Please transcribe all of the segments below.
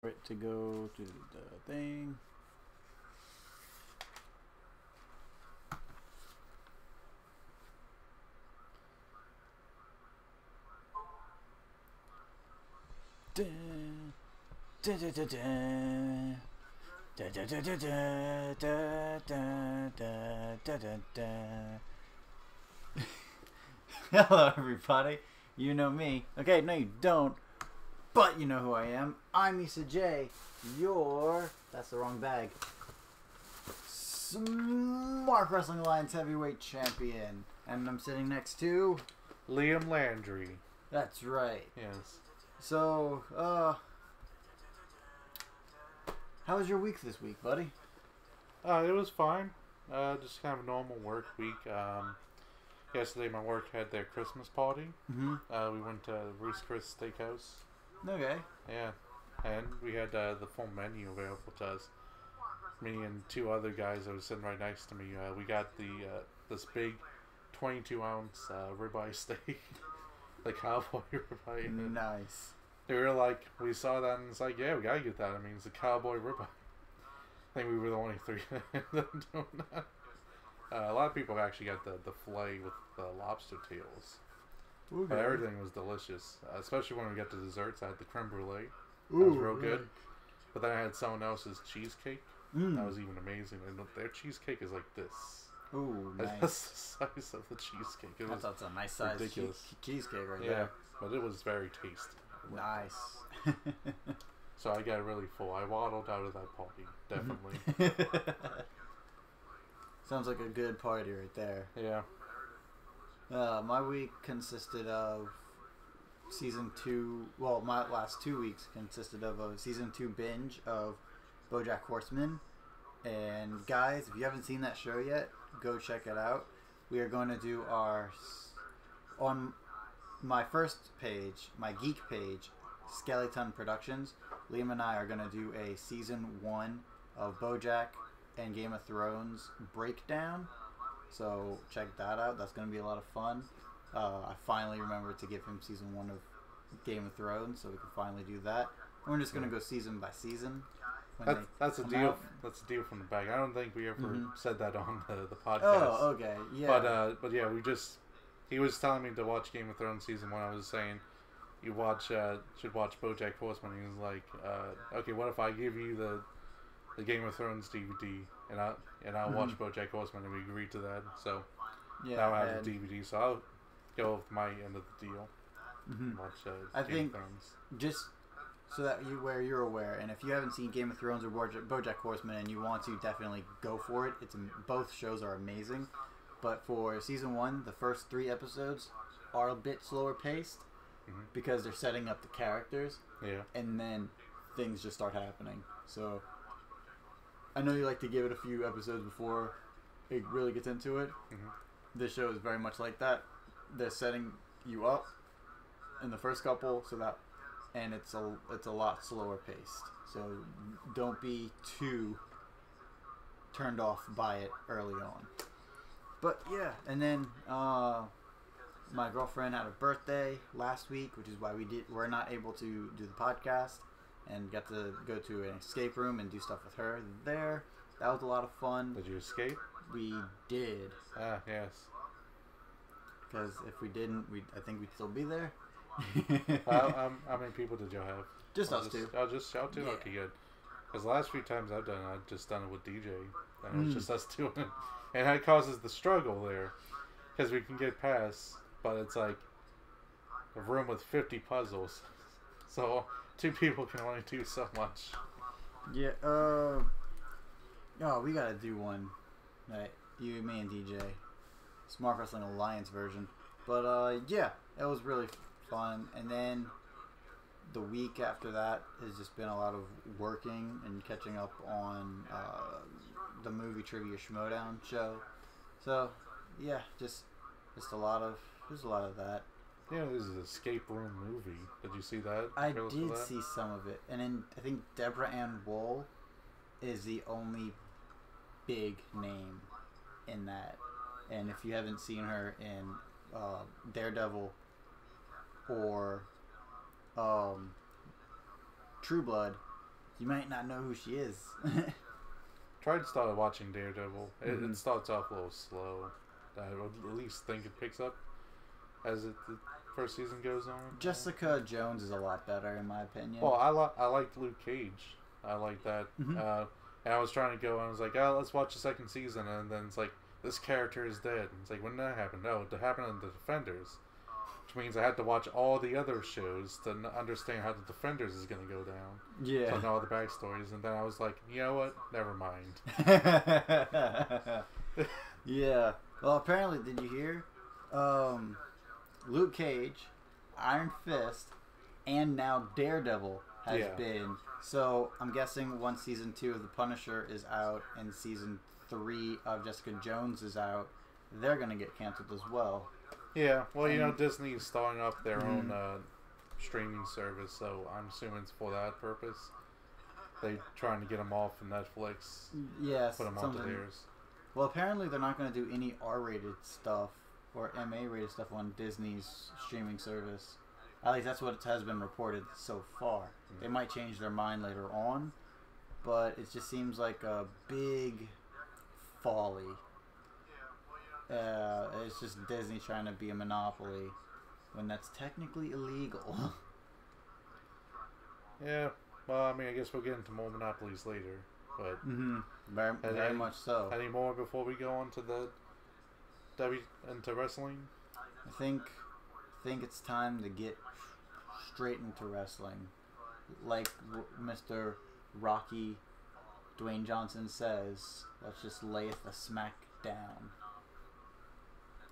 For it to go to the thing. Hello, everybody. You know me. Okay, no, you don't. But you know who I am. I'm Issa J. That's the wrong bag. Smart Wrestling Alliance Heavyweight Champion. And I'm sitting next to Liam Landry. That's right. Yes. So, how was your week this week, buddy? It was fine. Just kind of a normal work week. Yesterday my work had their Christmas party. Mm-hmm. We went to Ruth's Chris Steakhouse. Okay. Yeah. And we had the full menu available to us. Me and two other guys that were sitting right next to me. We got this big 22-ounce ribeye steak. The cowboy ribeye. Nice. They were like, we saw that and it's like, yeah, we gotta get that. I mean, it's a cowboy ribeye. I think we were the only three that ended up doing that. A lot of people actually got the filet with the lobster tails. Ooh, But everything was delicious, especially when we got to desserts. I had the creme brulee. That was real good. But then I had someone else's cheesecake. That was even amazing. And their cheesecake is like this. Ooh, nice. That's the size of the cheesecake. It was That's a nice size ridiculous. cheesecake right yeah, there. but it was very tasty. Nice. So I got really full. I waddled out of that party, definitely. Sounds like a good party right there. Yeah. My week consisted of season 2. Well, my last 2 weeks consisted of a season 2 binge of BoJack Horseman. And guys, if you haven't seen that show yet, go check it out. We are going to do on my first page, my geek page, Skeleton Productions. Liam and I are going to do a season 1 of BoJack and Game of Thrones breakdown. So check that out. That's going to be a lot of fun. I finally remembered to give him season 1 of Game of Thrones, so we can finally do that. And we're just going to go season by season. That's a deal. That's a deal from the bag. I don't think we ever said that on the podcast. Oh, okay, yeah. But yeah, he was telling me to watch Game of Thrones season 1. I was saying you should watch BoJack Horseman. He was like, okay, what if I give you the Game of Thrones DVD and I'll watch BoJack Horseman, and we agreed to that. So now I have the DVD, so I'll go with my end of the deal. Watch Game of Thrones. Just so that you're aware, and if you haven't seen Game of Thrones or BoJack Horseman and you want to, definitely go for it. Both shows are amazing, but for season 1, the first 3 episodes are a bit slower paced because they're setting up the characters. Yeah, and then things just start happening. So I know you like to give it a few episodes before it really gets into it. This show is very much like that. They're setting you up in the first couple, and it's a lot slower paced. So don't be too turned off by it early on. But yeah, and then my girlfriend had a birthday last week, which is why we're not able to do the podcast, and got to go to an escape room and do stuff with her there. That was a lot of fun. Did you escape? We did. Ah, yes. Because if we didn't, I think we'd still be there. How many people did you have? Just us two. Oh, just y'all two? Yeah. Okay, good. Because the last few times I've just done it with DJ. And it was just us two. And that causes the struggle there. Because we can get past, but it's like a room with 50 puzzles. So 2 people can only do so much. Yeah, we gotta do one. Right, you, me, and DJ. Smart Wrestling Alliance version. But, yeah, it was really fun. And then the week after that has just been a lot of working and catching up on the movie Trivia Schmodown show. So, yeah, just a lot of that. Yeah, this is an escape room movie. Did you see that? I did see some of it. And then I think Deborah Ann Woll is the only big name in that. And if you haven't seen her in Daredevil or True Blood, you might not know who she is. Tried started watching Daredevil. It starts off a little slow. I would at least think it picks up as the first season goes on. Jessica Jones is a lot better in my opinion. Well, I liked Luke Cage. I like that. And I was trying to go and I was like, oh, let's watch the second season. And then it's like, this character is dead. And it's like, when did that happen? No, it happened in The Defenders. Which means I had to watch all the other shows to understand how The Defenders is going to go down. Yeah. So I know all the backstories. And then I was like, you know what? Never mind. Yeah. Well, apparently, did you hear? Luke Cage, Iron Fist, and now Daredevil has been. So I'm guessing once season 2 of The Punisher is out and season 3 of Jessica Jones is out, they're gonna get canceled as well. Yeah. Well, you know, Disney's starting up their own streaming service, so I'm assuming it's for that purpose. They're trying to get them off of Netflix. Yes. Put them onto theirs. Well, apparently they're not going to do any R-rated stuff or MA-rated stuff on Disney's streaming service. At least that's what has been reported so far. They might change their mind later on, but it just seems like a big folly. It's just Disney trying to be a monopoly when that's technically illegal. Yeah. Well, I mean, I guess we'll get into more monopolies later. But very much so. Any more before we go on to into wrestling? I think it's time to get straight into wrestling. Like Mr. Rocky Dwayne Johnson says, let's just layeth the smack down.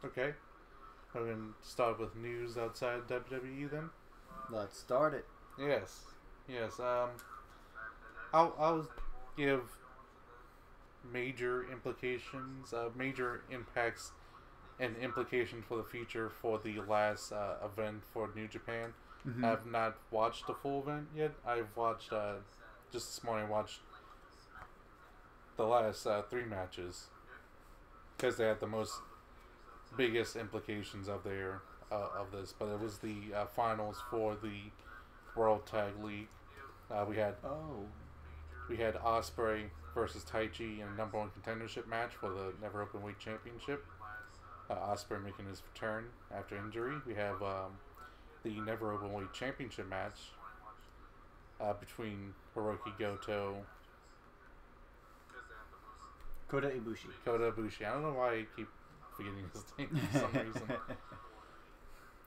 Okay. We're going to start with news outside WWE then? Let's start it. Yes. I'll give major implications, major impacts and implications for the future for the last event for New Japan. I have not watched the full event yet. I've watched, just this morning, I watched the last 3 matches because they had the biggest implications of this. But it was the finals for the World Tag League. We had Ospreay versus Taichi in a #1 contendership match for the Never Openweight Championship. Ospreay making his return after injury. We have the Never Openweight Championship match between Hiroki Goto, Kota Ibushi. I don't know why I keep forgetting his name for some reason.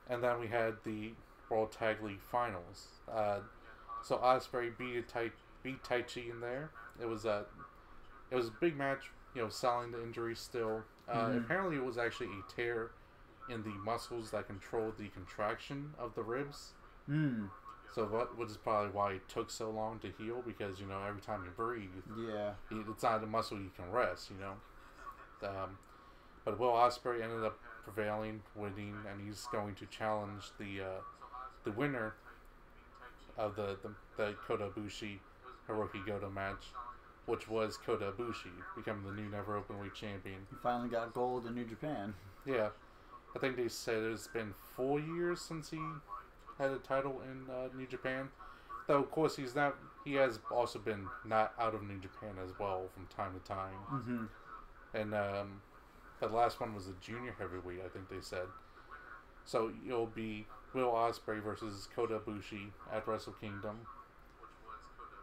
And then we had the World Tag League Finals. So Ospreay beat Taichi in there. It was a big match. You know, selling the injury still. Apparently, it was actually a tear in the muscles that controlled the contraction of the ribs. So which is probably why it took so long to heal, because you know every time you breathe, it's not a muscle you can rest. You know. But Will Ospreay ended up prevailing, winning, and he's going to challenge the winner of the Kota Ibushi Hiroki Goto match, which was Kota Ibushi becoming the new Never Openweight champion. He finally got gold in New Japan. Yeah, I think they said it's been 4 years since he had a title in New Japan. Though of course he has also been not out of New Japan as well from time to time. And the last one was a junior heavyweight, I think they said. So it'll be Will Ospreay versus Kota Ibushi at Wrestle Kingdom.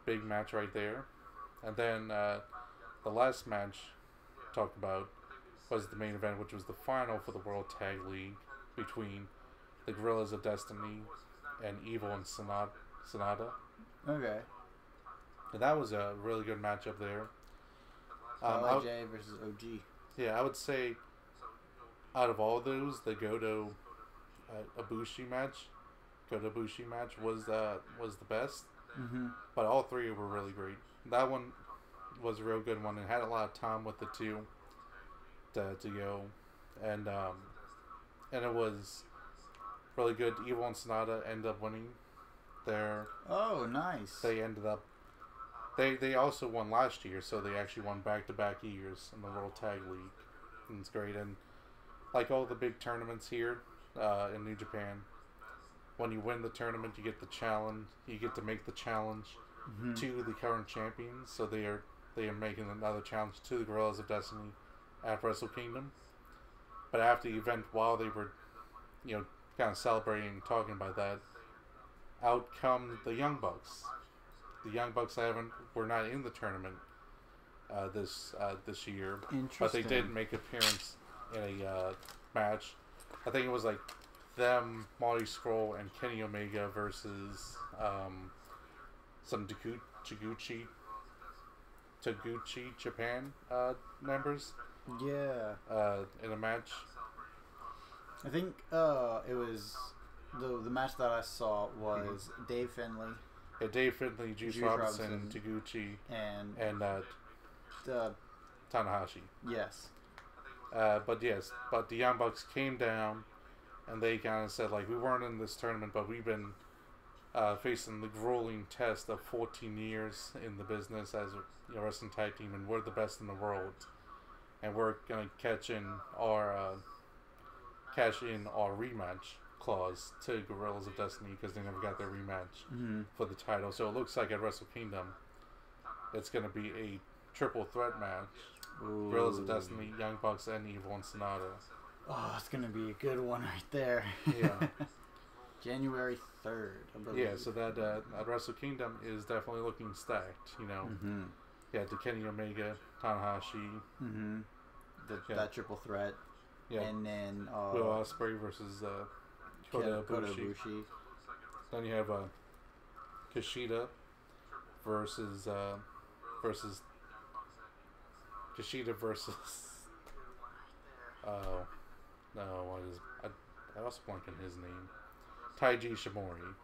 Big match right there. And then the last match talked about was the main event, which was the final for the World Tag League between the Guerrillas of Destiny and Evil and Sonata. Okay. And that was a really good matchup there. LIJ versus OG. Yeah, I would say out of all those, the Goto Ibushi match was the best. But all 3 were really great. That one was a real good one and had a lot of time with the 2 to go, and it was really good. Evil and Sonata ended up winning their. Oh, nice. They ended up. They also won last year, so they actually won back-to-back years in the World Tag League. And it's great, and like all the big tournaments here in New Japan, when you win the tournament, you get the challenge. You get to make the challenge to the current champions. So they are making another challenge to the Guerrillas of Destiny at Wrestle Kingdom. But after the event, while they were, kind of celebrating and talking about that, out come the Young Bucks. The Young Bucks were not in the tournament this year, but they did make an appearance in a match. I think it was like them, Marty Scurll, and Kenny Omega versus some Taguchi Japan members. Yeah. In a match. I think it was the match that I saw was Dave Finlay. Yeah, Dave Finlay, Juice Robinson, Taguchi, and Tanahashi. Yes. But the Young Bucks came down, and they kind of said, like, we weren't in this tournament, but we've been facing the grueling test of 14 years in the business as a wrestling tag team, and we're the best in the world, and we're gonna cash in our rematch clause to Guerrillas of Destiny because they never got their rematch for the title. So it looks like at Wrestle Kingdom, it's gonna be a triple threat match. Ooh. Guerrillas of Destiny, Young Bucks, and Evil and Sonata. Oh, it's gonna be a good one right there. Yeah. January 3rd, I believe. Yeah, so that at Wrestle Kingdom is definitely looking stacked, Yeah, the Kenny Omega, Tanahashi. That triple threat. Yeah. And then Will Ospreay versus Kota Ibushi. Then you have Kushida versus Kushida versus I also blanking his name. Taiji Ishimori.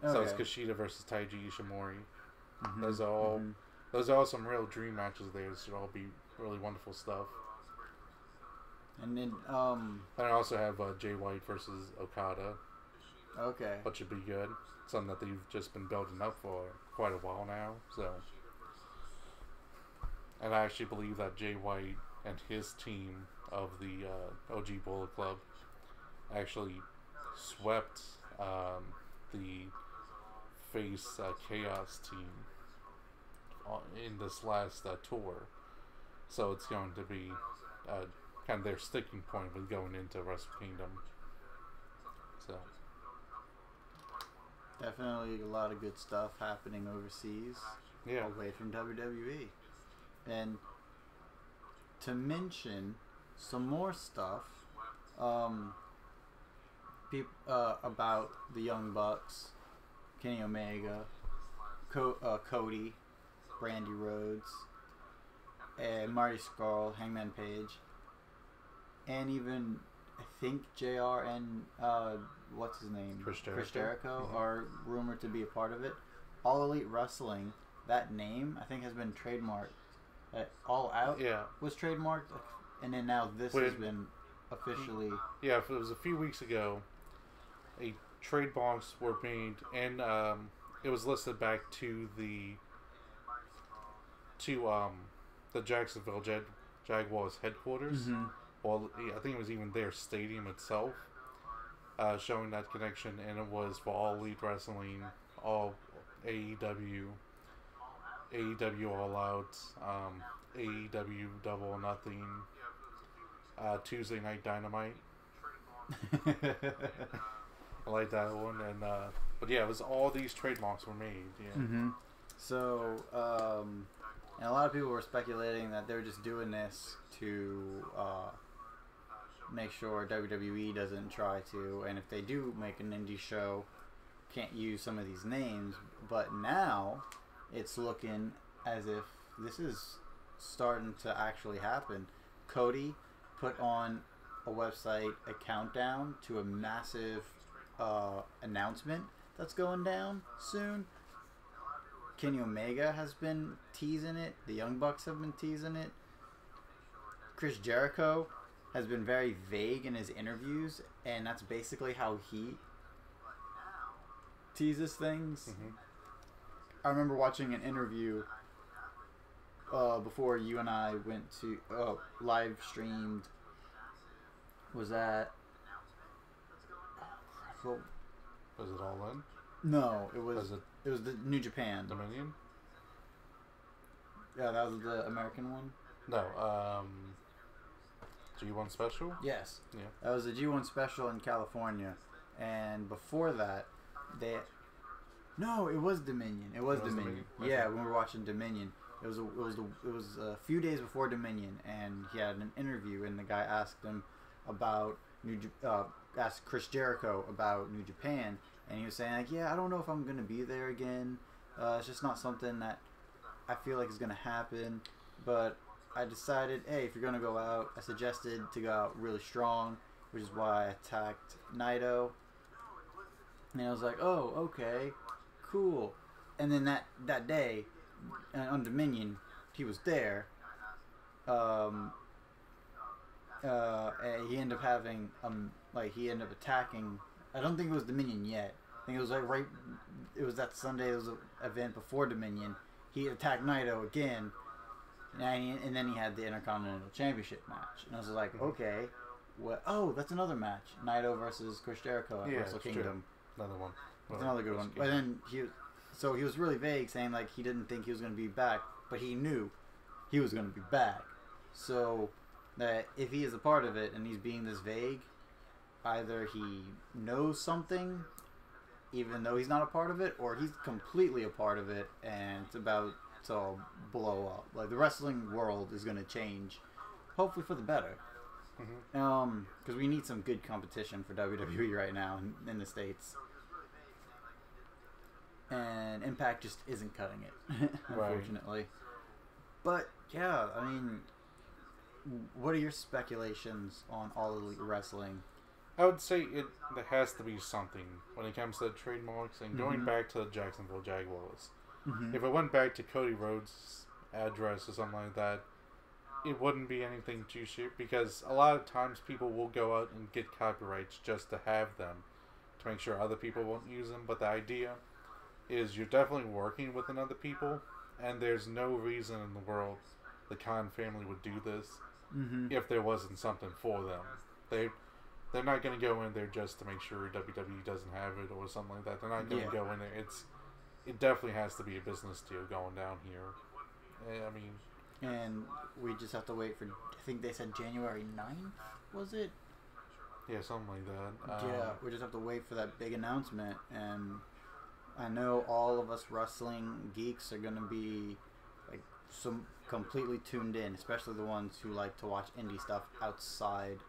Okay. So it's Kushida versus Taiji Ishimori. Those are all some real dream matches there. It should all be really wonderful stuff. And then I also have Jay White versus Okada. Okay. Which should be good. Something that they've just been building up for quite a while now. So, and I actually believe that Jay White and his team of the OG Bullet Club actually swept the Face Chaos team in this last tour. So it's going to be kind of their sticking point with going into Wrestle Kingdom. So definitely a lot of good stuff happening overseas. Yeah. Away from WWE. And to mention some more stuff about the Young Bucks, Kenny Omega, Cody, Brandy Rhodes, and Marty Scurll, Hangman Page, and even I think JR and what's his name? Chris Jericho are rumored to be a part of it. All Elite Wrestling, that name I think has been trademarked. All Out was trademarked, and then now this has been officially. Yeah, it was a few weeks ago. A trademarks were made, and it was listed back to the Jacksonville Jaguars headquarters. Well, I think it was even their stadium itself, showing that connection, and it was for All Elite Wrestling, all AEW All Out, AEW Double or Nothing, Tuesday Night Dynamite. I like that one, and but yeah, it was all these trademarks were made. Yeah. So, and a lot of people were speculating that they were just doing this to make sure WWE doesn't try to, and if they do make an indie show, can't use some of these names. But now it's looking as if this is starting to actually happen. Cody put on a website a countdown to a massive announcement that's going down soon. Kenny Omega has been teasing it. The Young Bucks have been teasing it. Chris Jericho has been very vague in his interviews, and that's basically how he teases things. I remember watching an interview before you and I went to live streamed. Was that? Was it All In? No, it was It was the New Japan. Dominion? Yeah, that was the American one. No, G1 Special? Yes. Yeah. That was the G1 Special in California, and before that, No, it was Dominion. It was Dominion. Okay. Yeah, when we were watching Dominion, it was a few days before Dominion, and he had an interview, and the guy asked him about asked Chris Jericho about New Japan, and he was saying like, yeah, I don't know if I'm gonna be there again. It's just not something that I feel like is gonna happen. But I decided, hey, if you're gonna go out, I suggested to go out really strong, which is why I attacked Naito. And I was like, oh, okay, cool. And then that day on Dominion, he was there. And he ended up having he ended up attacking. I don't think it was Dominion yet. I think it was it was that Sunday. It was an event before Dominion. He attacked Naito again, and then he had the Intercontinental Championship match. And I was like, okay, what? Oh, that's another match. Naito versus Chris Jericho at Wrestle Kingdom. True. Another one. That's another good one. But then he was really vague, saying like he didn't think he was going to be back, but he knew he was going to be back. So that if he is a part of it and he's being this vague, either he knows something, even though he's not a part of it, or he's completely a part of it and it's about to blow up. Like the wrestling world is going to change, hopefully for the better. Because we need some good competition for WWE right now in the States. And Impact just isn't cutting it, unfortunately. Right. But, yeah, I mean, what are your speculations on All Elite Wrestling? I would say there has to be something when it comes to trademarks and going back to the Jacksonville Jaguars. If it went back to Cody Rhodes' address or something like that, it wouldn't be anything too cheap, because a lot of times people will go out and get copyrights just to have them, to make sure other people won't use them. But the idea is you're definitely working with other people, and there's no reason in the world the Khan family would do this if there wasn't something for them. They're not going to go in there just to make sure WWE doesn't have it or something like that. They're not going to go in there. It definitely has to be a business deal going down here. I mean... And we just have to wait for, I think they said January 9th, was it? Yeah, something like that. Yeah, we just have to wait for that big announcement. And I know all of us wrestling geeks are going to be like some completely tuned in, especially the ones who like to watch indie stuff outside.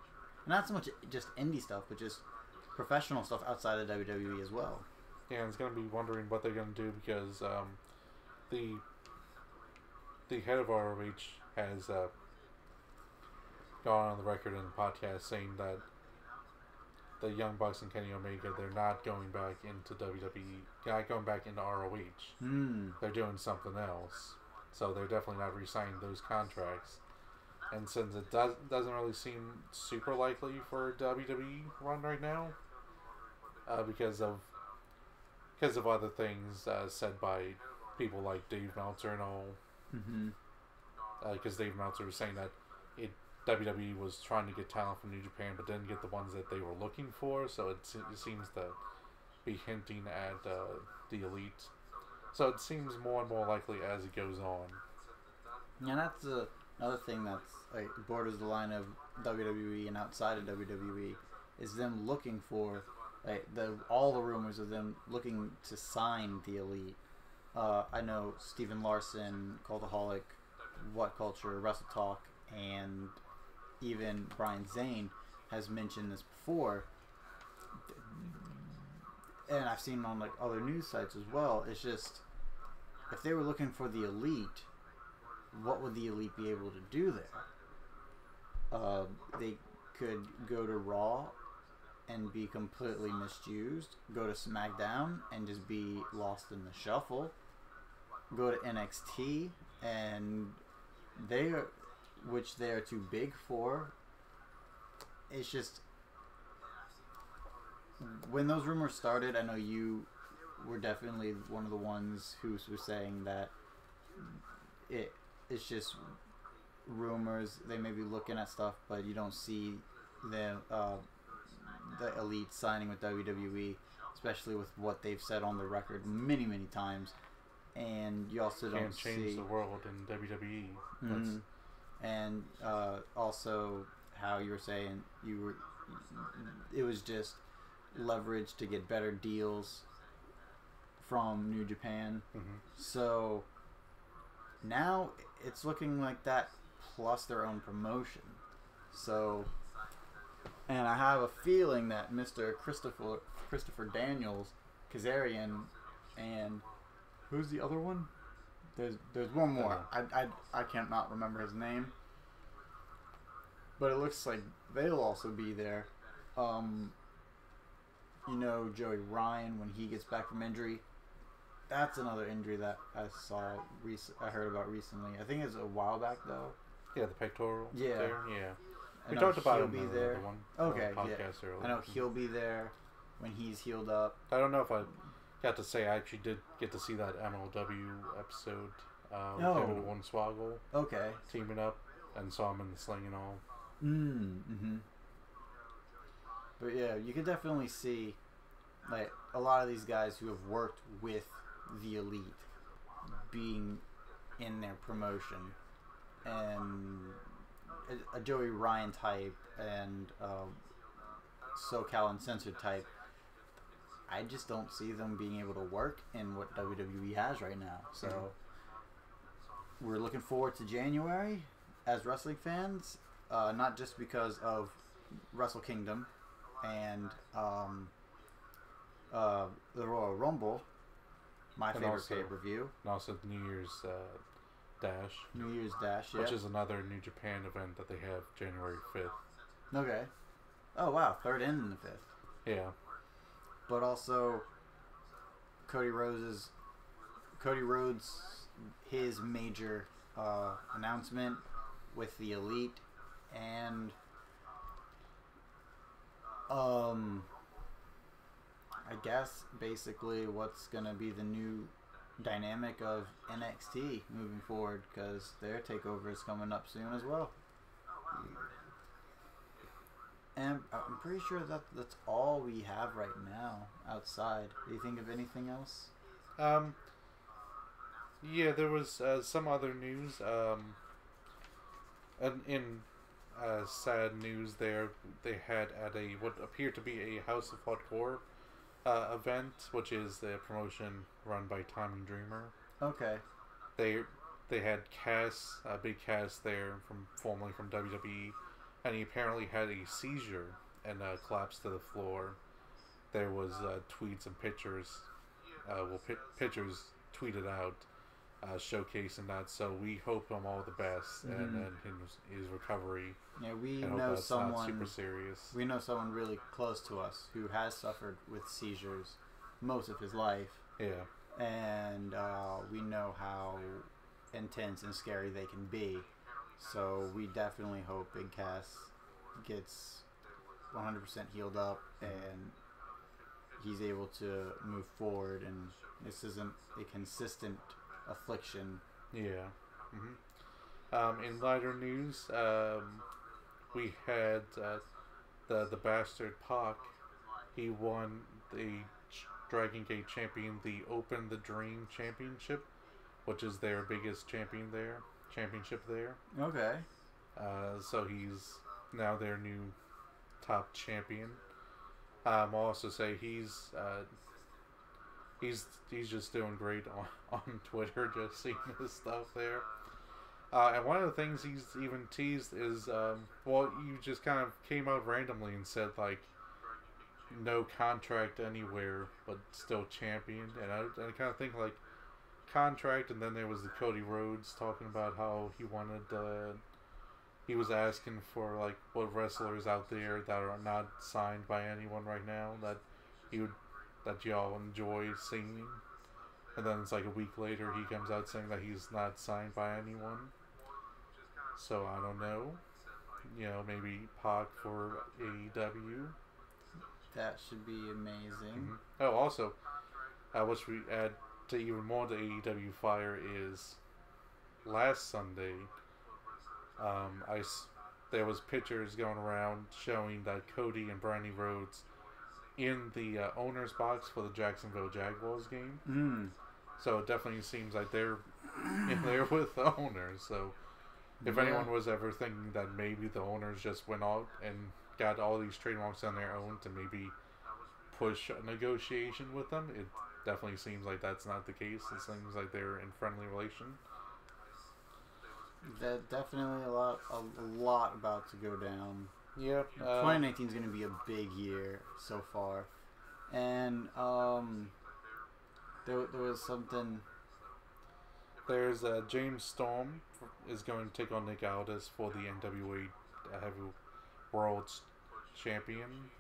Not so much just indie stuff, but just professional stuff outside of WWE as well. Yeah, and it's going to be wondering what they're going to do, because the head of ROH has gone on the record in the podcast saying that the Young Bucks and Kenny Omega, they're not going back into WWE, not going back into ROH. They're doing something else. So they're definitely not re-signing those contracts. And since it doesn't really seem super likely for a WWE run right now, because of other things said by people like Dave Meltzer and all. Because Dave Meltzer was saying that WWE was trying to get talent from New Japan, but didn't get the ones that they were looking for. So it seems to be hinting at the Elite. So it seems more and more likely as it goes on. Yeah, that's another thing that's like borders the line of WWE and outside of WWE is them looking for all the rumors of them looking to sign the Elite. I know Steven Larson, Cultaholic, What Culture, Wrestle Talk, and even Brian Zane has mentioned this before. And I've seen on like other news sites as well. It's just, if they were looking for the Elite, what would the Elite be able to do there? They could go to Raw and be completely misused, go to SmackDown and just be lost in the shuffle, go to NXT and which they are too big for. It's just, when those rumors started, I know you were definitely one of the ones who was saying that it's just rumors. They may be looking at stuff, but you don't see the Elite signing with WWE. especially with what they've said on the record many, many times. And you also don't change see the world in WWE. Mm-hmm. And also how you were saying it was just leverage to get better deals from New Japan. Mm-hmm. So now it's looking like that plus their own promotion. So, and I have a feeling that Mr. Christopher Daniels, Kazarian, and who's the other one? There's one more. I can't not remember his name. But it looks like they'll also be there. Joey Ryan when he gets back from injury. That's another injury that I heard about recently. I think it's a while back though. Yeah, the pectoral. Yeah. There, yeah. We talked about him in the one podcast earlier. I know he'll be there when he's healed up. I don't know if I got to say I actually did get to see that MLW episode with him and Hornswoggle. Okay. Teaming up and saw him in the sling and all. Mm-hmm. But yeah, you can definitely see like a lot of these guys who have worked with the Elite being in their promotion, and a Joey Ryan type and SoCal Uncensored type. I just don't see them being able to work in what WWE has right now. So we're looking forward to January as wrestling fans, not just because of Wrestle Kingdom and the Royal Rumble, my favorite pay-per-view. And also New Year's Dash. New Year's Dash, yeah. Which is another New Japan event that they have January 5th. Okay. Oh, wow. 3rd and the 5th. Yeah. But also, Cody Rhodes, his major announcement with the Elite, and I guess basically what's gonna be the new dynamic of NXT moving forward, because their takeover is coming up soon as well. And I'm pretty sure that's all we have right now outside. Do you think of anything else? Yeah, there was some other news. In sad news there, they had at what appeared to be a House of Hardcore event, which is the promotion run by Tommy Dreamer. Okay. They had Cass, a big Cass there, formerly from WWE, and he apparently had a seizure and collapsed to the floor. There was tweets and pictures, pictures tweeted out showcasing that. So we hope him all the best and his recovery. Yeah, we and know hope that's someone not super serious. We know someone really close to us who has suffered with seizures most of his life. Yeah, and we know how intense and scary they can be. So we definitely hope Big Cass gets 100% healed up and he's able to move forward, and this isn't a consistent affliction. Yeah. In lighter news, we had the bastard Pac. He won the Dragon Gate champion, the Open the Dream Championship, which is their biggest championship there. Okay. So he's now their new top champion. I'll also say he's just doing great on Twitter, just seeing his stuff there. And one of the things he's even teased is, you just kind of came out randomly and said, like, no contract anywhere, but still champion. And I kind of think, like, contract, and then there was the Cody Rhodes talking about how he was asking for, like, what wrestlers out there that are not signed by anyone right now that y'all enjoy seeing. And then it's like a week later he comes out saying that he's not signed by anyone. So I don't know. Maybe Pac for AEW. That should be amazing. Oh, also, which we add to even more to AEW fire is last Sunday, there was pictures going around showing that Cody and Brandi Rhodes in the owner's box for the Jacksonville Jaguars game. Mm. So it definitely seems like they're in there with the owners. So if anyone was ever thinking that maybe the owners just went out and got all these trademarks on their own to maybe push a negotiation with them, it definitely seems like that's not the case. It seems like they're in friendly relation. That definitely a lot about to go down. Yep. 2019 is going to be a big year so far, and there was something. There's James Storm is going to take on Nick Aldis for the NWA Heavy World Champion.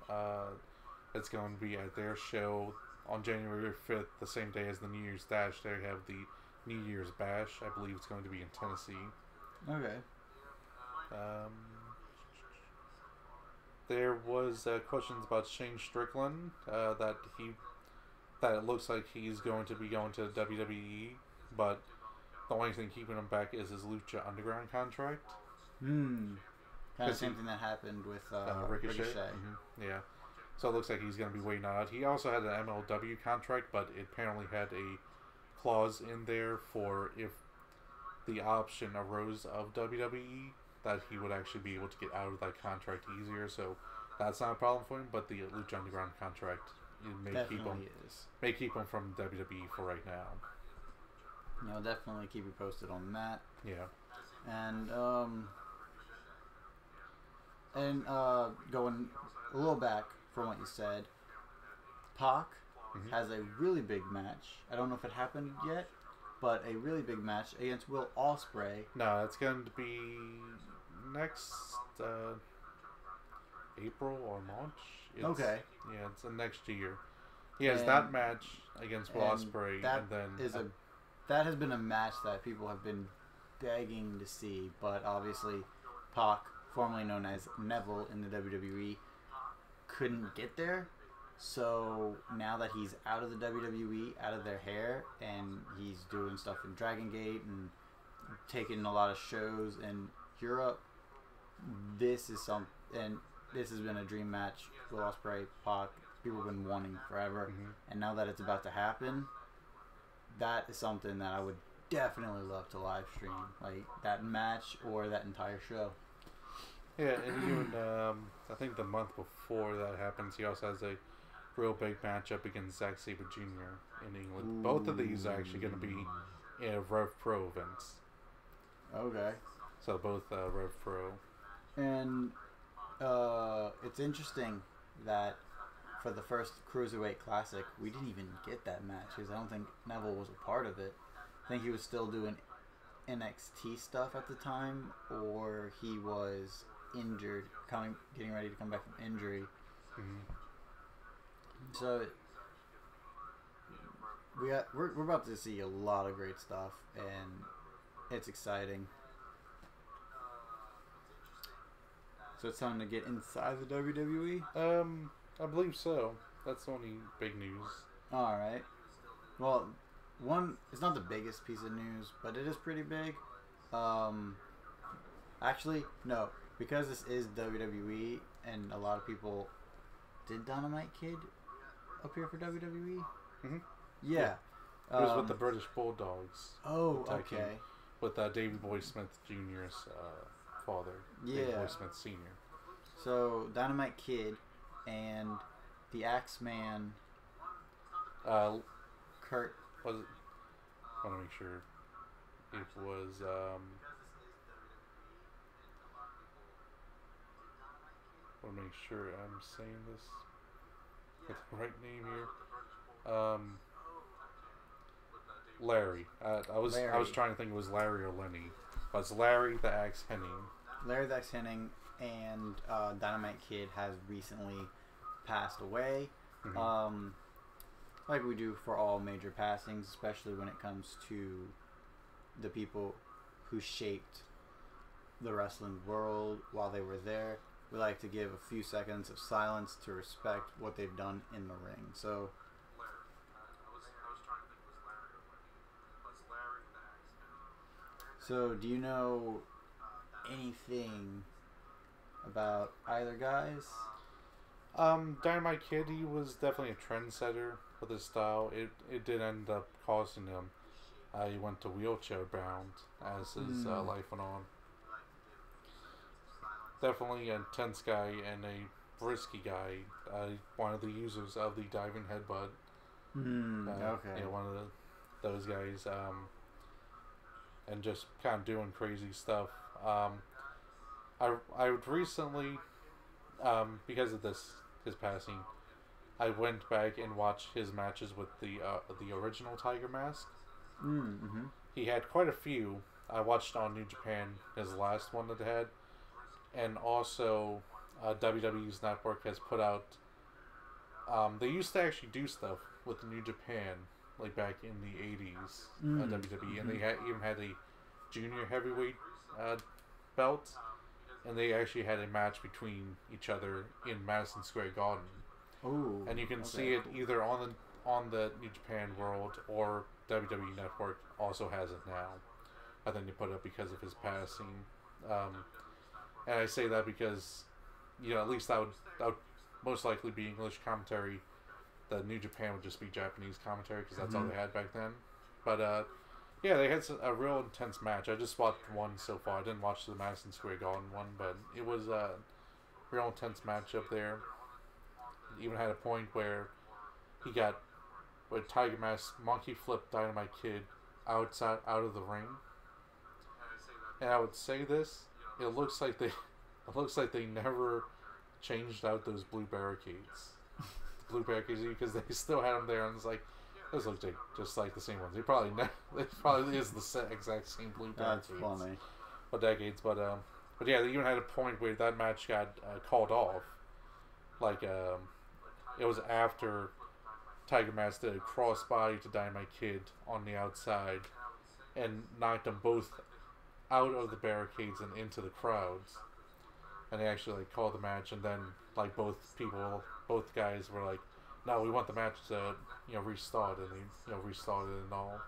It's going to be at their show on January 5th, the same day as the New Year's Dash. They have the New Year's Bash. I believe it's going to be in Tennessee. Okay. There was questions about Shane Strickland that it looks like he's going to be going to WWE, but the only thing keeping him back is his Lucha Underground contract. Kind of the same thing that happened with Ricochet. Mm-hmm. Yeah. So it looks like he's going to be waiting out. He also had an MLW contract, but it apparently had a clause in there for if the option arose of WWE, that he would actually be able to get out of that contract easier. So that's not a problem for him, but the Lucha Underground contract may keep him from WWE for right now. I'll definitely keep you posted on that. Yeah. And going a little back from what you said, Pac has a really big match. I don't know if it happened yet, but a really big match against Will Ospreay. No, it's going to be next April or March. Okay. Yeah, it's next year. He has that match against Will Ospreay, and then that has been a match that people have been begging to see, but obviously Pac, formerly known as Neville in the WWE, couldn't get there. So now that he's out of the WWE, out of their hair, and he's doing stuff in Dragon Gate and taking a lot of shows in Europe, this has been a dream match. Will Ospreay, Pac, people have been wanting forever, and now that it's about to happen, that is something that I would definitely love to live stream, like that match or that entire show. Yeah, and even I think the month before that happens, he also has a real big matchup against Zack Sabre Jr. in England. Ooh. Both of these are actually going to be in Rev Pro events. Okay. So both Rev Pro. And it's interesting that for the first Cruiserweight Classic, we didn't even get that match because I don't think Neville was a part of it. I think he was still doing NXT stuff at the time, or he was injured, getting ready to come back from injury. So we're about to see a lot of great stuff, and it's exciting. So it's time to get inside the WWE? I believe so. That's the only big news. Alright. Well, it's not the biggest piece of news, but it is pretty big. Actually, no. Because this is WWE, and a lot of people... Did Dynamite Kid appear for WWE? Yeah. It was with the British Bulldogs. Oh, okay. With Davey Boy Smith Jr.'s father. Yeah. Davey Boy Smith Sr. So, Dynamite Kid and the Axeman... Kurt... Was it... I want to make sure. It was... I want to make sure I'm saying this with the right name here. Larry. I was trying to think it was Larry or Lenny. But it's Larry the Axe Henning. Larry the Axe Henning and Dynamite Kid has recently passed away. Like we do for all major passings, especially when it comes to the people who shaped the wrestling world while they were there. We like to give a few seconds of silence to respect what they've done in the ring. So, do you know anything about either guys? Dynamite Kid, he was definitely a trendsetter with his style. It did end up costing him. He went to wheelchair bound as his life went on. Definitely an intense guy and a risky guy. One of the users of the diving headbutt. Okay. Yeah, one of those guys. And just kind of doing crazy stuff. I would recently, because of his passing, I went back and watched his matches with the original Tiger Mask. Mm-hmm. He had quite a few. I watched on New Japan his last one that they had, and also WWE's network has put out. They used to actually do stuff with New Japan, like back in the 80s, WWE, and they even had a junior heavyweight belt, and they actually had a match between each other in Madison Square Garden. Oh, and you can see it either on the New Japan World or WWE Network also has it now. I think they put it up because of his passing. And I say that because, at least that would most likely be English commentary. The New Japan would just be Japanese commentary because that's all they had back then. But yeah, they had a real intense match. I just watched one so far. I didn't watch the Madison Square Garden one, but it was a real intense match up there. Even had a point where Tiger Mask monkey flipped Dynamite Kid out of the ring. And I would say this: it looks like they never changed out those blue barricades. The blue barricades, because they still had them there, and it's like those look just like the same ones. It probably is the exact same blue barricades. That's funny. For decades, but yeah, they even had a point where that match got called off. Like it was after Tiger Mask did a crossbody to Dynamite Kid on the outside and knocked them both out of the barricades and into the crowds. And they actually called the match, and then both guys were like, "No, we want the match to restart," and they restarted and all.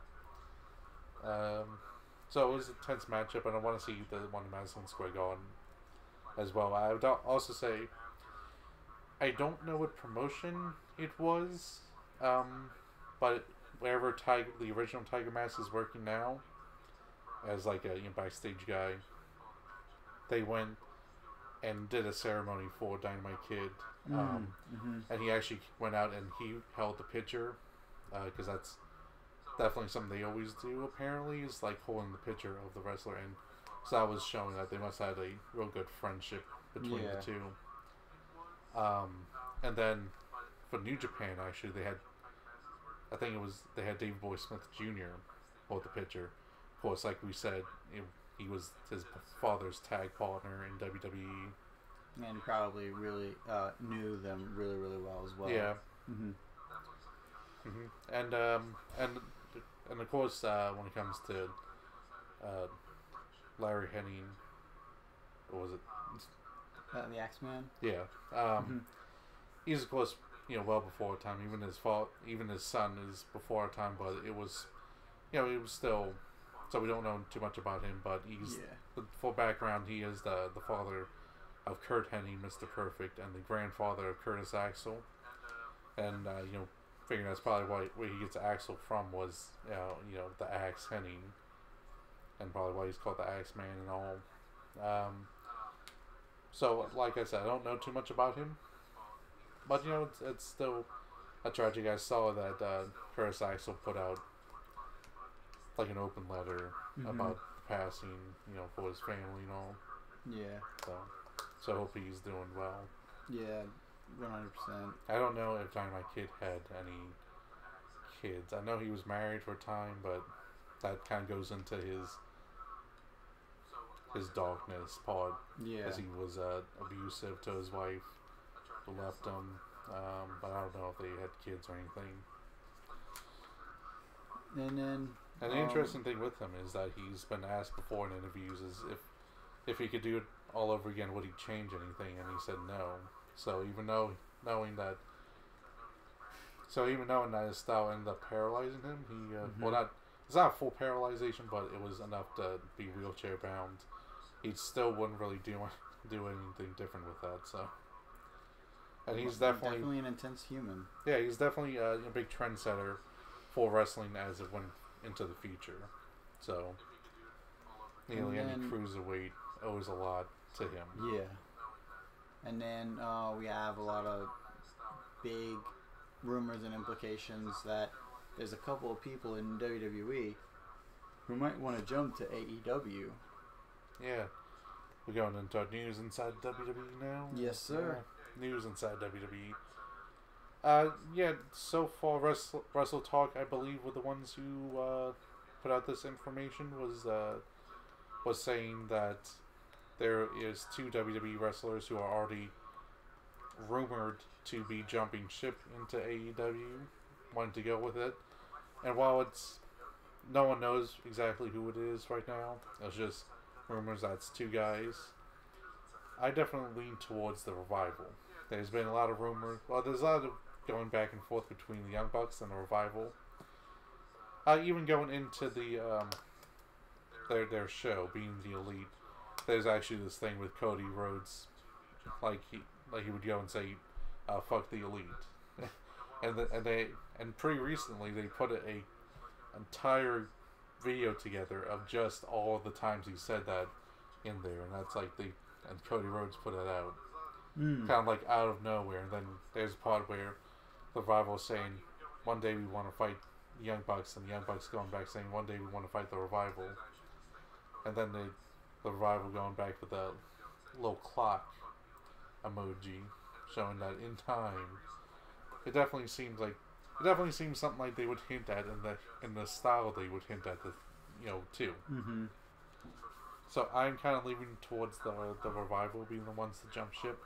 So it was an intense matchup, and I want to see the one in Madison Square Garden as well. I would also say I don't know what promotion it was, but wherever the original Tiger Mask is working now, as a backstage guy, they went and did a ceremony for Dynamite Kid, and he actually went out and he held the picture, because that's definitely something they always do. Apparently, is holding the picture of the wrestler, and so that was showing that they must have had a real good friendship between the two. And then for New Japan, actually, they had Davey Boy Smith Jr. hold the picture. Of course, like we said, he was his father's tag partner in WWE, and probably really knew them really, really well as well. Yeah. And of course, when it comes to Larry Henning, what was it? The Axeman. Yeah. He's of course well before our time. Even his son is before our time, but it was it was still. So we don't know too much about him, but for background, he is the father of Kurt Hennig, Mr. Perfect, and the grandfather of Curtis Axel. And figuring that's probably where he gets Axel from was the Axe Hennig, and probably why he's called the Axeman and all. So like I said, I don't know too much about him, but it's still a tragic. I saw that Curtis Axel put out an open letter about the passing, for his family and all. Yeah. So I hope he's doing well. Yeah, 100%. I don't know if Dynamite Kid had any kids. I know he was married for a time, but that kind of goes into his darkness part. Yeah. Because he was abusive to his wife who left him. But I don't know if they had kids or anything. And then... And the interesting thing with him is that he's been asked before in interviews is if he could do it all over again, would he change anything? And he said no. So even knowing that his style ended up paralyzing him, he it's not full paralyzation, but it was enough to be wheelchair bound. He still wouldn't really do anything different with that. So, And he's definitely an intense human. Yeah, he's definitely a big trendsetter for wrestling as it went into the future. So, nearly any cruiserweight owes a lot to him. Yeah. And then we have a lot of big rumors and implications that there's a couple of people in WWE who might want to jump to AEW. Yeah. We're going into our news inside WWE now? Yes, sir. Yeah. News inside WWE. Yeah, so far Wrestle Talk, I believe, were the ones who put out this information, was saying that there is 2 WWE wrestlers who are already rumored to be jumping ship into AEW, wanting to go with it. And while no one knows exactly who it is right now, it's just rumors that it's 2 guys, I definitely lean towards the Revival. There's been a lot of rumors. Well, there's a lot of going back and forth between the Young Bucks and the Revival. Even going into the their show, being the Elite, there's actually this thing with Cody Rhodes, like he would go and say, "Fuck the Elite," and pretty recently they put a entire video together of just all the times he said that in there, and that's like and Cody Rhodes put it out, kind of like out of nowhere. And then there's a part where the Revival is saying, "One day we want to fight the Young Bucks," and the Young Bucks going back saying, "One day we want to fight the Revival," and then the Revival going back with a little clock emoji showing that in time. It definitely seems something like they would hint at in the style they would hint at too. Mm-hmm. So I'm kind of leaning towards the Revival being the ones to jump ship.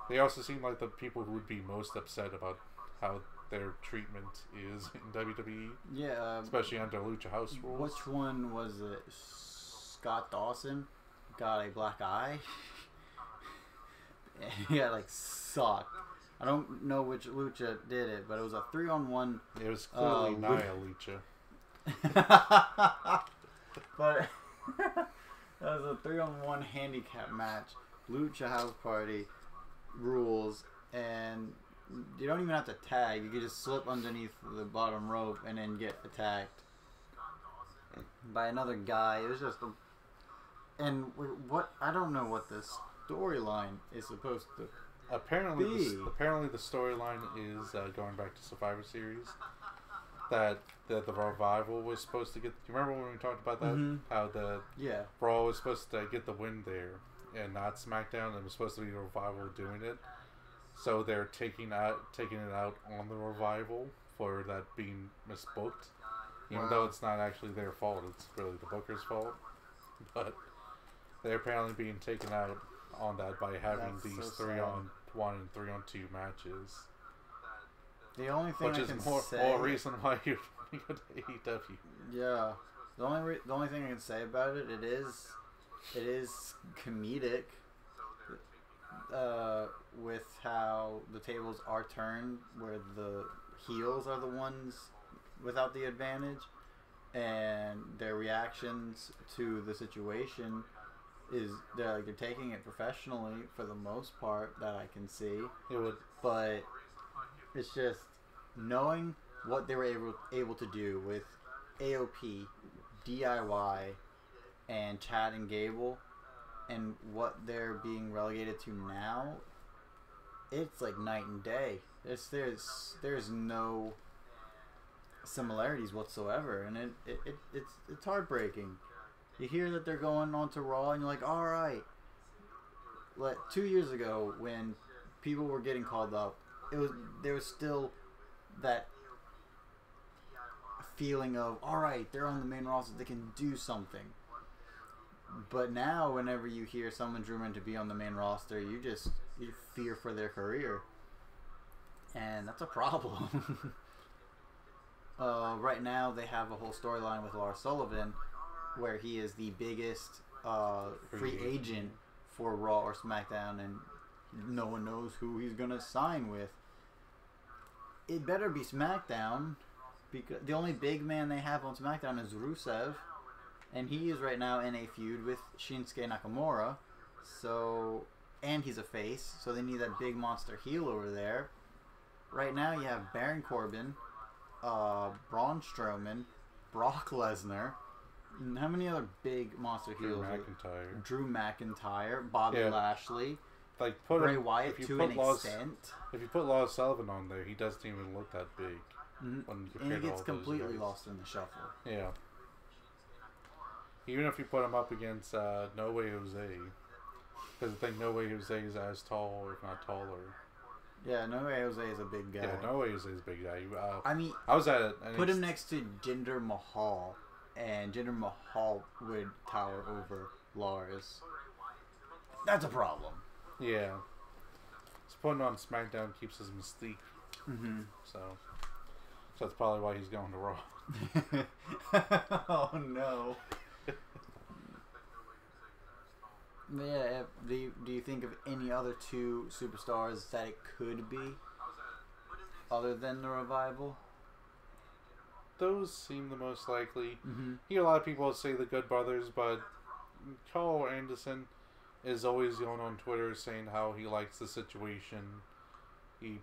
They also seem like the people who would be most upset about how their treatment is in WWE. Yeah. Especially under Lucha House rules. Which one was it? Scott Dawson got a black eye. Yeah, like sucked. I don't know which Lucha did it, but it was a 3-on-1. It was clearly Nia Lucha. But that was a 3-on-1 handicap match. Lucha House Party rules, and you don't even have to tag. You can just slip underneath the bottom rope and then get attacked by another guy. It was just and what I don't know what this storyline is supposed to apparently be. Apparently the storyline is going back to Survivor Series. That the Revival was supposed to get. Do you remember when we talked about that? Mm-hmm. How the Yeah. Raw was supposed to get the win there, and not SmackDown. It was supposed to be the Revival doing it. So they're taking it out on the Revival for that being misbooked, even though it's not actually their fault. It's really the booker's fault. But they're apparently being taken out on that by having these 3-on-1 and 3-on-2 matches. The only thing which I is can more reason why you go to AEW. Yeah, the only thing I can say about it, it is comedic, with how the tables are turned, where the heels are the ones without the advantage, and their reactions to the situation is they're taking it professionally for the most part that I can see. It would, but it's just knowing what they were able to do with AOP, DIY, and Chad and Gable, and what they're being relegated to now. It's like night and day. There's no similarities whatsoever, and it's heartbreaking. You hear that they're going on to Raw, and you're like, all right. Like 2 years ago, when people were getting called up, there was still that feeling of, all right, they're on the main roster, they can do something. But now, whenever you hear someone's rumored to be on the main roster, you fear for their career, and that's a problem. Right now, they have a whole storyline with Lars Sullivan, where he is the biggest free agent for Raw or SmackDown, and no one knows who he's gonna sign with. It better be SmackDown, because the only big man they have on SmackDown is Rusev, and he is right now in a feud with Shinsuke Nakamura. So, and he's a face, so they need that big monster heel over there. Right now, you have Baron Corbin, Braun Strowman, Brock Lesnar. How many other big monster heels? Drew McIntyre, Bobby Lashley, like Bray Wyatt to an extent. If you put Lars Sullivan on there, he doesn't even look that big. And he gets completely lost in the shuffle. Yeah. Even if you put him up against No Way Jose, because I think No Way Jose is as tall, or if not taller. Yeah, No Way Jose is a big guy. Yeah, No Way Jose is a big guy. I mean, I was at it. Put him next to Jinder Mahal, and Jinder Mahal would tower over Lars. That's a problem. Yeah. Just putting on SmackDown keeps his mystique. So that's probably why he's going to Raw. Oh no. Yeah, do you think of any other two superstars that it could be other than the Revival? Those seem the most likely. You hear a lot of people say the Good Brothers, but Carl Anderson is always going on Twitter saying how he likes the situation. He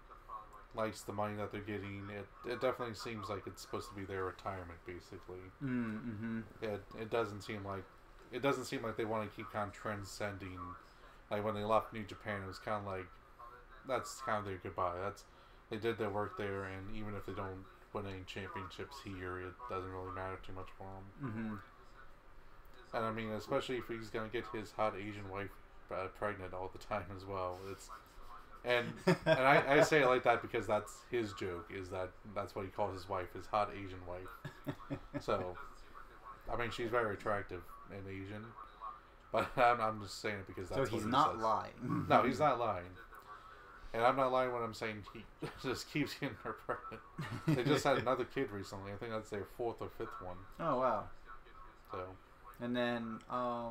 likes the money that they're getting. It definitely seems like it's supposed to be their retirement, basically. It doesn't seem like they want to keep kind of transcending. Like when they left New Japan, it was kind of like that's kind of their goodbye. They did their work there, and even if they don't win any championships here, it doesn't really matter too much for him. And I mean, especially if he's gonna get his hot Asian wife pregnant all the time as well. And I say it like that because that's his joke. That's what he calls his wife, his hot Asian wife. So, I mean, she's very attractive and Asian, but I'm just saying it because that's so what he's he not says. lying. No, he's not lying. And I'm not lying when I'm saying he just keeps getting her pregnant. They just had another kid recently. I think that's their 4th or 5th one. Oh wow. So. And then I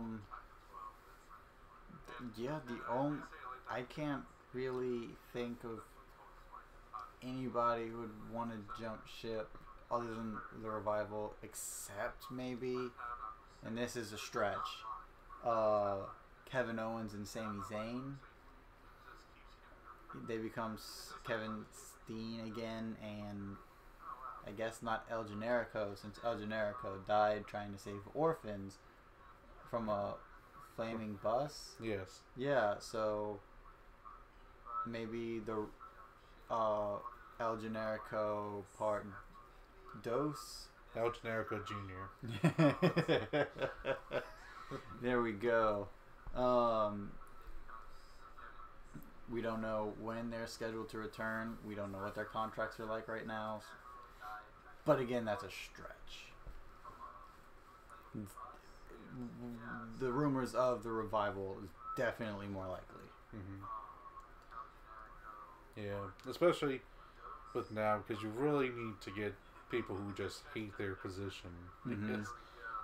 can't really think of anybody who would want to jump ship other than the Revival, except maybe, and this is a stretch, Kevin Owens and Sami Zayn. They become Kevin Steen again, and I guess not El Generico, since El Generico died trying to save orphans from a flaming bus. Yes. Yeah, so maybe the El Generico part dos. El Generico Jr. There we go. We don't know when they're scheduled to return. We don't know what their contracts are like right now. But again, that's a stretch. The rumors of the Revival is definitely more likely. Yeah, especially with now, because you really need to get people who just hate their position.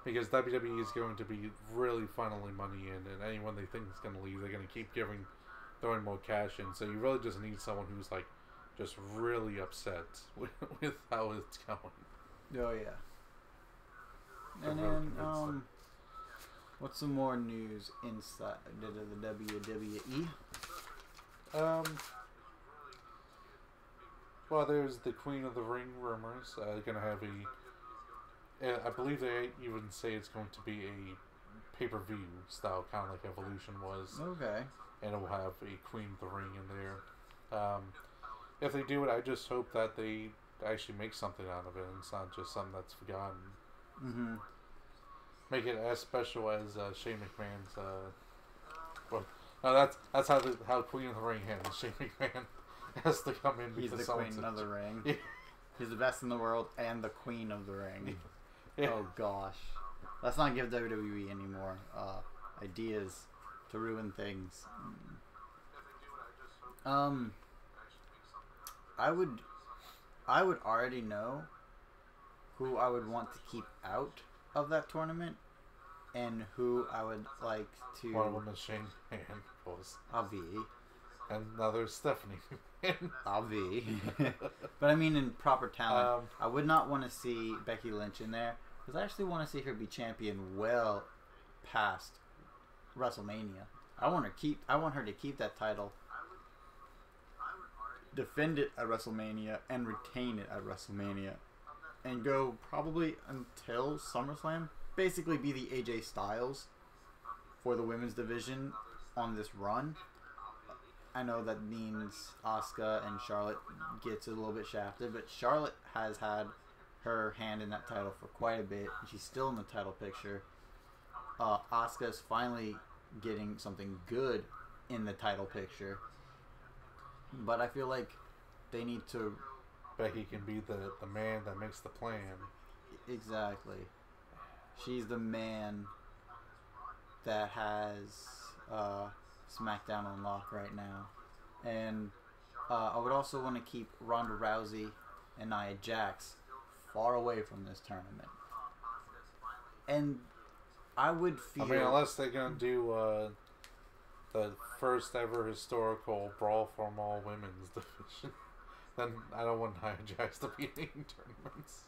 Because WWE is going to be really funneling money in, and anyone they think is going to leave, they're going to keep throwing more cash in. So you really just need someone who's like just really upset with how it's going. Oh yeah. And then what's some more news inside the WWE? Well, there's the Queen of the Ring rumors. Gonna have I believe they even say it's going to be a pay-per-view style, kind of like Evolution was. Okay. And it will have a Queen of the Ring in there. If they do it, I just hope that they actually make something out of it, and it's not just something that's forgotten. Make it as special as Shane McMahon's. Well, no, that's how Queen of the Ring handles Shane McMahon. Has to come in. He's the Queen of the Ring. Yeah. He's the best in the world and the Queen of the Ring. Yeah. Oh gosh, let's not give WWE any more ideas to ruin things. I would already know who I would want to keep out of that tournament, and who I would like to. One of them is Shane McMahon, of course. Avi. And now there's Stephanie McMahon. Avi. But I mean, in proper talent, I would not want to see Becky Lynch in there, because I actually want to see her be champion well past WrestleMania. I want her to keep that title, defend it at WrestleMania, and retain it at WrestleMania, and go probably until SummerSlam. Basically, be the AJ Styles for the women's division on this run. I know that means Asuka and Charlotte gets a little bit shafted, but Charlotte has had her hand in that title for quite a bit. She's still in the title picture. Asuka's finally getting something good in the title picture. But I feel like they need to... Becky can be the man that makes the plan. Exactly. She's the man that has SmackDown on lock right now. And I would also want to keep Ronda Rousey and Nia Jax far away from this tournament. And I would feel... I mean, unless they're going to do the first ever historical Brawl from All Women's division, then I don't want Nia Jax to be in tournaments.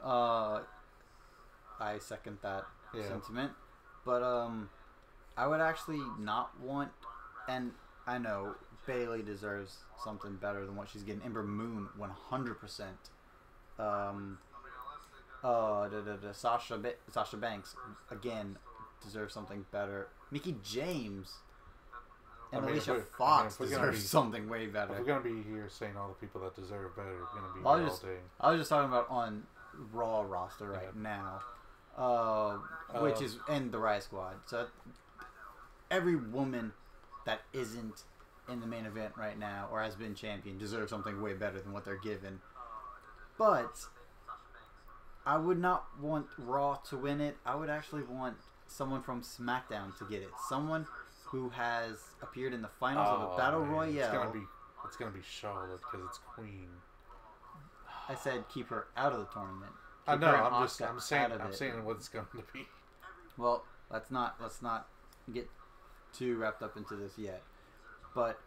I second that sentiment. But I would actually not want... And I know Bayley deserves something better than what she's getting. Ember Moon, 100%. Sasha Banks, again, deserves something better. Mickey James and Alicia Fox deserve something way better. If we're going to be here saying all the people that deserve better, we're going to be here all day. I was just talking about on Raw roster right now. Which is in the Riot Squad. So every woman that isn't in the main event right now or has been champion deserves something way better than what they're given. But I would not want Raw to win it. I would actually want someone from SmackDown to get it. Someone who has appeared in the finals of a Battle Royale. It's gonna be Charlotte because it's Queen. I said keep her out of the tournament. I know. I'm saying what it's going to be. Well, let's not get too wrapped up into this yet. But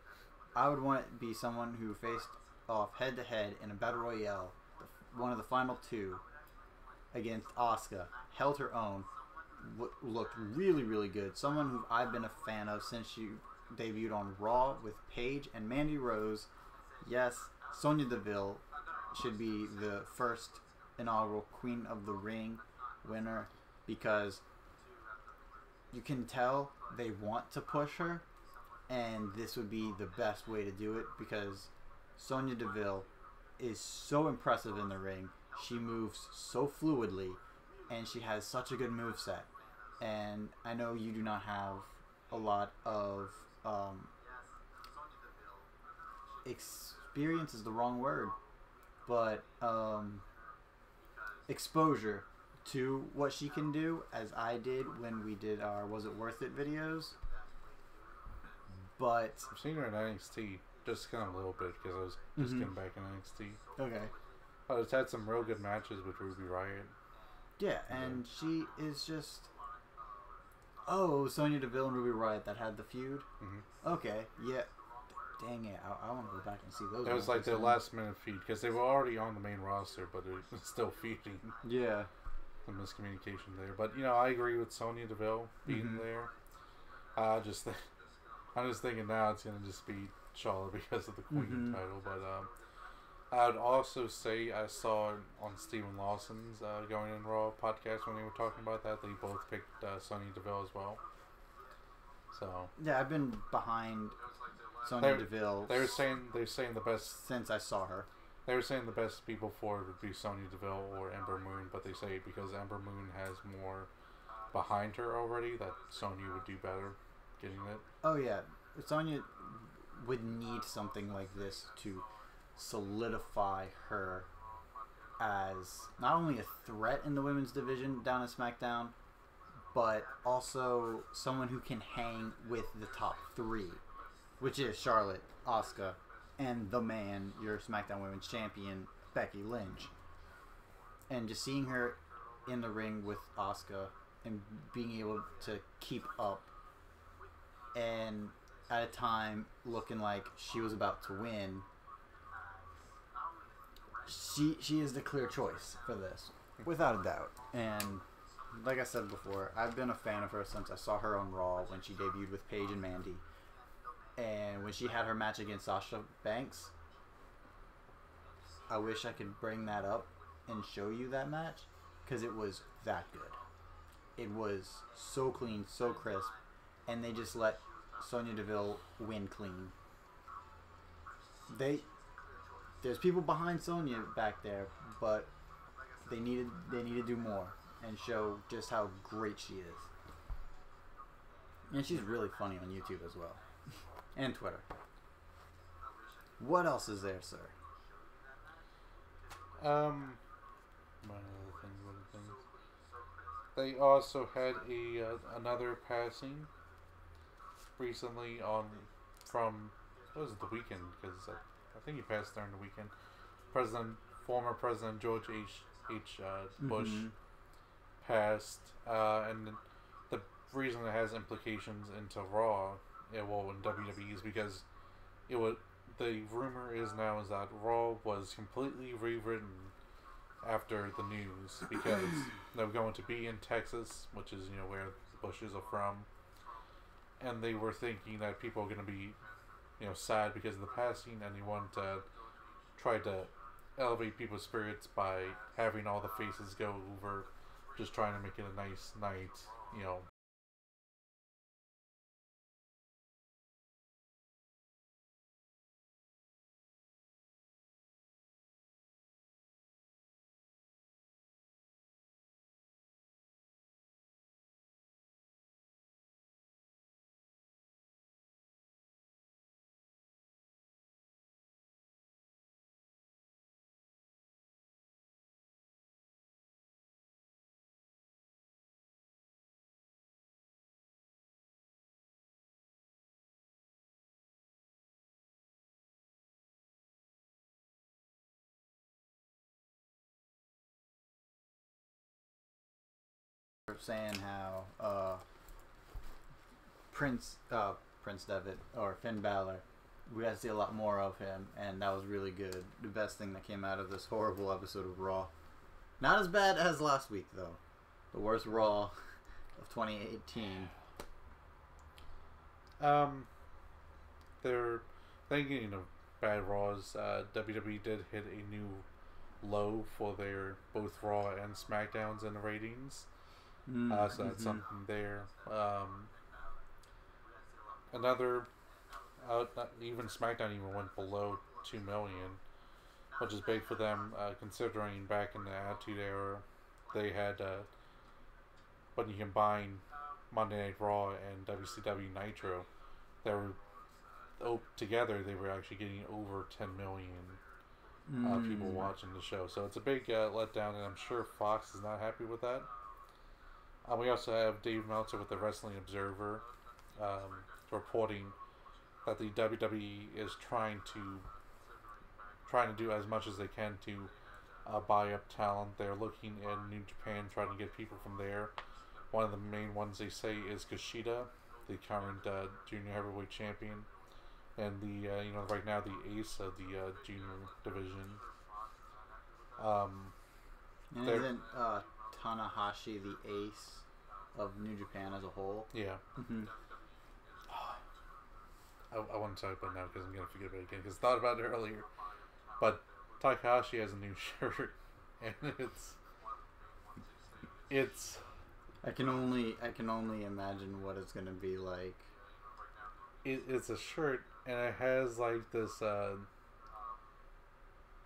I would want it to be someone who faced off head to head in a Battle Royale, one of the final two, against Asuka, held her own, looked really, really good. Someone who I've been a fan of since she debuted on Raw with Paige and Mandy Rose. Yes, Sonya Deville should be the first inaugural Queen of the Ring winner because you can tell they want to push her, and this would be the best way to do it because Sonya Deville is so impressive in the ring. She moves so fluidly, and she has such a good moveset. And I know you do not have a lot of experience is the wrong word, but exposure to what she can do, as I did when we did our Was It Worth It videos. But I've seen her in NXT, just kind of a little bit because I was just getting back in NXT. Okay. But it's had some real good matches with Ruby Riott. Yeah, and she is just... Oh, Sonya Deville and Ruby Riott that had the feud? Mm-hmm. Okay, yeah. Dang it, I want to go back and see those. It was like their last minute feud because they were already on the main roster, but it was still feuding. Yeah. Some miscommunication there. But, you know, I agree with Sonya Deville being there. I'm just thinking now it's going to just be Charlotte because of the Queen title. But I would also say I saw on Steven Lawson's Going In Raw podcast when they were talking about that, they both picked Sonya Deville as well. So yeah, I've been behind Sonya Deville. They're saying the best since I saw her. They were saying the best people for it would be Sonya Deville or Ember Moon, but they say because Ember Moon has more behind her already, that Sonya would do better getting it. Oh yeah, Sonya would need something like this to solidify her as not only a threat in the women's division down at SmackDown, but also someone who can hang with the top three, which is Charlotte, Asuka, and the man, your SmackDown Women's Champion, Becky Lynch. And just seeing her in the ring with Asuka and being able to keep up and at a time looking like she was about to win, she is the clear choice for this, without a doubt. And like I said before, I've been a fan of her since I saw her on Raw when she debuted with Paige and Mandy. And when she had her match against Sasha Banks, I wish I could bring that up and show you that match because it was that good. It was so clean, so crisp, and they just let Sonya Deville win clean. There's people behind Sonya back there, but they need to do more and show just how great she is. And she's really funny on YouTube as well. And Twitter. What else is there, sir? One other thing. They also had another passing recently from what was it, the weekend? Because I think he passed during the weekend. Former President George H. Bush passed, and the reason it has implications into Raw, in WWE, is because the rumor is that Raw was completely rewritten after the news because they were going to be in Texas, which is where the Bushes are from, and they were thinking that people are going to be sad because of the passing, and they wanted to try to elevate people's spirits by having all the faces go over, just trying to make it a nice night, Saying how Prince Devitt or Finn Balor, we got to see a lot more of him, and that was really good. The best thing that came out of this horrible episode of Raw. Not as bad as last week though. The worst Raw of 2018. They're thinking of bad Raws. WWE did hit a new low for their both Raw and SmackDowns in the ratings. So that's something there. Even SmackDown even went below 2 million, which is big for them, considering back in the Attitude Era, they had, when you combine Monday Night Raw and WCW Nitro, together they were actually getting over 10 million people watching the show. So it's a big letdown, and I'm sure Fox is not happy with that. We also have Dave Meltzer with the Wrestling Observer reporting that the WWE is trying to do as much as they can to buy up talent. They're looking at New Japan, trying to get people from there. One of the main ones they say is Kushida, the current junior heavyweight champion, and the right now the ace of the junior division. And isn't Tanahashi the ace of New Japan as a whole? Yeah. I want to talk about it now because I'm going to forget about it again because I thought about it earlier. But Takahashi has a new shirt, and it's. I can only imagine what it's going to be like. It's a shirt, and it has like this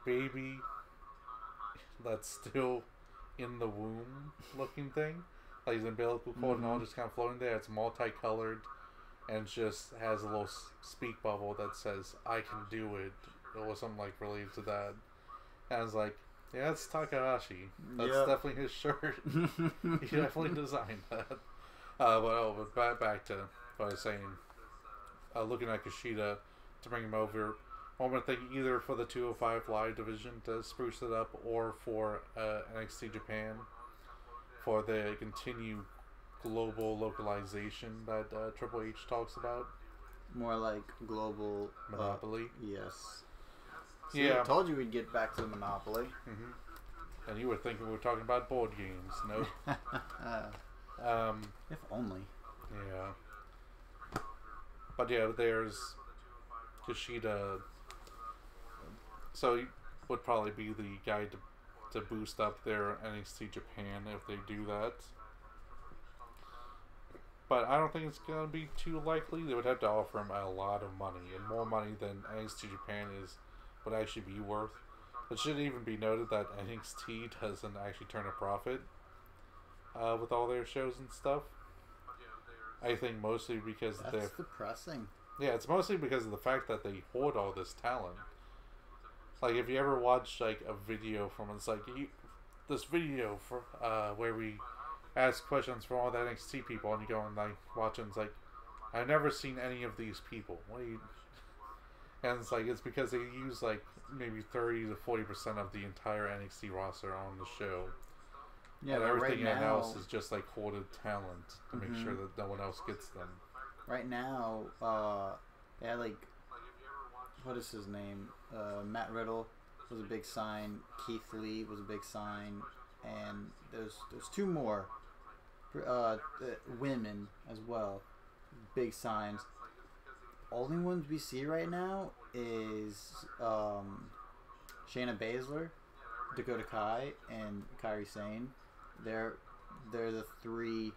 baby that's still in the womb looking thing. Like his umbilical cord and all just kind of floating there. It's multicolored, and it just has a little speak bubble that says "I can do it" or something like related to that. And I was like, yeah, it's Takahashi. That's definitely his shirt. He definitely designed that. But back to what I was saying. Looking at Kushida to bring him over. I'm going to think either for the 205 Live division to spruce it up, or for NXT Japan for the continued global localization that Triple H talks about. More like global monopoly. Yes. See, I told you we'd get back to the monopoly. And you were thinking we were talking about board games. No. But yeah, there's Kushida. So he would probably be the guy to boost up their NXT Japan if they do that. But I don't think it's going to be too likely. They would have to offer him a lot of money, and more money than NXT Japan would actually be worth. It should even be noted that NXT doesn't actually turn a profit with all their shows and stuff. I think mostly because that's depressing. Yeah, it's mostly because of the fact that they hoard all this talent. Like, if you ever watch like a video from it's like this video for where we ask questions from all the NXT people, and you go and like watch and it's like, I've never seen any of these people. What do you? And it's like, it's because they use like maybe 30 to 40% of the entire NXT roster on the show. Yeah, and everything else is just like hoarded talent to make sure that no one else gets them. Right now, they had like, what is his name? Matt Riddle was a big sign. Keith Lee was a big sign, and there's two more women as well, big signs. Only ones we see right now is Shayna Baszler, Dakota Kai, and Kairi Sane. They're the three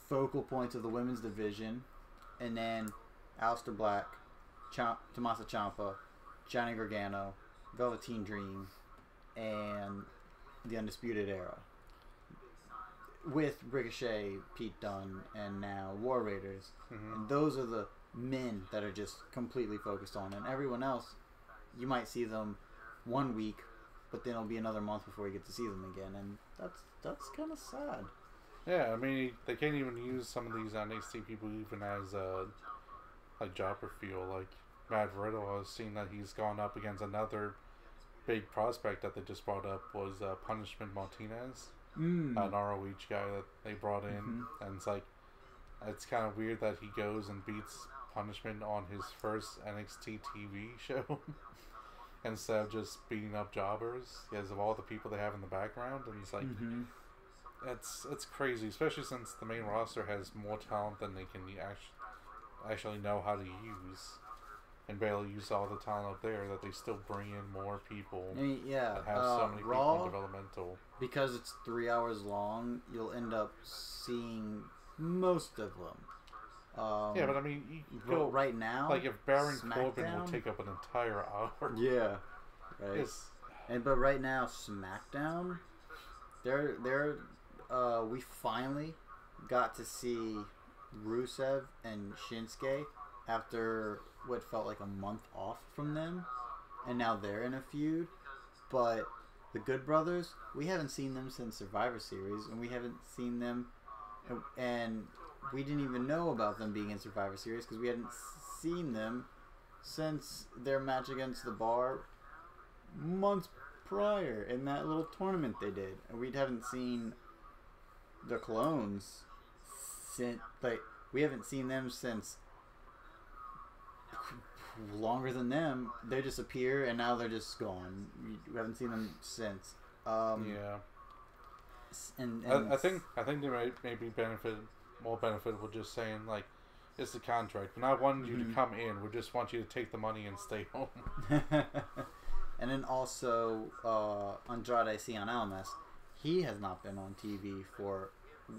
focal points of the women's division, and then Aleister Black, Tommaso Ciampa, Johnny Gargano, Velveteen Dream, and the Undisputed Era. With Ricochet, Pete Dunne, and now War Raiders. And those are the men that are just completely focused on. And everyone else, you might see them 1 week, but then it'll be another month before you get to see them again. And that's kind of sad. Yeah, I mean, they can't even use some of these NXT people even as like jobber feel. Like Matt Riddle, I was seeing that he's gone up against another big prospect that they just brought up was Punishment Martinez. An ROH guy that they brought in, and it's like, it's kind of weird that he goes and beats Punishment on his first NXT TV show instead of just beating up jobbers because of all the people they have in the background. And it's like, it's crazy, especially since the main roster has more talent than they can actually know how to use, and barely use all the talent up there, that they still bring in more people. That have so many Raw, people in developmental. Because it's 3 hours long, you'll end up seeing most of them. Yeah, but I mean, you go right now. Like if Baron SmackDown, Corbin will take up an entire hour. Yeah, right. But right now, SmackDown, we finally got to see Rusev and Shinsuke after what felt like a month off from them, and now they're in a feud. But the Good Brothers, we haven't seen them since Survivor Series, and we haven't seen them, and we didn't even know about them being in Survivor Series because we hadn't seen them since their match against the Bar months prior in that little tournament they did. And we haven't seen the Clones since, like, we haven't seen them since longer than them. They just appear and now they're just gone. We haven't seen them since. Yeah. And I think they may be more beneficial just saying, like, it's the contract. We're not wanting you to come in. We just want you to take the money and stay home. And then also Andrade Cien Almas, he has not been on TV for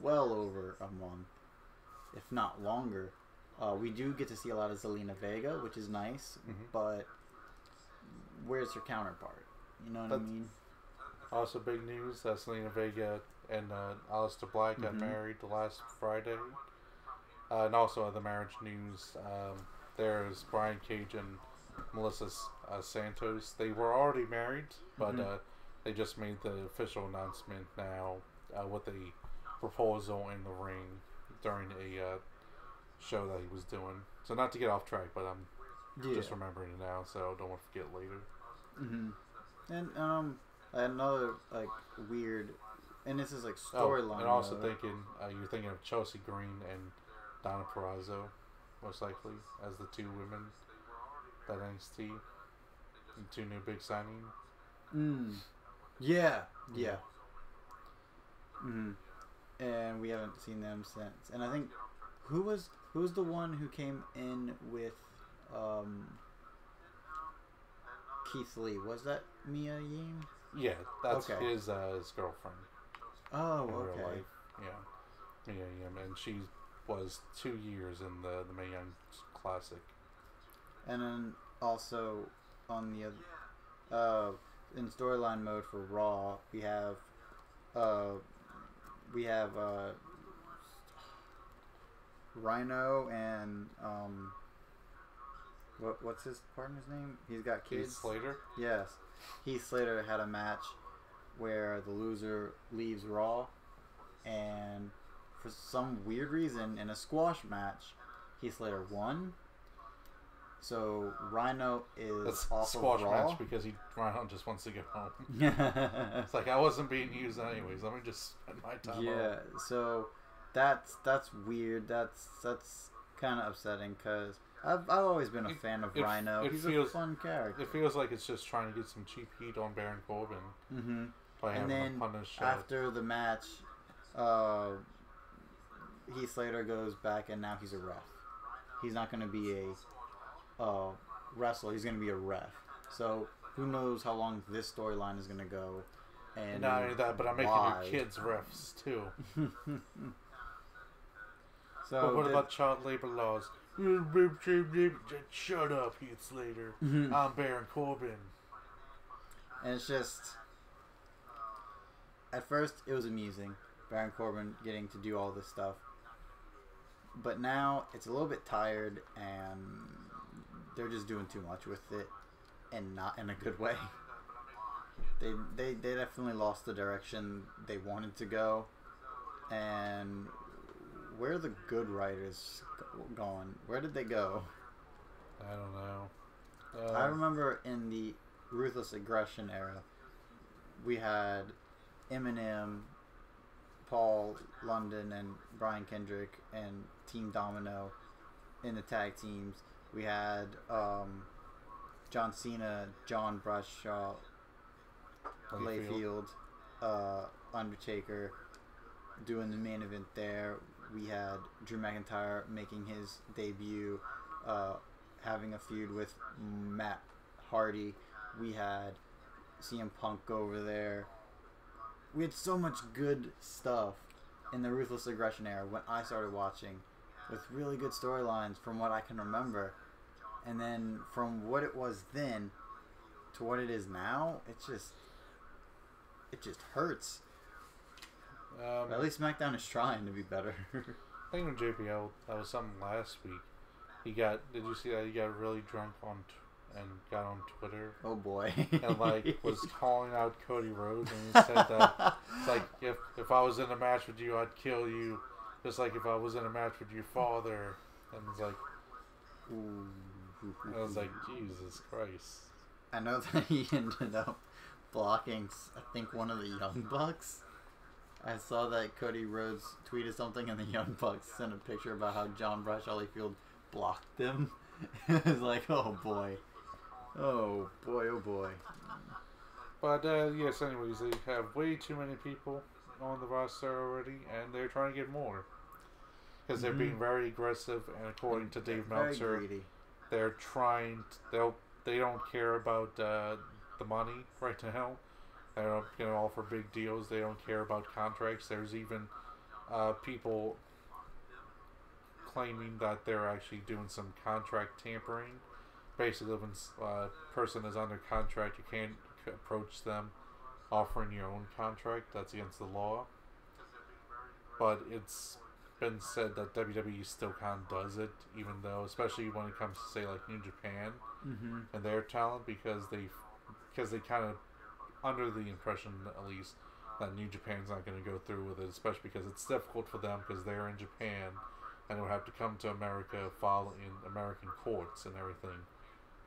well over a month, if not longer. We do get to see a lot of Zelina Vega, which is nice, but where's her counterpart? You know what I mean? Also, big news that Zelina Vega and Aleister Black got married last Friday. And also other marriage news, there's Brian Cage and Melissa Santos. They were already married, but they just made the official announcement now with a proposal in the ring during a show that he was doing. So not to get off track, but I'm just remembering it now, so I don't want to forget later. And another like weird, and this is like storyline. And also you're thinking of Chelsea Green and Donna Purrazzo, most likely, as the two women that NXT, and two new big signing. Yeah. And we haven't seen them since. And I think who was the one who came in with Keith Lee? Was that Mia Yim? Yeah, that's Okay. his girlfriend Oh, in real okay. life. Yeah, Mia Yim, and she was 2 years in the Mae Young Classic. And then also on the other, in storyline mode for Raw, we have Rhino and what's his partner's name? He's got kids. Heath Slater. Yes, Heath Slater had a match where the loser leaves Raw, and for some weird reason, in a squash match, Heath Slater won. So Rhino is That's off squash of Raw. match because Rhino just wants to get home. It's like, I wasn't being used anyways. Let me just spend my time. Yeah, so that's weird. That's kind of upsetting because I've always been a fan of Rhino. He's a fun character. It feels like it's just trying to get some cheap heat on Baron Corbin. Mm-hmm. By And having then him punish. after the match, Heath Slater goes back and now he's a ref. He's not going to be a wrestler. He's going to be a ref. So who knows how long this storyline is going to go. And not only that, but I'm making your kids refs too. So but what about child labor laws? Shut up, Heath Slater. I'm Baron Corbin. And it's just, at first it was amusing, Baron Corbin getting to do all this stuff. But now it's a little bit tired and they're just doing too much with it and not in a good way. They definitely lost the direction they wanted to go. And where are the good writers gone? Where did they go? I don't know. I remember in the Ruthless Aggression era, we had Eminem, Paul London, and Brian Kendrick, and Team Domino in the tag teams. We had John Cena, John Bradshaw, Layfield, Undertaker doing the main event there. We had Drew McIntyre making his debut, having a feud with Matt Hardy. We had CM Punk over there. We had so much good stuff in the Ruthless Aggression era when I started watching, with really good storylines from what I can remember. And then from what it was then to what it is now, it just hurts. At least SmackDown is trying to be better. I think with JBL, that was something last week. Did you see that he got really drunk and got on Twitter? Oh boy. And was calling out Cody Rhodes, and he said that it's like, if I was in a match with you, I'd kill you, just like if I was in a match with your father. And it's like, I was like, Jesus Christ. I know that he ended up blocking, I think, one of the Young Bucks. I saw that Cody Rhodes tweeted something and the Young Bucks sent a picture about how John Bradshaw Layfield blocked them. It was like, oh boy. Oh boy, oh boy. But yes, anyways, they have way too many people on the roster already, and they're trying to get more. Because they're being very aggressive, and according to Dave Meltzer, they're trying, they don't care about the money right now. They're not going to offer big deals. They don't care about contracts. There's even people claiming that they're actually doing some contract tampering. Basically, when a person is under contract, you can't approach them offering your own contract. That's against the law. But it's been said that WWE still kind of does it, even though, especially when it comes to, say, like New Japan and their talent, because they kind of under the impression, at least, that New Japan's not going to go through with it, especially because it's difficult for them because they're in Japan and they'll have to come to America, file in American courts and everything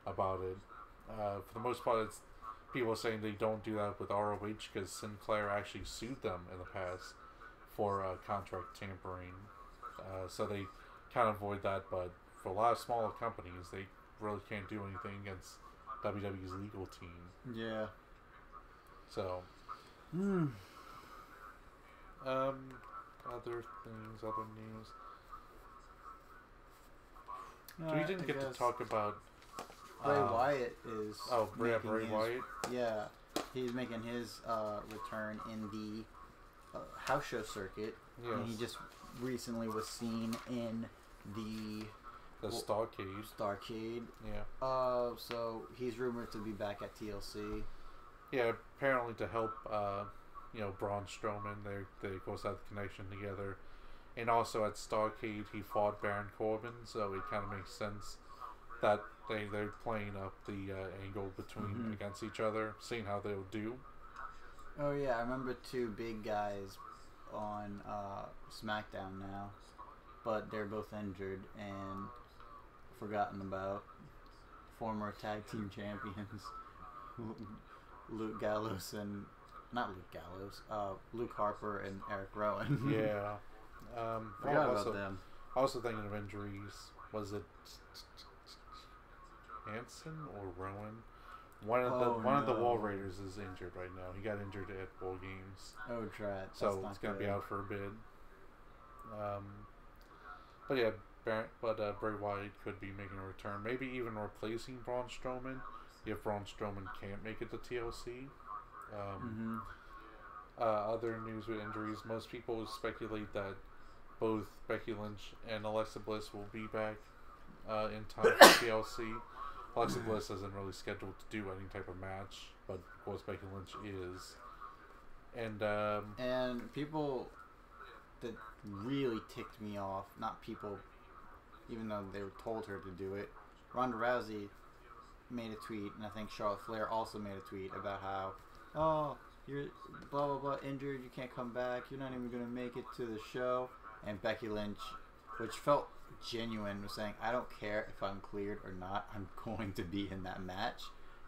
about it. For the most part, it's people saying they don't do that with ROH because Sinclair actually sued them in the past for contract tampering. So they kind of avoid that, but for a lot of smaller companies, they really can't do anything against WWE's legal team. Yeah. So, other things, other news. So we didn't get to talk about Bray Wyatt is. Oh, Bray Wyatt. Yeah, he's making his return in the house show circuit, and he just recently was seen in the Starcade. Starcade. Yeah. So he's rumored to be back at TLC. Yeah, apparently to help, Braun Strowman. They of course had the connection together, and also at Starcade he fought Baron Corbin, so it kind of makes sense that they're playing up the angle between against each other, seeing how they'll do. Oh yeah, I remember two big guys on SmackDown now, but they're both injured and forgotten about. Former tag team champions Luke Gallows and Luke Harper and Eric Rowan. Yeah. Forgot about them. Also thinking of injuries, was it Hanson or Rowan? One of the Wall Raiders is injured right now. He got injured at War Games. Oh, drat. So it's going to be out for a bit. But yeah, Bray Wyatt could be making a return. Maybe even replacing Braun Strowman if Braun Strowman can't make it to TLC. Other news with injuries, most people speculate that both Becky Lynch and Alexa Bliss will be back in time for TLC. Alexa Bliss isn't really scheduled to do any type of match, but of course Becky Lynch is. And people that really ticked me off, not people, even though they were told her to do it, Ronda Rousey made a tweet, and I think Charlotte Flair also made a tweet about how, oh, you're blah blah blah injured, you can't come back, you're not even going to make it to the show. And Becky Lynch, which felt genuine, was saying, I don't care if I'm cleared or not, I'm going to be in that match,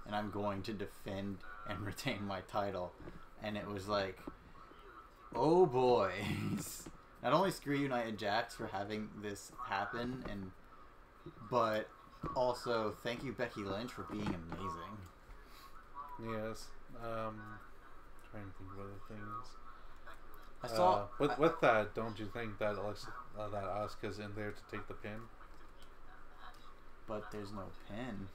and I'm going to defend and retain my title. And it was like, oh boy. Not only screw United Jax for having this happen, but also thank you Becky Lynch for being amazing. Yes. Trying to think of other things. I saw with that. Don't you think that that Asuka's in there to take the pin? But there's no pin.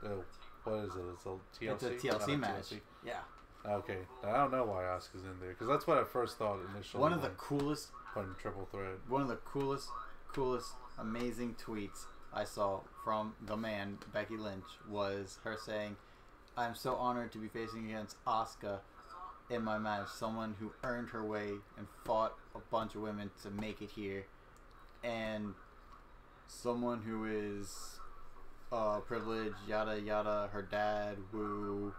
Oh, what is it? It's a TLC. It's a TLC match. TLC. Yeah. Okay, I don't know why Asuka's in there because that's what I first thought initially. One of the coolest. Putting triple threat. One of the coolest, amazing tweets I saw from the man Becky Lynch was her saying, "I'm so honored to be facing against Asuka in my match, someone who earned her way and fought a bunch of women to make it here, and someone who is privileged, yada yada, her dad, woo,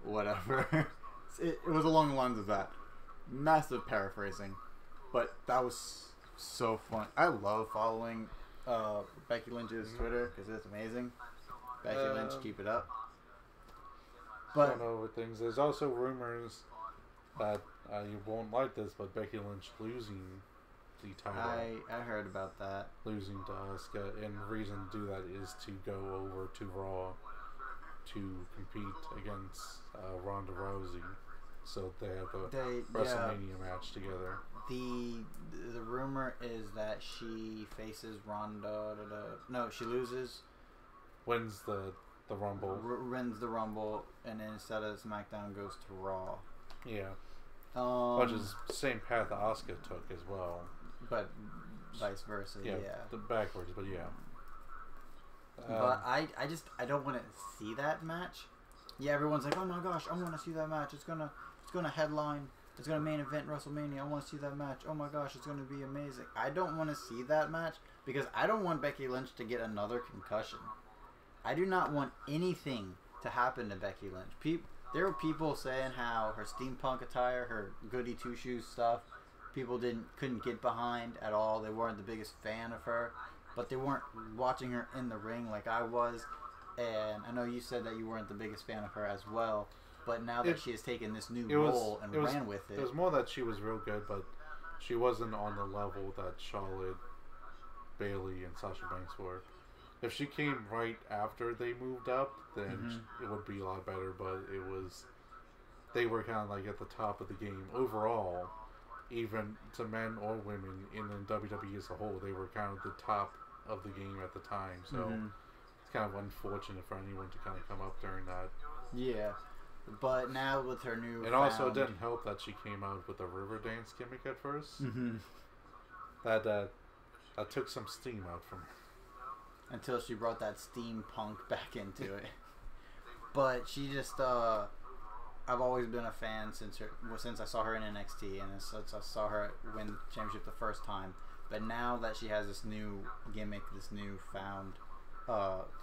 whatever." It was along the lines of that. Massive paraphrasing, but that was so fun. I love following Becky Lynch's Twitter because it's amazing. Becky Lynch, keep it up. But I don't know what things. There's also rumors that you won't like this, but Becky Lynch losing the title. I heard about that. Losing to Asuka, and the reason to do that is to go over to Raw to compete against Ronda Rousey. So they have a WrestleMania match together. The rumor is that she faces Ronda. No, she loses. Wins the Rumble. Wins the Rumble, and then instead of SmackDown goes to Raw. Yeah. Which is the same path Asuka took as well. But vice versa. Yeah. The backwards, but yeah. But I don't want to see that match. Yeah, everyone's like, oh my gosh, I want to see that match. It's gonna headline. It's gonna main event WrestleMania. I want to see that match. Oh my gosh, it's gonna be amazing. I don't want to see that match because I don't want Becky Lynch to get another concussion. I do not want anything to happen to Becky Lynch. There were people saying how her steampunk attire, her goody two shoes stuff, people couldn't get behind at all. They weren't the biggest fan of her, but they weren't watching her in the ring like I was. And I know you said that you weren't the biggest fan of her as well. But now that she has taken this new role and ran with it. It was more that she was real good, but she wasn't on the level that Charlotte, Bayley, and Sasha Banks were. If she came right after they moved up, then it would be a lot better. But they were kind of like at the top of the game overall, even to men or women in WWE as a whole. They were kind of the top of the game at the time. So it's kind of unfortunate for anyone to kind of come up during that. Yeah. But now with her new And also it didn't help that she came out with a river dance gimmick at first. That took some steam out from her. Until she brought that steampunk back into it. But she just, I've always been a fan since I saw her in NXT and since I saw her win the championship the first time. But now that she has this new gimmick, this new found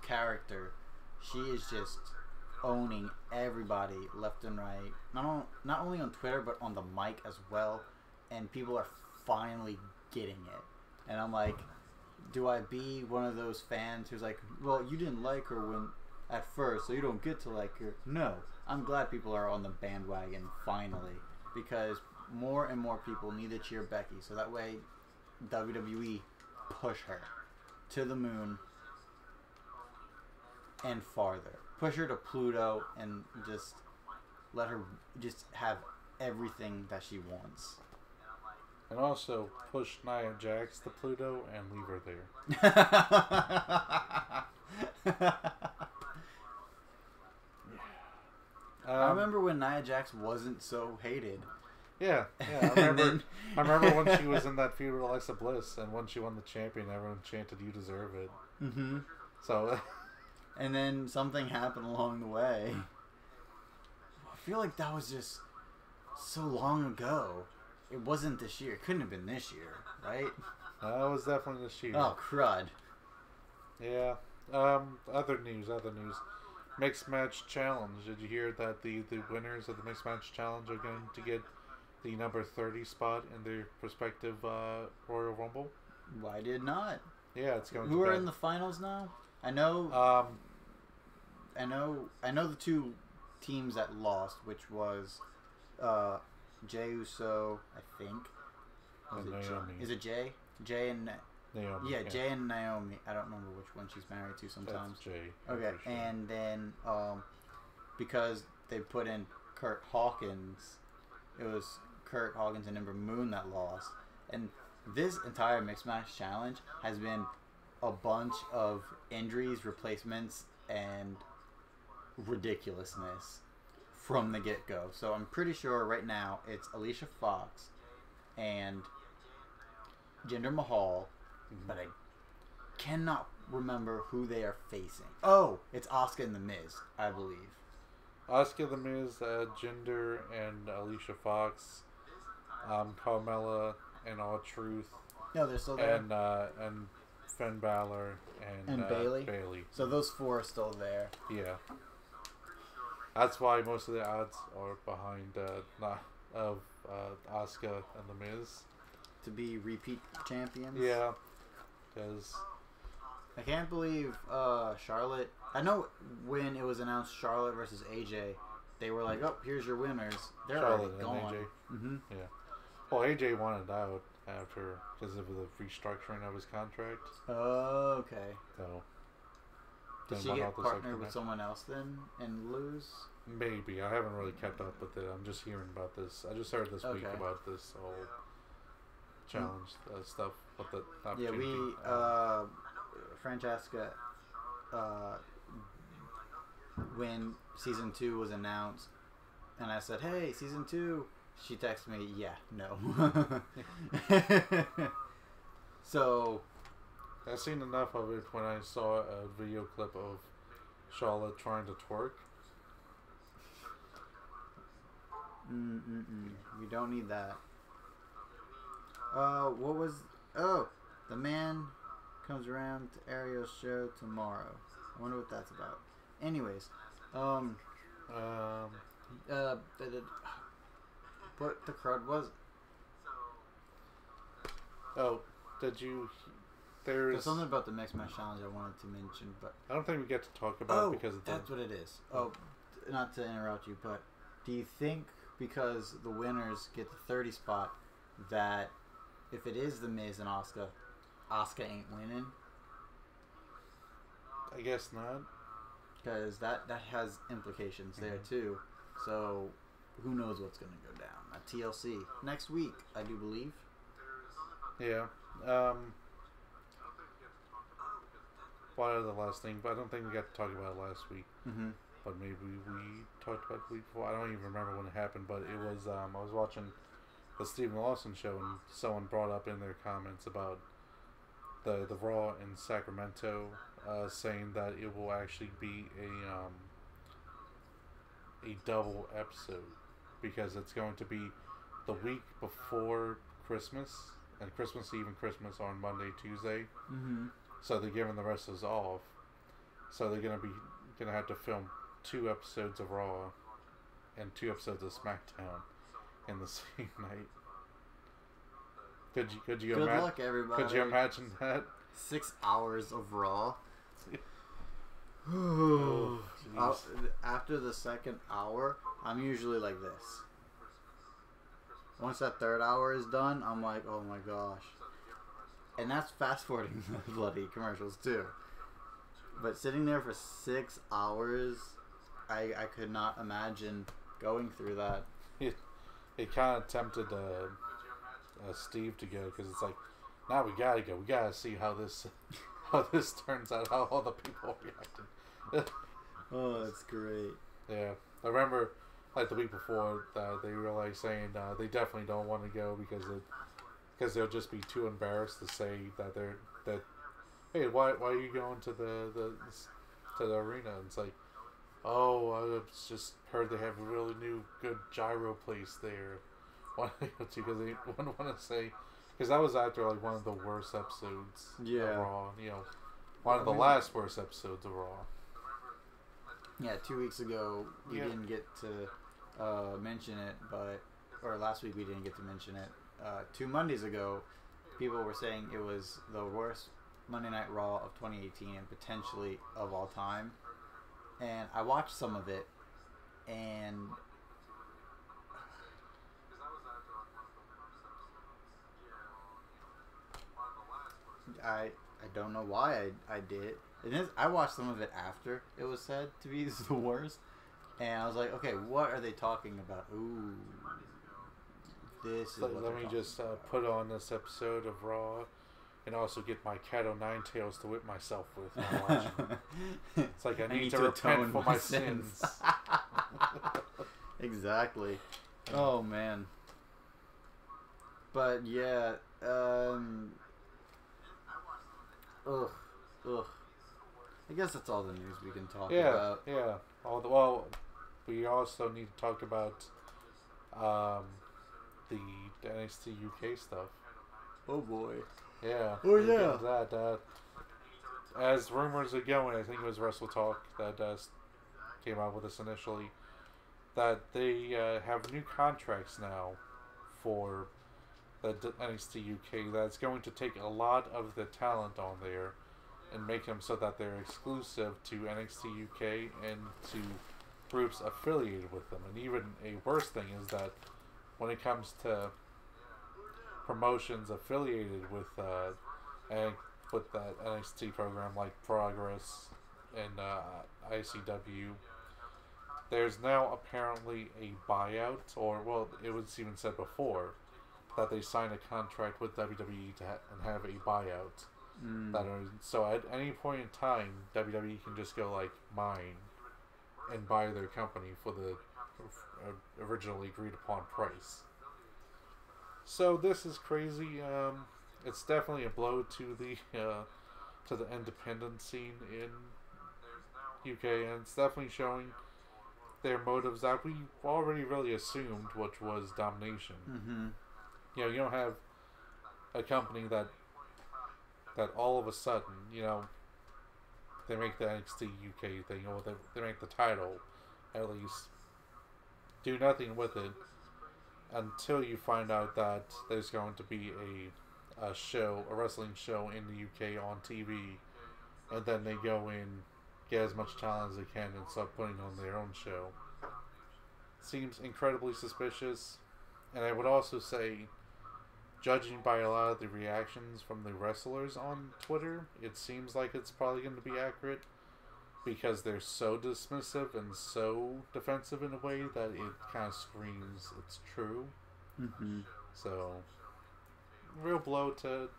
character, she is just owning everybody left and right. Not only on Twitter, but on the mic as well. And people are finally getting it. And I'm like, do I be one of those fans who's like, well, you didn't like her when at first, so you don't get to like her? No. I'm glad people are on the bandwagon finally. Because more and more people need to cheer Becky. So that way, WWE push her to the moon and farther. Push her to Pluto and just let her just have everything that she wants. And also push Nia Jax to Pluto and leave her there. I remember when Nia Jax wasn't so hated. Yeah. I remember when she was in that feud with Alexa Bliss, and when she won the champion, everyone chanted, "You deserve it." So. And then something happened along the way. I feel like that was just so long ago. It wasn't this year. It couldn't have been this year, right? That was definitely this year. Oh, crud. Yeah. Other news. Mixed Match Challenge. Did you hear that the winners of the Mixed Match Challenge are going to get the number 30 spot in their respective Royal Rumble? Why did not? Yeah, it's going Who are in the finals now? I know the two teams that lost, which was Jey Uso, I think. And Naomi. Is it Jey? Jey and Naomi. Yeah, Jey and Naomi. I don't remember which one she's married to sometimes. That's Jey. Okay, Sure. and then because they put in Kurt Hawkins, it was Kurt Hawkins and Ember Moon that lost. And this entire Mixed Match Challenge has been a bunch of injuries, replacements, and ridiculousness from the get-go. So I'm pretty sure right now it's Alicia Fox and Jinder Mahal, but I cannot remember who they are facing. Oh, it's Asuka and The Miz, I believe. Asuka, The Miz, Jinder, and Alicia Fox, Carmella, and R-Truth. No, they're still there. And Finn Balor and Bayley. So those four are still there. Yeah. That's why most of the odds are behind Asuka and The Miz. To be repeat champions? Yeah. Because I can't believe Charlotte... I know when it was announced Charlotte versus AJ, they were like, oh, here's your winners. They're Charlotte already gone. and AJ. Mm-hmm. Yeah. Well, AJ wanted out after because of the restructuring of his contract. Oh, okay. So Did she get partnered with someone else then and lose? Maybe. I haven't really kept up with it. I'm just hearing about this. I just heard this week about this whole challenge stuff. But the Francesca, when season 2 was announced, and I said, "Hey, season 2." She texted me, "Yeah, no." So I've seen enough of it when I saw a video clip of Charlotte trying to twerk. We don't need that. What was... Oh, the man comes around to Ariel's show tomorrow. I wonder what that's about. Anyways, what the crud was? Oh, did you... There's something about the Mixed Match Challenge I wanted to mention, but... I don't think we get to talk about it because of that's what it is. Oh, not to interrupt you, but do you think because the winners get the 30 spot that if it is The Miz and Asuka ain't winning? I guess not. Because that has implications there too. So who knows what's going to go down at TLC next week, I do believe. Yeah. one other last thing, but I don't think we got to talk about it last week. Mm-hmm. But maybe we talked about it the week before. I don't even remember when it happened, but it was, I was watching the Stephen Lawson show, and someone brought up in their comments about the Raw in Sacramento, saying that it will actually be a double episode, because it's going to be the week before Christmas, and Christmas Eve and Christmas on Monday, Tuesday. Mm-hmm. So they're giving the rest of us off. So they're gonna have to film 2 episodes of Raw and 2 episodes of SmackDown in the same night. Could you Good luck, everybody. Could you imagine that? 6 hours of Raw. Oh, After the second hour, I'm usually like this. Once that third hour is done, I'm like, oh my gosh. And that's fast forwarding the bloody commercials too. But sitting there for 6 hours, I could not imagine going through that. It kind of tempted Steve to go, because it's like, now we gotta go. We gotta see how this turns out. How all the people reacted. Oh, that's great. Yeah, I remember like the week before they were like saying they definitely don't want to go because they'll just be too embarrassed to say that hey, why are you going to the arena? And it's like, oh, I just heard they have a really new good gyro place there. Why do they go to? Because they wouldn't want to say, because that was after like one of the worst episodes of Raw. You know, one of the last worst episodes of Raw. Yeah, 2 weeks ago we didn't get to mention it, or last week we didn't get to mention it. 2 Mondays ago, people were saying it was the worst Monday Night Raw of 2018 and potentially of all time. And I watched some of it, and I don't know why I did it. I watched some of it after it was said to be the worst, and I was like, okay, what are they talking about? Ooh, this is what Let me just put on this episode of Raw, and also get my cat o' nine tails to whip myself with while watching. It's like I need to repent for my sins. Exactly. Oh man. But yeah. Ugh. I guess that's all the news we can talk about. Yeah. Well, we also need to talk about the NXT UK stuff. Oh boy. Yeah. Oh yeah. That as rumors are going, I think it was Wrestle Talk that came out with this initially, that they have new contracts now for the NXT UK that's going to take a lot of the talent on there and make them so that they're exclusive to NXT UK and to groups affiliated with them. And even a worse thing is that when it comes to promotions affiliated with that NXT program like Progress and ICW, there's now apparently a buyout, or well, it was even said before that they signed a contract with WWE and have a buyout. So at any point in time, WWE can just go like mine and buy their company for the originally agreed upon price. So this is crazy. It's definitely a blow to the independent scene in UK, and it's definitely showing their motives that we already really assumed, which was domination. Mm-hmm. You know, you don't have a company that all of a sudden, you know, they make the NXT UK thing, or they make the title, at least, do nothing with it until you find out that there's going to be a wrestling show in the UK on TV, and then they go in, get as much talent as they can, and start putting on their own show. Seems incredibly suspicious, and I would also say, judging by a lot of the reactions from the wrestlers on Twitter, it seems like it's probably going to be accurate, because they're so dismissive and so defensive in a way that it kind of screams it's true. Mm-hmm. So, real blow to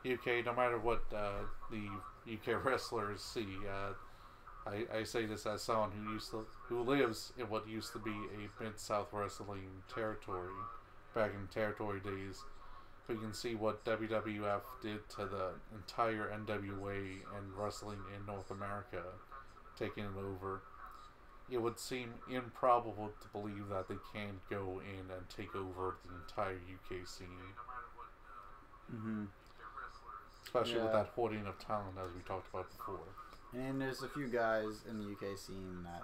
UK, no matter what the UK wrestlers see. I say this as someone who lives in what used to be a Mid-South wrestling territory, back in territory days. We can see what WWF did to the entire NWA and wrestling in North America, taking it over. It would seem improbable to believe that they can't go in and take over the entire UK scene. Mm-hmm. Especially with that hoarding of talent, as we talked about before. And there's a few guys in the UK scene that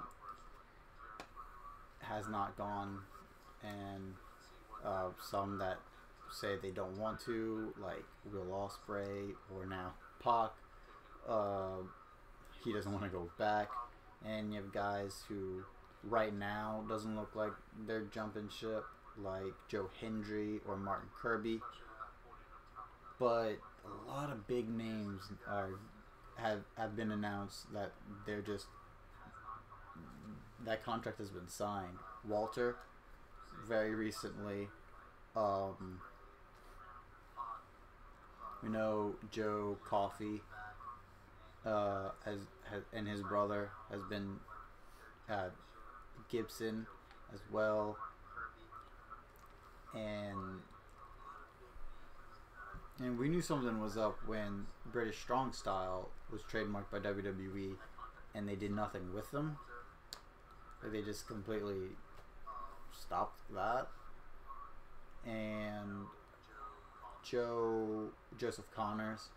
has not gone, and some that say they don't want to, like Will Ospreay or now Pac. He doesn't want to go back, and you have guys who right now doesn't look like they're jumping ship, like Joe Hendry or Martin Kirby. But a lot of big names have been announced that they're just, that contract has been signed. Walter, very recently. We know Joe Coffey has and his brother has been Gibson as well, and we knew something was up when British Strong Style was trademarked by WWE, and they did nothing with them. Like, they just completely stopped that. And Joseph Connors,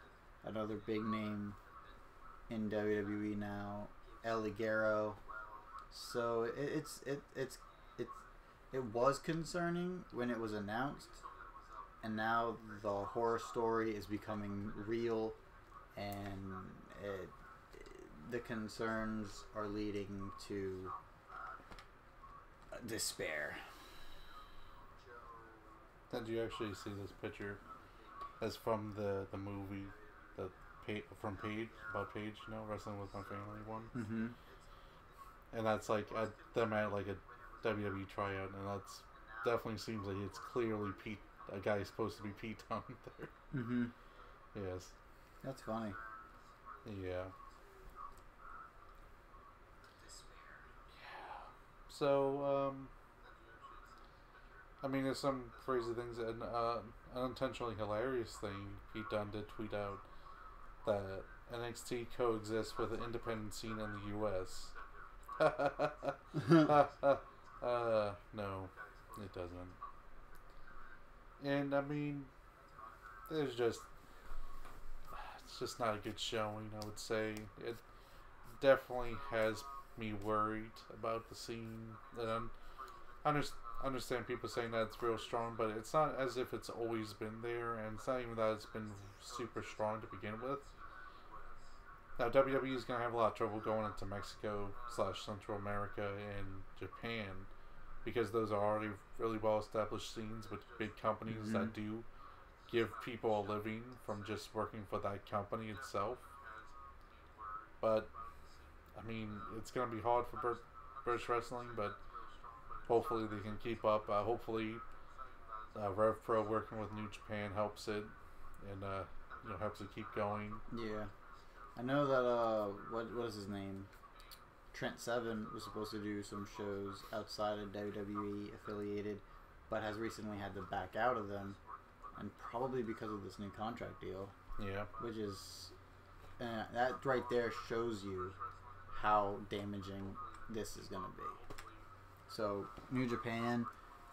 another big name in WWE now. El Ligero. So it was concerning when it was announced, and now the horror story is becoming real, and the concerns are leading to despair. Did you actually see this picture? That's from the movie, from Paige, about Paige, Wrestling with My Family one. Mm-hmm. And that's like them at like a WWE tryout, and that's definitely seems like it's clearly Pete, a guy supposed to be Pete Dunne there. Mm-hmm. Yes. That's funny. Yeah. So, I mean, there's some crazy things, and an unintentionally hilarious thing. Pete Dunne did tweet out that NXT coexists with the independent scene in the U.S. No, it doesn't. And I mean, it's just not a good showing, I would say. It definitely has me worried about the scene. And I understand people saying that it's real strong, but it's not as if it's always been there, and it's not even that it's been super strong to begin with. Now, WWE is going to have a lot of trouble going into Mexico / Central America and Japan, because those are already really well established scenes with big companies that do give people a living from just working for that company itself. But I mean, it's going to be hard for British wrestling, but hopefully they can keep up. Hopefully Rev Pro working with New Japan helps it, and helps it keep going. Yeah, I know that what is his name? Trent Seven was supposed to do some shows outside of WWE affiliated, but has recently had to back out of them, and probably because of this new contract deal. Yeah. Which is that right there shows you how damaging this is going to be. So, New Japan,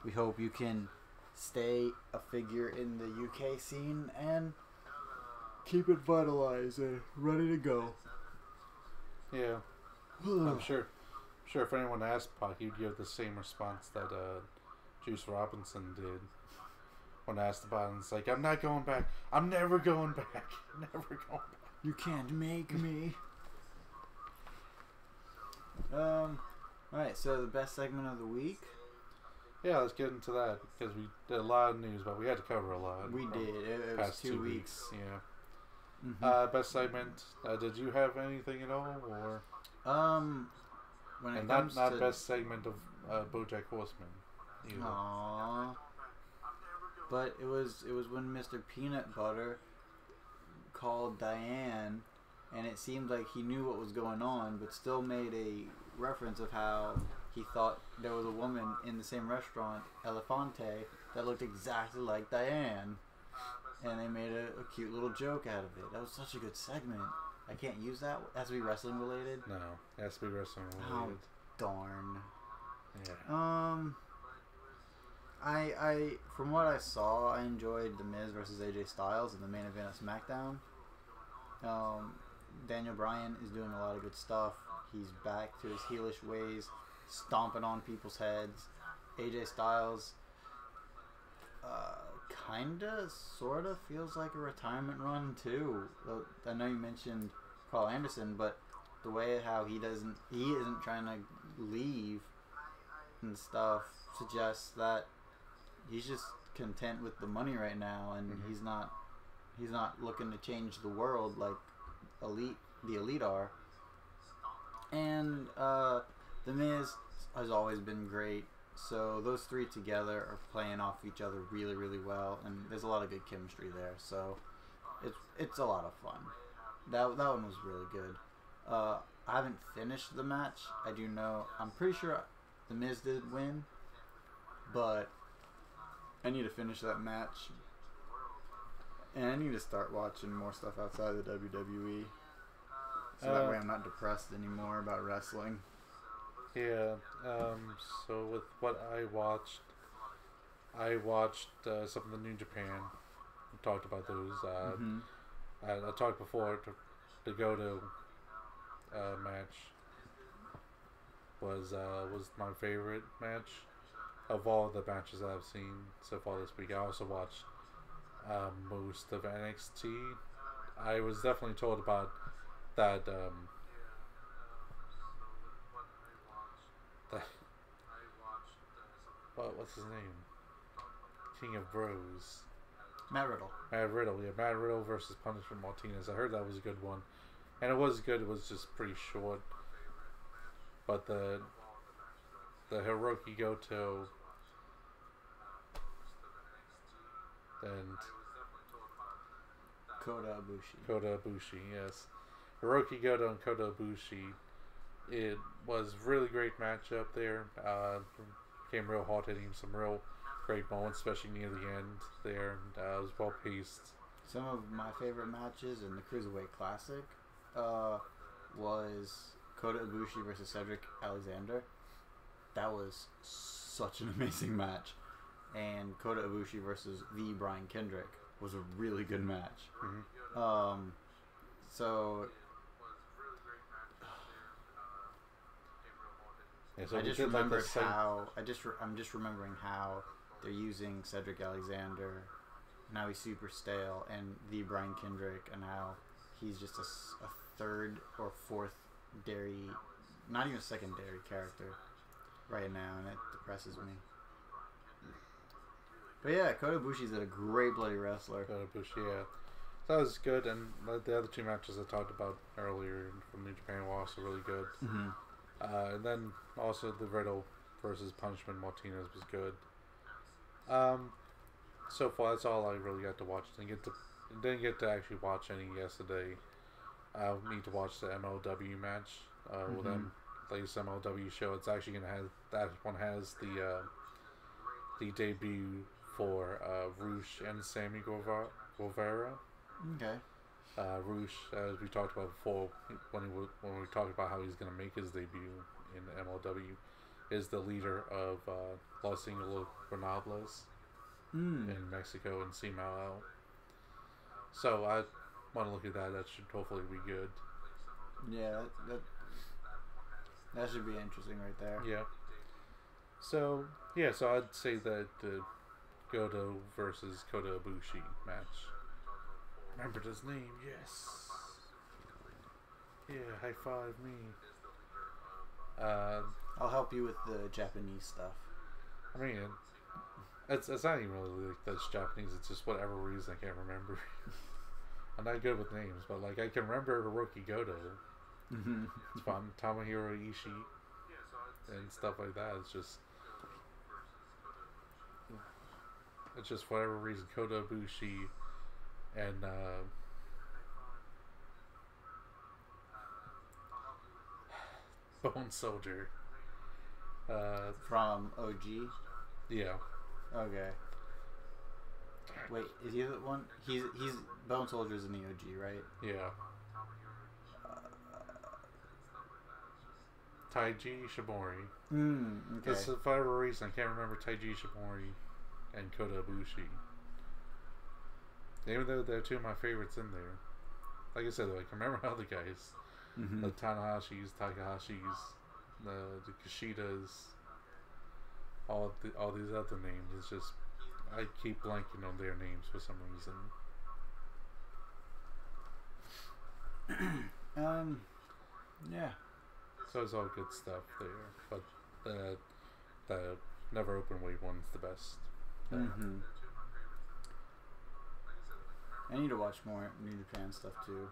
we hope you can stay a figure in the UK scene and keep it vitalized and ready to go. Yeah. I'm sure if anyone asked Pac, he'd give the same response that Juice Robinson did when asked about it. It's like, I'm not going back. I'm never going back. Never going back. You can't make me. Alright, so the best segment of the week? Yeah, let's get into that, because we did a lot of news, but we had to cover a lot. We did. It was 2 weeks. Yeah. Mm-hmm. Best segment. Did you have anything at all, or? When it and comes not to best segment of BoJack Horseman. Either. Aww. But it was when Mr. Peanut Butter called Diane and it seemed like he knew what was going on, but still made a reference of how he thought there was a woman in the same restaurant, Elefante, that looked exactly like Diane. And they made a cute little joke out of it. That was such a good segment. I can't use that. It has to be wrestling related. No, it has to be wrestling related. Oh, darn. Yeah. I from what I saw, I enjoyed The Miz versus AJ Styles in the main event of SmackDown. Daniel Bryan is doing a lot of good stuff. He's back to his heelish ways, stomping on people's heads. AJ Styles kinda, sorta feels like a retirement run too. I know you mentioned Carl Anderson, but the way how he isn't trying to leave and stuff suggests that he's just content with the money right now, and he's not looking to change the world like the elite are. And The Miz has always been great. So those three together are playing off each other really, really well, and there's a lot of good chemistry there. So it's a lot of fun. That one was really good. I haven't finished the match. I do know. I'm pretty sure The Miz did win, but I need to finish that match, and I need to start watching more stuff outside of the WWE, so that way I'm not depressed anymore about wrestling. Yeah, so with what I watched some of the New Japan. We talked about those. I talked before, the Goto match was my favorite match of all the matches that I've seen so far this week. I also watched most of NXT. I was definitely told about that what's his name? King of Bros. Matt Riddle. Matt Riddle versus Punishment Martinez. I heard that was a good one. And it was good, it was just pretty short. But the Hiroki Goto and Kota Ibushi, yes. Hiroki Goto and Kota Ibushi. It was really great matchup there. Became real hot hitting, some real great moments, especially near the end there. It was well paced. Some of my favorite matches in the Cruiserweight Classic was Kota Ibushi versus Cedric Alexander. That was such an amazing match. And Kota Ibushi versus the Brian Kendrick was a really good match. So yeah, so I just remembered how I'm just remembering how they're using Cedric Alexander, and how he's super stale, and the Brian Kendrick, and how he's just a third or fourth dairy, not even a secondary character right now, and it depresses me. But yeah, Kota Ibushi's a great bloody wrestler. Kota Ibushi, yeah. So that was good, and the other two matches I talked about earlier from New Japan were also really good. And then also the Riddle versus Punishment Martinez was good. So far, that's all I really got to watch. Didn't get to actually watch any yesterday. I'll need to watch the MLW match with them. Latest MLW show. It's actually gonna have that one has the debut for Roosh and Sammy Guevara. Okay. Roosh, as we talked about before, when we talked about how he's going to make his debut in MLW, is the leader of Los Ingobernables in Mexico and CMLL. So I want to look at that. That should hopefully be good. Yeah, that should be interesting right there. Yeah. So I'd say that the Goto versus Kota Ibushi match. Remembered his name, yes. Yeah, high five me. I'll help you with the Japanese stuff. I mean, it's not even really like that's Japanese. It's just whatever reason I can't remember. I'm not good with names, but like I can remember Hiroki Goto. It's fun. Tomohiro Ishii and stuff like that. It's just for whatever reason Kota Ibushi and Bone Soldier. From OG. Yeah. Okay. Wait, is he the one? He's Bone Soldier's in the OG, right? Yeah. Taiji Shimori. Okay. Because for whatever reason, I can't remember Taiji Shimori and Kota Ibushi. Even though they're two of my favorites in there. Like I said, I can remember all the guys. Mm-hmm. The Tanahashis, Takahashis, the Kushidas, all these other names. It's just, I keep blanking on their names for some reason. Yeah. So it's all good stuff there. But the Never Open Weight one's the best. Mm-hmm. I need to watch more New Japan stuff too.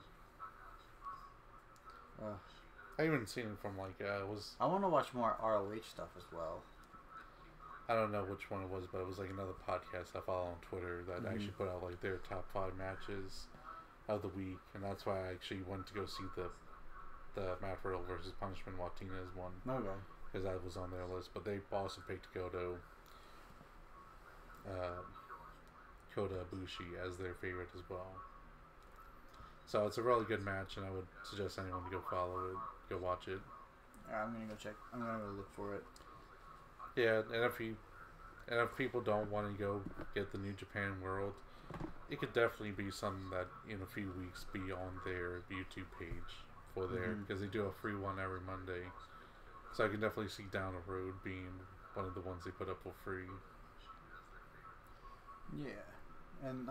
I haven't seen it from like I want to watch more ROH stuff as well. I don't know which one it was, but it was like another podcast I follow on Twitter that actually put out like their top 5 matches of the week, and that's why I actually went to go see the Matt Riddle versus Punishment Martinez one. Okay. Because that was on their list, but they also picked Kota Ibushi as their favorite as well. So it's a really good match, and I would suggest anyone to go follow it, go watch it. I'm gonna go check. I'm gonna go look for it. Yeah, and if people don't want to go get the New Japan World, it could definitely be something that in a few weeks be on their YouTube page for there, because they do a free one every Monday. So I can definitely see down the road being one of the ones they put up for free. Yeah, and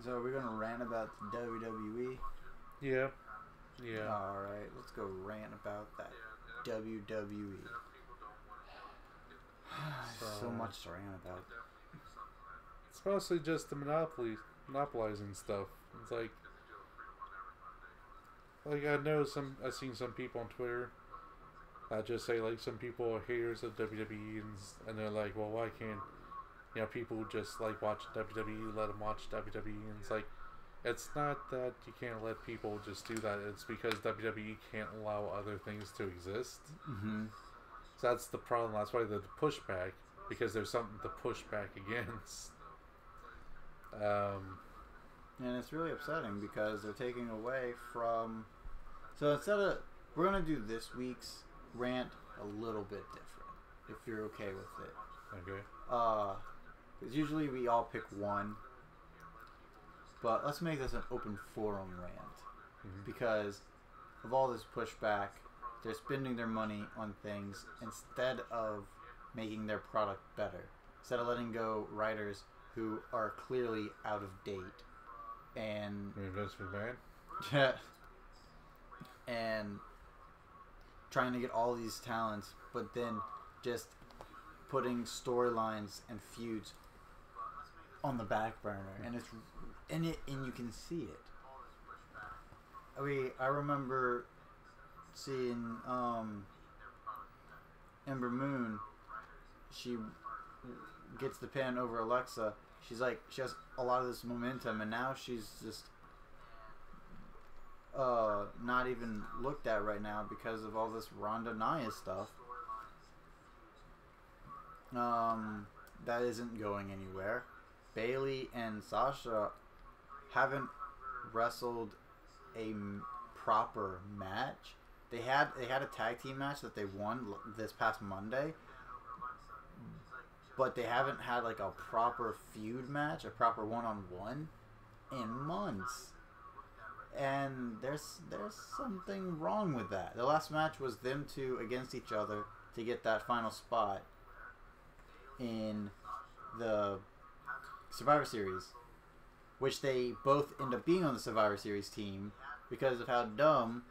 so we're gonna rant about the WWE. Yeah. Yeah. All right, let's go rant about that WWE. So much to rant about. It's mostly just the monopolizing stuff. It's like I know I've seen some people on Twitter that just say like some people are haters of WWE, and they're like, well, why can't people just like watch WWE, let them watch WWE, and it's like, it's not that you can't let people just do that. It's because WWE can't allow other things to exist. Mm-hmm. So that's the problem. That's why there's the pushback, because there's something to push back against. And it's really upsetting because they're taking away from. So instead of, we're gonna do this week's rant a little bit different, if you're okay with it. Okay. Because usually we all pick one, but let's make this an open forum rant, because of all this pushback, they're spending their money on things instead of making their product better. Instead of letting go writers who are clearly out of date and and trying to get all these talents, but then just putting storylines and feuds on the back burner, and it's and you can see it. I remember seeing Ember Moon. She gets the pin over Alexa. She's like, she has a lot of this momentum, and now she's just not even looked at right now because of all this Ronda Nia stuff. That isn't going anywhere. Bayley and Sasha haven't wrestled a proper match. They had a tag team match that they won this past Monday, but they haven't had like a proper feud match, a proper one-on-one in months. And there's something wrong with that. The last match was them two against each other to get that final spot in the Survivor Series, which they both end up being on the Survivor Series team because of how dumb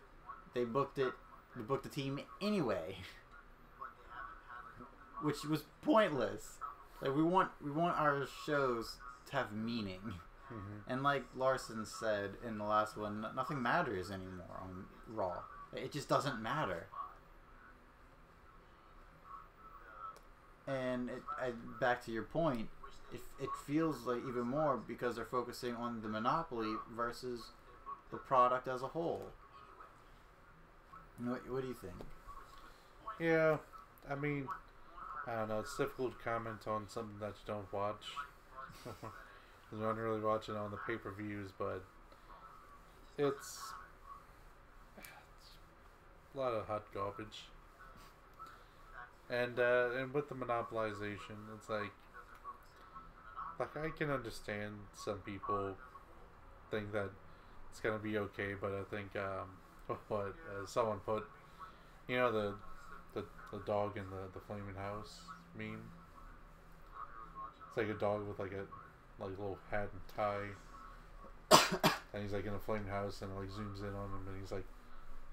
they booked it. They booked the team anyway, which was pointless. Like we want our shows to have meaning, and like Larson said in the last one, nothing matters anymore on Raw. It just doesn't matter. And back to your point, it feels like even more because they're focusing on the monopoly versus the product as a whole. What do you think? Yeah, I mean, I don't know. It's difficult to comment on something that you don't watch. You don't really watch it on the pay-per-views, but it's a lot of hot garbage. And with the monopolization, it's like I can understand some people think that it's gonna be okay, but I think what someone put, you know, the dog in the flaming house meme. It's like a dog with like a little hat and tie, and he's like in a flaming house, and like zooms in on him, and he's like,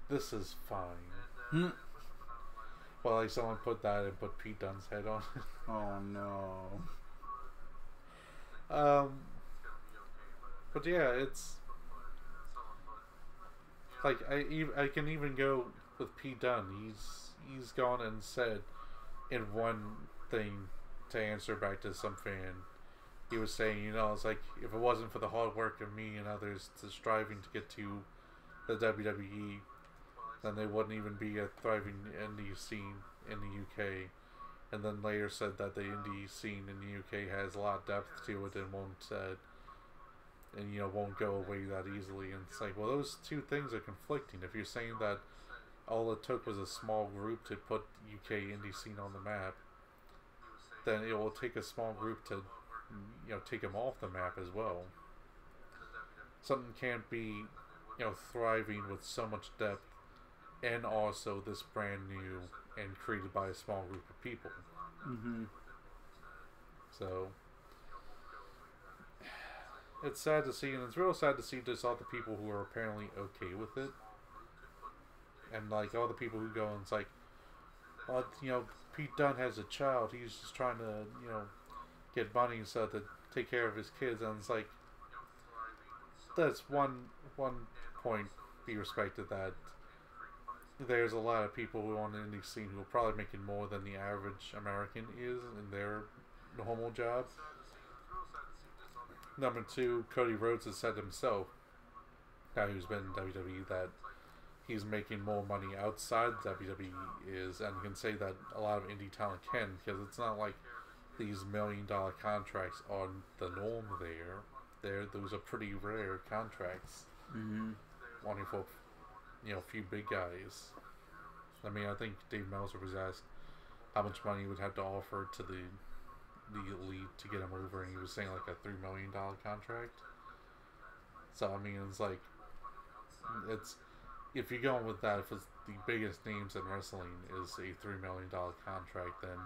"This is fine." Well, like someone put that and put Pete Dunne's head on it. Oh no. But yeah, it's like I can even go with Pete Dunne. He's gone and said in one thing to answer back to some fan, he was saying, you know, it's like if it wasn't for the hard work of me and others to striving to get to the WWE, then there wouldn't even be a thriving indie scene in the UK. And then later said that the indie scene in the UK has a lot of depth to it and won't go away that easily. And it's like, well, those two things are conflicting. If you're saying that all it took was a small group to put UK indie scene on the map, then it will take a small group to, take them off the map as well. Something can't be, thriving with so much depth and also this brand new and created by a small group of people. Mm-hmm. So it's sad to see, and it's real sad to see just all the people who are apparently okay with it, and like all the people who go and it's like, well, Pete Dunne has a child, he's just trying to get money so to take care of his kids, and it's like, that's one point be respected, that there's a lot of people who are on the indie scene who are probably making more than the average American is in their normal job. Number two, Cody Rhodes has said himself, guy who's been in WWE, that he's making more money outside WWE and can say that a lot of indie talent can, because it's not like these $1 million contracts are the norm there. Those are pretty rare contracts. Mm-hmm. Wanting for a few big guys. I mean, I think Dave Meltzer was asked how much money he would have to offer to the elite to get him over, and he was saying like a $3 million contract. So I mean, it's like, if you're going with that, if it's the biggest names in wrestling is a $3 million contract, then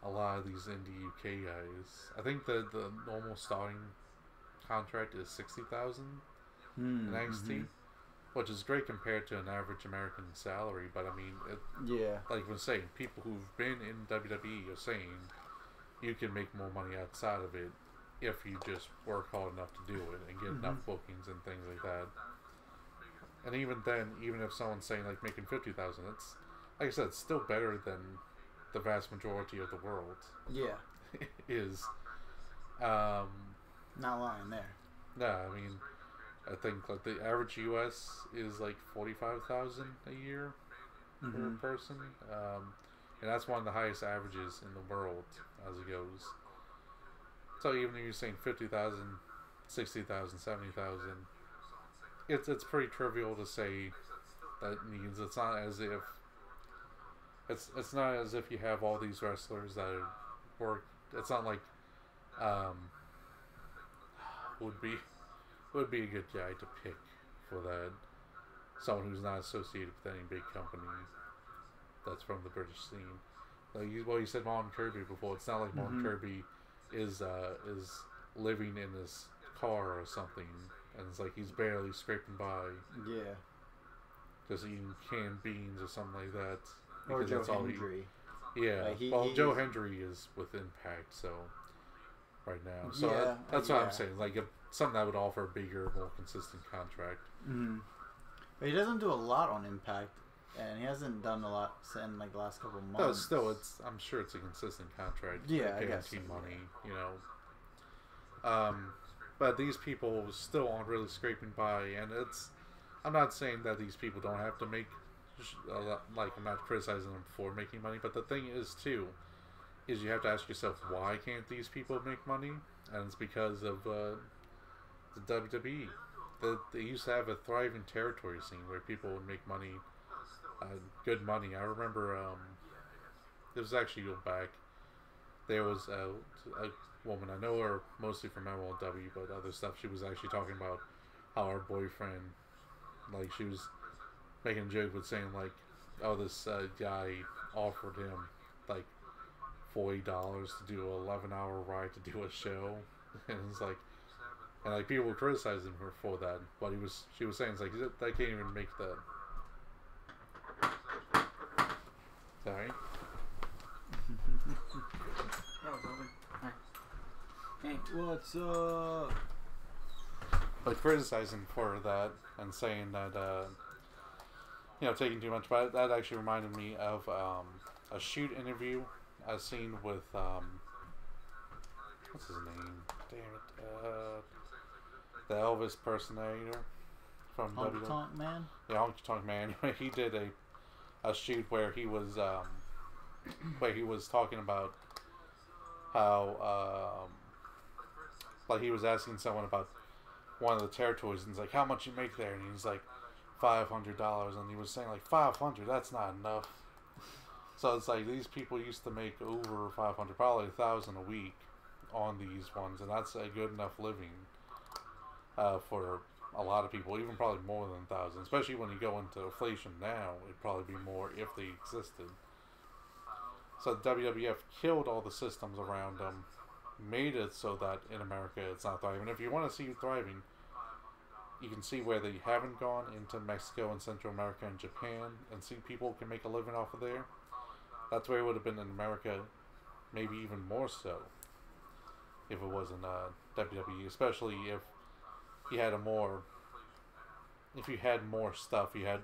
a lot of these indie UK guys, I think the normal starting contract is $60,000 in NXT. Which is great compared to an average American salary, but I mean, like we're saying, people who've been in WWE are saying you can make more money outside of it if you just work hard enough to do it and get enough bookings and things like that. And even then, even if someone's saying like making $50,000, it's, like I said, it's still better than the vast majority of the world. Yeah, is. Not lying there. No, I mean, I think like the average US is like $45,000 a year per person, and that's one of the highest averages in the world as it goes. So even if you're saying 50,000, 60,000, 70,000, it's pretty trivial to say that means it's not as if it's not as if you have all these wrestlers that work. It's not like would be a good guy to pick for that. Someone who's not associated with any big company that's from the British scene. Like you said Martin Kirby before. It's not like Martin Kirby is living in his car or something, and it's like he's barely scraping by. Yeah. Just eating canned beans or something like that. Or Joe Hendry. Yeah. Like Joe Hendry is with Impact, so right now. So that's what I'm saying. Like something that would offer a bigger, more consistent contract. Mm-hmm. But he doesn't do a lot on Impact, and he hasn't done a lot in like the last couple of months. No, still, I'm sure it's a consistent contract. Yeah, I guess. Guaranteed money, But these people still aren't really scraping by, and I'm not saying that these people don't have to make like, I'm not criticizing them for making money, but the thing is too, is you have to ask yourself, why can't these people make money? And it's because of the WWE. They used to have a thriving territory scene where people would make money, good money. I remember, it was actually back. There was a woman, I know her mostly from MLW, but other stuff. She was actually talking about how her boyfriend, like, she was making a joke with saying, like, oh, this guy offered him like $40 to do an 11-hour ride to do a show, and it's like, and like people were criticizing him for that, but she was saying, it's like, that can't even make the. Sorry. Hey, what's up? But criticizing for that and saying that, taking too much. But that actually reminded me of a shoot interview I seen with, what's his name? Damn it. The Elvis impersonator from Honky Tonk Man? Yeah, Honky Tonk Man. He did a shoot where he was talking about how, like, he was asking someone about one of the territories, and he's like, how much you make there? And he's like, $500, and he was saying, like, 500, that's not enough. So it's like, these people used to make over 500, probably 1,000 a week on these ones, and that's a good enough living for a lot of people, even probably more than 1,000, especially when you go into inflation now. It'd probably be more if they existed. So the WWF killed all the systems around them, made it so that in America it's not thriving. If you want to see thriving, you can see where they haven't gone into Mexico and Central America and Japan, and see people can make a living off of there. That's where it would have been in America, maybe even more so, if it wasn't WWE. Especially if you had if you had more stuff, you had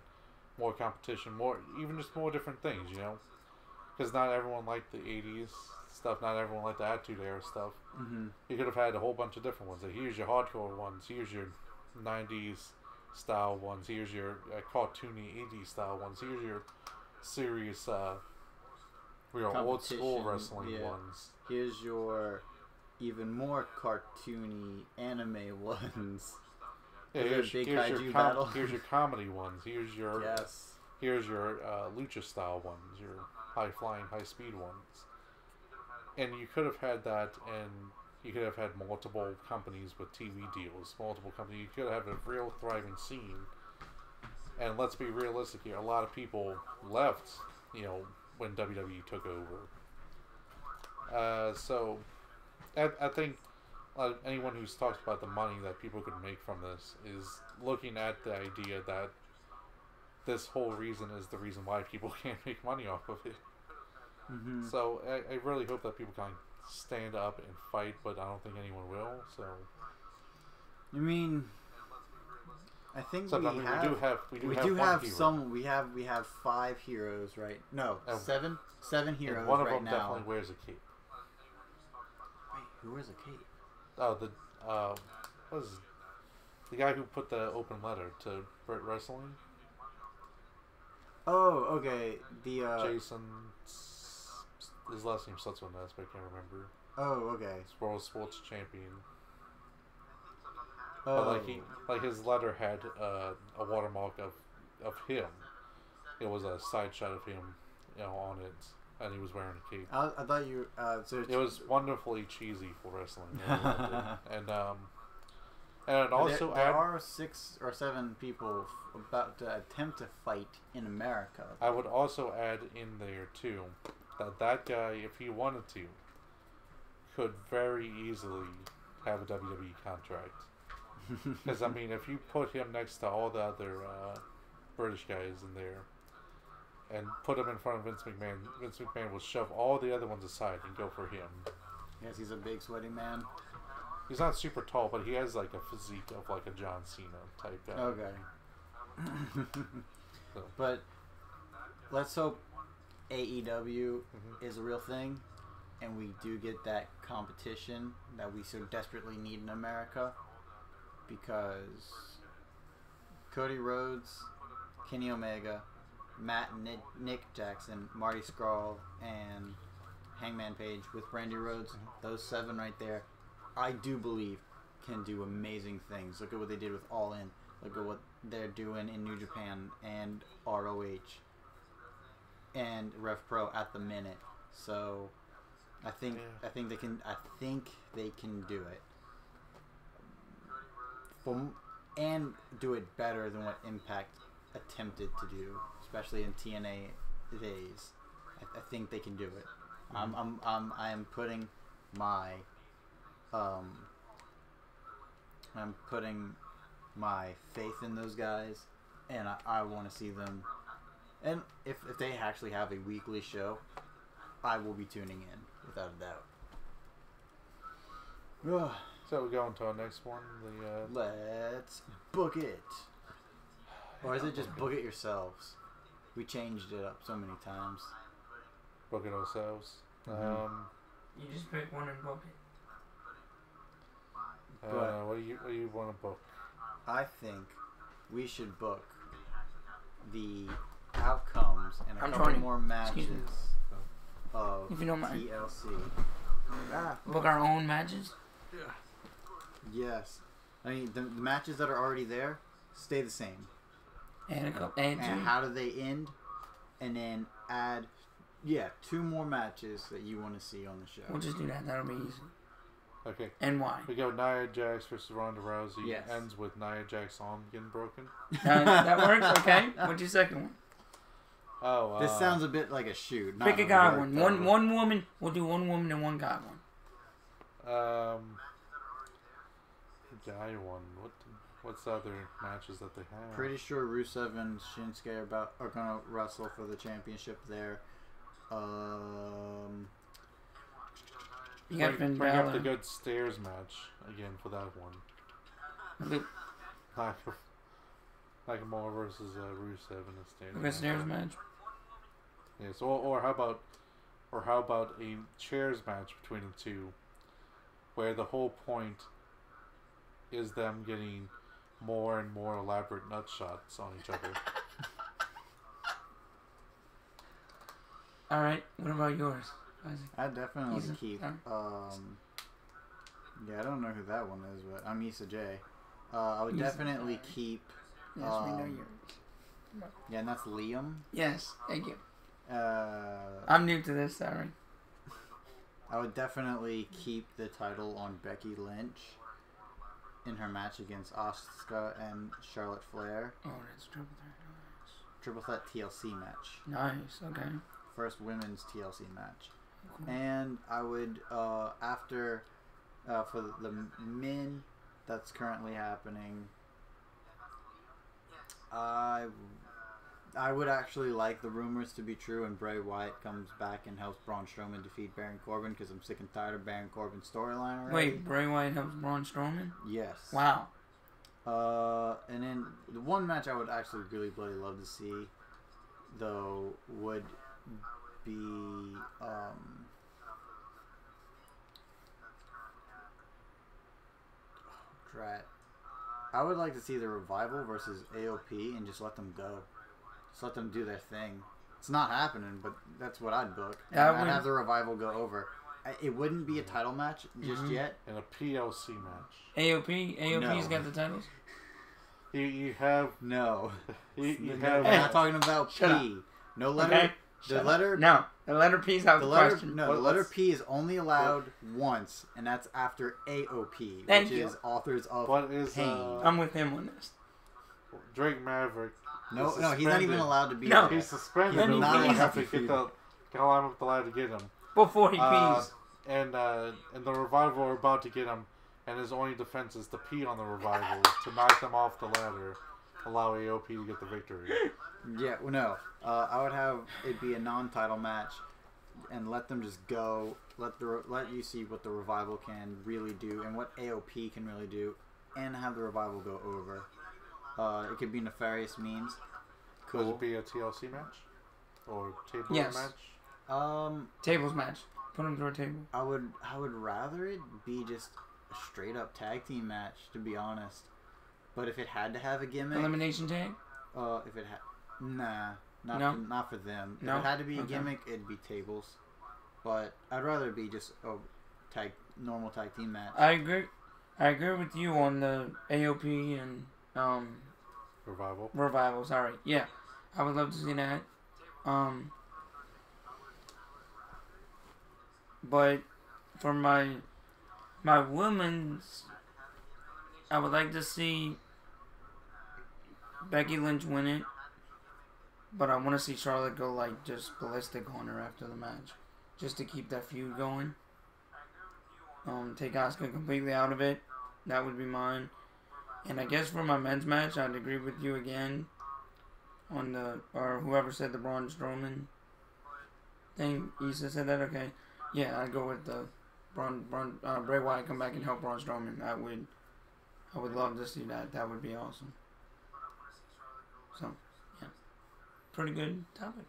more competition, even just more different things, because not everyone liked the 80s stuff, not everyone liked the Attitude Era stuff. Mm-hmm. You could have had a whole bunch of different ones. Like, here's your hardcore ones, here's your 90s style ones, here's your cartoony 80s style ones, here's your serious old school wrestling ones. Here's your even more cartoony anime ones. Yeah, here's your comedy ones. Here's your lucha style ones, your high flying, high speed ones. And you could have had that, and you could have had multiple companies with TV deals, multiple companies. You could have a real thriving scene. And let's be realistic here. A lot of people left, when WWE took over. So, I think anyone who's talked about the money that people could make from this is looking at the idea that this whole reason is the reason why people can't make money off of it. Mm-hmm. So I really hope that people can stand up and fight, but I don't think anyone will. So I mean, I think so, we have 5 heroes, right? No, 7 heroes and one of right them now. definitely wears a cape. Wait, who wears a cape? Oh, what is the guy who put the open letter to Brit Wrestling? Oh, okay. Jason. His last name starts with an S, but I can't remember. Oh, okay. He's World Sports Champion. Oh. But his letter had a watermark of him. It was a side shot of him, on it, and he was wearing a cape. I thought you. It was wonderfully cheesy for wrestling, and also there are 6 or 7 people about to attempt to fight in America. I would also add in there too that guy, if he wanted to, could very easily have a WWE contract. Because I mean, if you put him next to all the other British guys in there, and put him in front of Vince McMahon will shove all the other ones aside and go for him. Yes, he's a big sweaty man. He's not super tall, but he has like a physique of like a John Cena type guy. Okay. So. But let's hope AEW is a real thing, and we do get that competition that we so desperately need in America, because Cody Rhodes, Kenny Omega, Matt and Nick Jackson, Marty Scurll, and Hangman Page with Brandy Rhodes. Those 7 right there, I do believe, can do amazing things. Look at what they did with All In. Look at what they're doing in New Japan and ROH and Rev Pro at the minute. So I think they can do it. And do it better than what Impact attempted to do, especially in TNA days. I think they can do it. I am putting my faith in those guys, and I want to see them. And if they actually have a weekly show, I will be tuning in without a doubt. So we're going to our next one. Let's book it. Or is it just book it yourselves? We changed it up so many times. Book it ourselves. You just pick one and book it. What do you want to book? I think we should book the outcomes and a couple more matches of if you don't mind. TLC. Book our own matches? Yes. I mean, the matches that are already there stay the same. And how do they end? And then add, 2 more matches that you want to see on the show. We'll just do that. That'll be easy. Okay. And why? We go Nia Jax versus Ronda Rousey. Yes. Ends with Nia Jax's arm getting broken. That works? Okay. What's your second one? Oh, this sounds a bit like a shoot. Pick a guy one. One woman. We'll do one woman and one guy one. Guy one. What's the other matches that they have? Pretty sure Rusev and Shinsuke are gonna wrestle for the championship there. You got bring up the good stairs match again for that one. Nakamura versus Rusev in the stairs match. Yes, or how about a chairs match between the two, where the whole point is them getting more and more elaborate nut shots on each other. All right. What about yours? I definitely keep. I don't know who that one is, but I'm Issa J. I would definitely keep. Yes, we know yours. Yeah, and that's Liam. Yes, thank you. I'm new to this, sorry. I would definitely keep the title on Becky Lynch in her match against Asuka and Charlotte Flair. Oh, that's triple threat. Triple threat TLC match. Nice, okay. First women's TLC match. Cool. And I would, after, for the men that's currently happening, I would actually like the rumors to be true and Bray Wyatt comes back and helps Braun Strowman defeat Baron Corbin because I'm sick and tired of Baron Corbin's storyline already. Wait, Bray Wyatt helps Braun Strowman? Yes. Wow. And then the one match I would actually really bloody love to see, though, would be I would like to see the Revival versus AOP and just let them go. Just let them do their thing. It's not happening, but that's what I'd book. I'd have the Revival go over. It wouldn't be a title match just yet. And a PLC match. AOP's got the titles? You have... No. You have... I'm not talking about P. No letter... Okay. The letter... No. The letter P's out of the question. No, the letter P is only allowed once, and that's after AOP, which is Authors of Pain. I'm with him on this. Drake Maverick. No, he's not even allowed to be there. He's suspended. Then He's not have to get the climb up the ladder to get him. Before he pees. And the Revival are about to get him, and his only defense is to pee on the Revival to knock them off the ladder, allow AOP to get the victory. Yeah, well, no. I would have it be a non-title match, and let them just go. Let you see what the Revival can really do and what AOP can really do, and have the Revival go over. It could be nefarious means. Cool. Could it be a TLC match or tables match? Tables match. Put them through a table. I would rather it be just a straight up tag team match, to be honest. But if it had to have a gimmick, Elimination tag. if it had, nah. Not for them. No? If it had to be a Okay. gimmick, it'd be tables. But I'd rather it be just a normal tag team match. I agree. I agree with you on the AOP and Revival. Sorry, yeah, I would love to see that. But for my women's, I would like to see Becky Lynch win it. But I want to see Charlotte go like just ballistic on her after the match, just to keep that feud going. Take Asuka completely out of it. That would be mine. And I guess for my men's match, I'd agree with you again on or whoever said the Braun Strowman thing. Issa said that, okay. Yeah, I'd go with the Bray Wyatt come back and help Braun Strowman. I would love to see that. That would be awesome. So, yeah. Pretty good topic.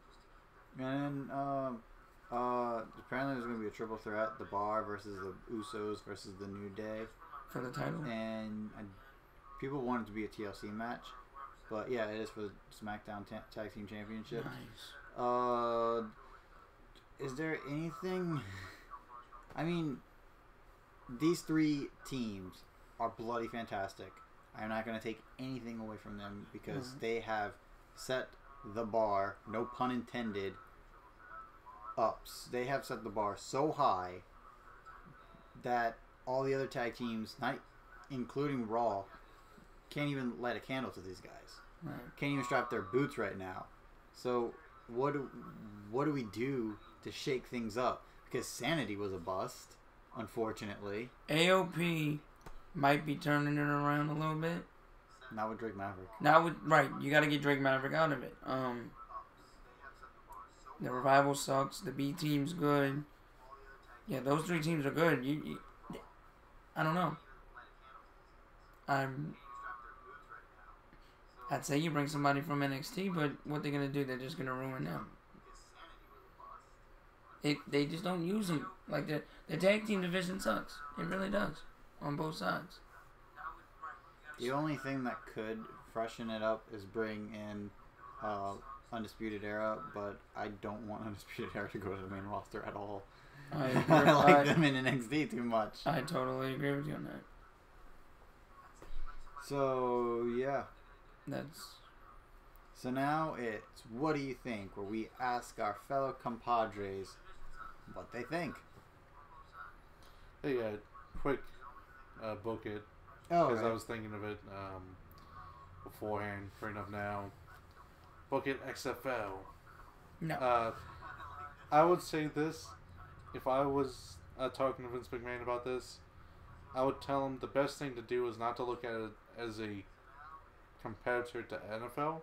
And apparently there's going to be a triple threat: the Bar versus the Usos versus the New Day For the title. and people want it to be a TLC match, but yeah, it is for the SmackDown Tag Team Championship. Nice. Is there anything? I mean, these three teams are bloody fantastic. I'm not going to take anything away from them because they have set the bar, no pun intended, ups. They have set the bar so high that all the other tag teams, not including Raw, can't even light a candle to these guys. Right. Can't even strap their boots right now. So what do we do to shake things up? Because Sanity was a bust, unfortunately. AOP might be turning it around a little bit. Not with Drake Maverick. Right. You got to get Drake Maverick out of it. The Revival sucks. The B team's good. Yeah, those three teams are good. I don't know. I'd say you bring somebody from NXT, but what they're gonna do? They're just gonna ruin them. They just don't use them. Like the tag team division sucks. It really does on both sides. The only thing that could freshen it up is bring in Undisputed Era, but I don't want Undisputed Era to go to the main roster at all. I like them in NXT too much. I totally agree with you on that. So yeah. So now it's what do you think? Where we ask our fellow compadres what they think. Hey, quick book it. Oh, because right. I was thinking of it beforehand. Bring it up now. Book it XFL. No. I would say this. If I was talking to Vince McMahon about this, I would tell him the best thing to do is not to look at it as a competitor to NFL,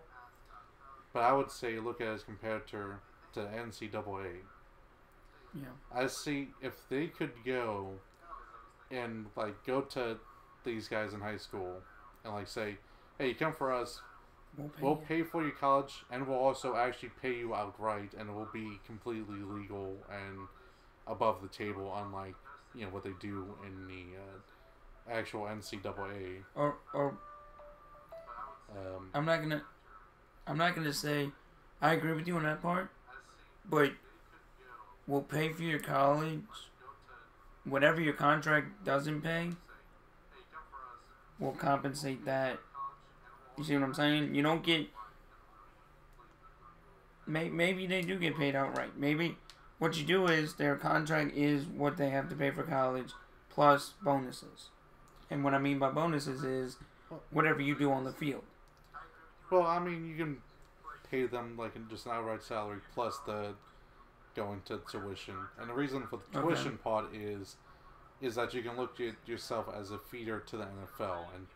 but I would say look at it as competitor to NCAA. Yeah. I see if they could go and like go to these guys in high school and like say, hey, you come for us, we'll pay for your college and we'll also actually pay you outright and it will be completely legal and above the table, unlike what they do in the actual NCAA. Or I'm not gonna say I agree with you on that part, but we'll pay for your college. Whatever your contract doesn't pay, we'll compensate that. You see what I'm saying? You don't get. Maybe they do get paid outright. Maybe what you do is their contract is what they have to pay for college, plus bonuses. And what I mean by bonuses is whatever you do on the field. Well, I mean, you can pay them like just an outright salary plus the going to tuition. And the reason for the tuition part is that you can look at yourself as a feeder to the NFL and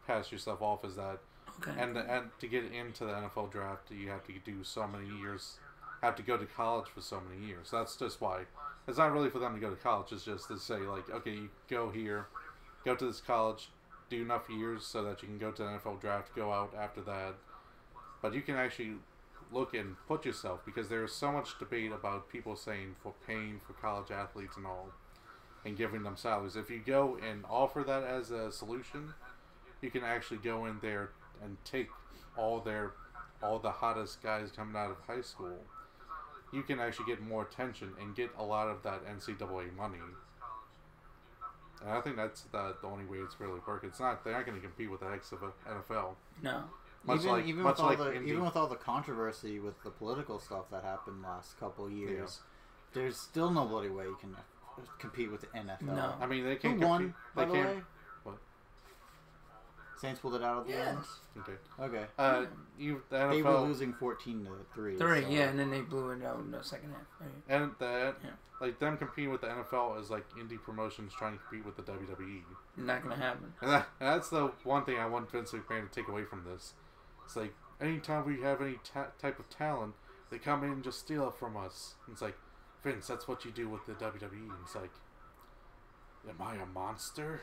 pass yourself off as that. Okay. And to get into the NFL draft, you have to do so many years, have to go to college for so many years. That's just why. It's not really for them to go to college. It's just to say, like, okay, you go here, go to this college, do enough years so that you can go to the NFL draft, go out after that. But you can actually look and put yourself, because there's so much debate about people saying for paying for college athletes and all, and giving them salaries. If you go and offer that as a solution, you can actually go in there and take all their all the hottest guys coming out of high school, you can actually get more attention and get a lot of that NCAA money. And I think that's the only way it's really working. It's not they're not going to compete with the likes of a NFL. No. Even with all the controversy with the political stuff that happened last couple years, there's still nobody way you can compete with the NFL. No. I mean, they can't. Who won? They By the can't. way, What? Saints pulled it out at the end. Okay. Okay. The NFL. They were losing 14-3. Three, so. yeah, and then they blew it out in the second half. Right? And that, like them competing with the NFL is like indie promotions trying to compete with the WWE. Not gonna happen. And that's the one thing I want Vince McMahon to take away from this. It's like anytime we have any type of talent, they come in and just steal it from us. And it's like, Vince, that's what you do with the WWE. And it's like, am I a monster?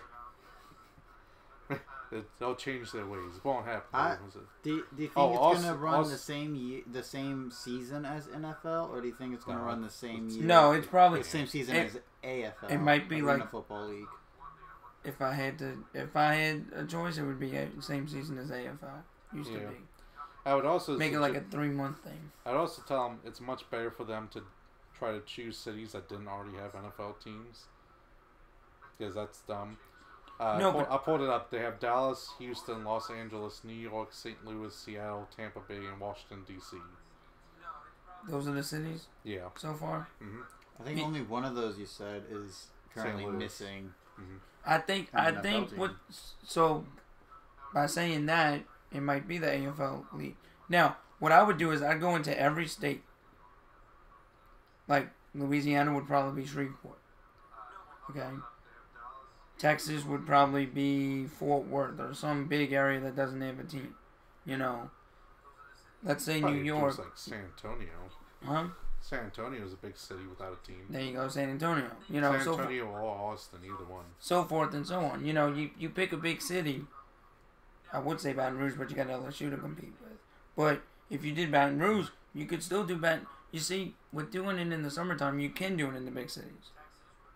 They'll change their ways. It won't happen. Do you think it's going to run the same season as NFL, or do you think it's going to run the same year? No, it's probably the same season as AFL. It might be Arena like Football League. If I had a choice, it would be the same season as AFL used to be. I would also make it like a 3-month thing. I'd also tell them it's much better for them to try to choose cities that didn't already have NFL teams, because that's dumb. I pulled it up. They have Dallas, Houston, Los Angeles, New York, St. Louis, Seattle, Tampa Bay, and Washington, D.C. Those are the cities? Yeah. So far? Mm-hmm. I think only one of those you said is currently missing. Mm-hmm. I think so by saying that, it might be the AFL league. Now, what I would do is I'd go into every state. Like, Louisiana would probably be Shreveport. Okay? Texas would probably be Fort Worth or some big area that doesn't have a team. You know. Let's say New York. Like San Antonio. Huh? San Antonio is a big city without a team. There you go, San Antonio. You know, San Antonio or Austin, either one. So forth and so on. You know, you pick a big city. I would say Baton Rouge, but you got LSU to compete with. But if you did Baton Rouge, you could still do Baton. You see, with doing it in the summertime, you can do it in the big cities.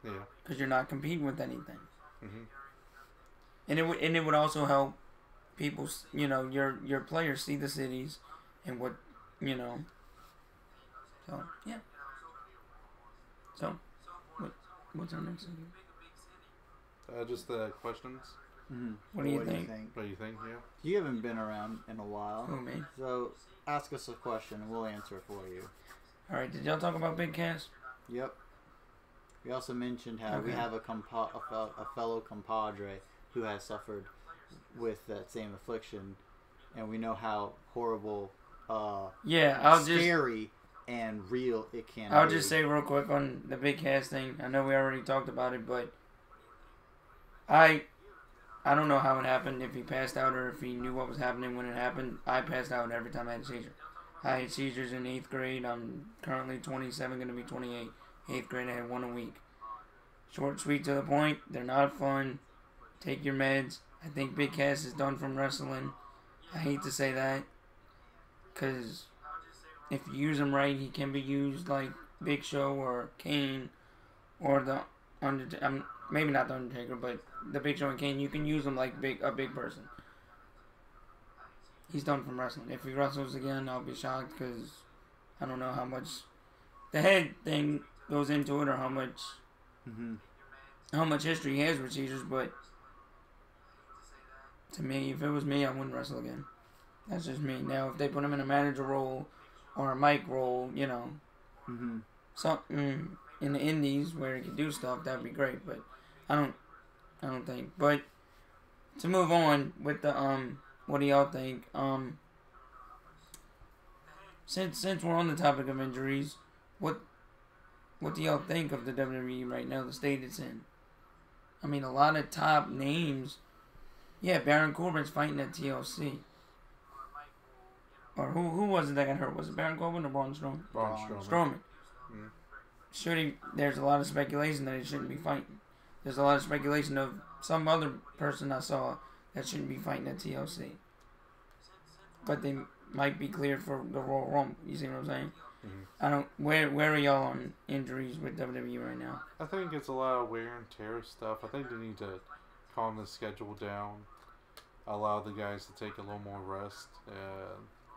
Yeah. Because you're not competing with anything. Mm-hmm. And it would also help people, you know, your players see the cities and what, you know. So, yeah. So, what's our next thing? Just the questions. Mm-hmm. What do you think? What do you think? Yeah. You haven't been around in a while. Who, me? So, ask us a question and we'll answer it for you. Alright, did y'all talk about Big Cass? Yep. We also mentioned how we have a fellow compadre who has suffered with that same affliction, and we know how horrible, scary, and real it can be. I'll just say real quick on the Big Cass thing. I know we already talked about it, but I don't know how it happened, if he passed out or if he knew what was happening when it happened. I passed out every time I had a seizure. I had seizures in 8th grade. I'm currently 27, going to be 28. 8th grade, I had one a week. Short, sweet, to the point. They're not fun. Take your meds. I think Big Cass is done from wrestling. I hate to say that, because if you use him right, he can be used like Big Show or Kane or the Undertaker. Maybe not the Undertaker, but the Big Show and Kane. You can use him like a big person. He's done from wrestling. If he wrestles again, I'll be shocked, because I don't know how much the head thing goes into it or how much history he has with seizures, but to me, if it was me, I wouldn't wrestle again. That's just me. Now, if they put him in a manager role or a mic role, you know, something in the indies where he could do stuff, that'd be great. But I don't think. But to move on with the what do y'all think? Since we're on the topic of injuries, what do y'all think of the WWE right now, the state it's in? I mean, a lot of top names. Yeah, Baron Corbin's fighting at TLC. Or who was it that got hurt? Was it Baron Corbin or Braun Strowman? Braun Strowman. There's a lot of speculation that he shouldn't be fighting. There's a lot of speculation of some other person I saw that shouldn't be fighting at TLC. But they might be cleared for the Royal Rumble. You see what I'm saying? Where are y'all on injuries with WWE right now? I think it's a lot of wear and tear stuff. I think they need to calm the schedule down, allow the guys to take a little more rest.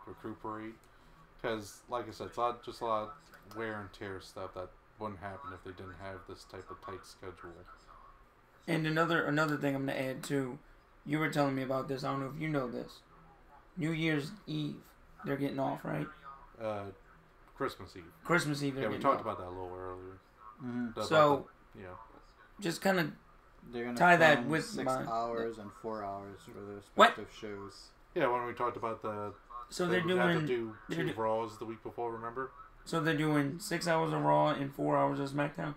recuperate. Because, like I said, it's just a lot of wear and tear stuff that wouldn't happen if they didn't have this type of tight schedule. And another thing I'm gonna add too, you were telling me about this. I don't know if you know this. New Year's Eve, they're getting off, right? Christmas Eve. Christmas Eve. Yeah, we talked about that a little earlier. Mm-hmm. So, yeah, just kind of they're gonna tie that film with 6 hours and 4 hours for the What? respective shows. yeah. When we talked about the, So they they're would have to doing do 2 Raws the week before. Remember? So they're doing 6 hours of Raw and 4 hours of SmackDown.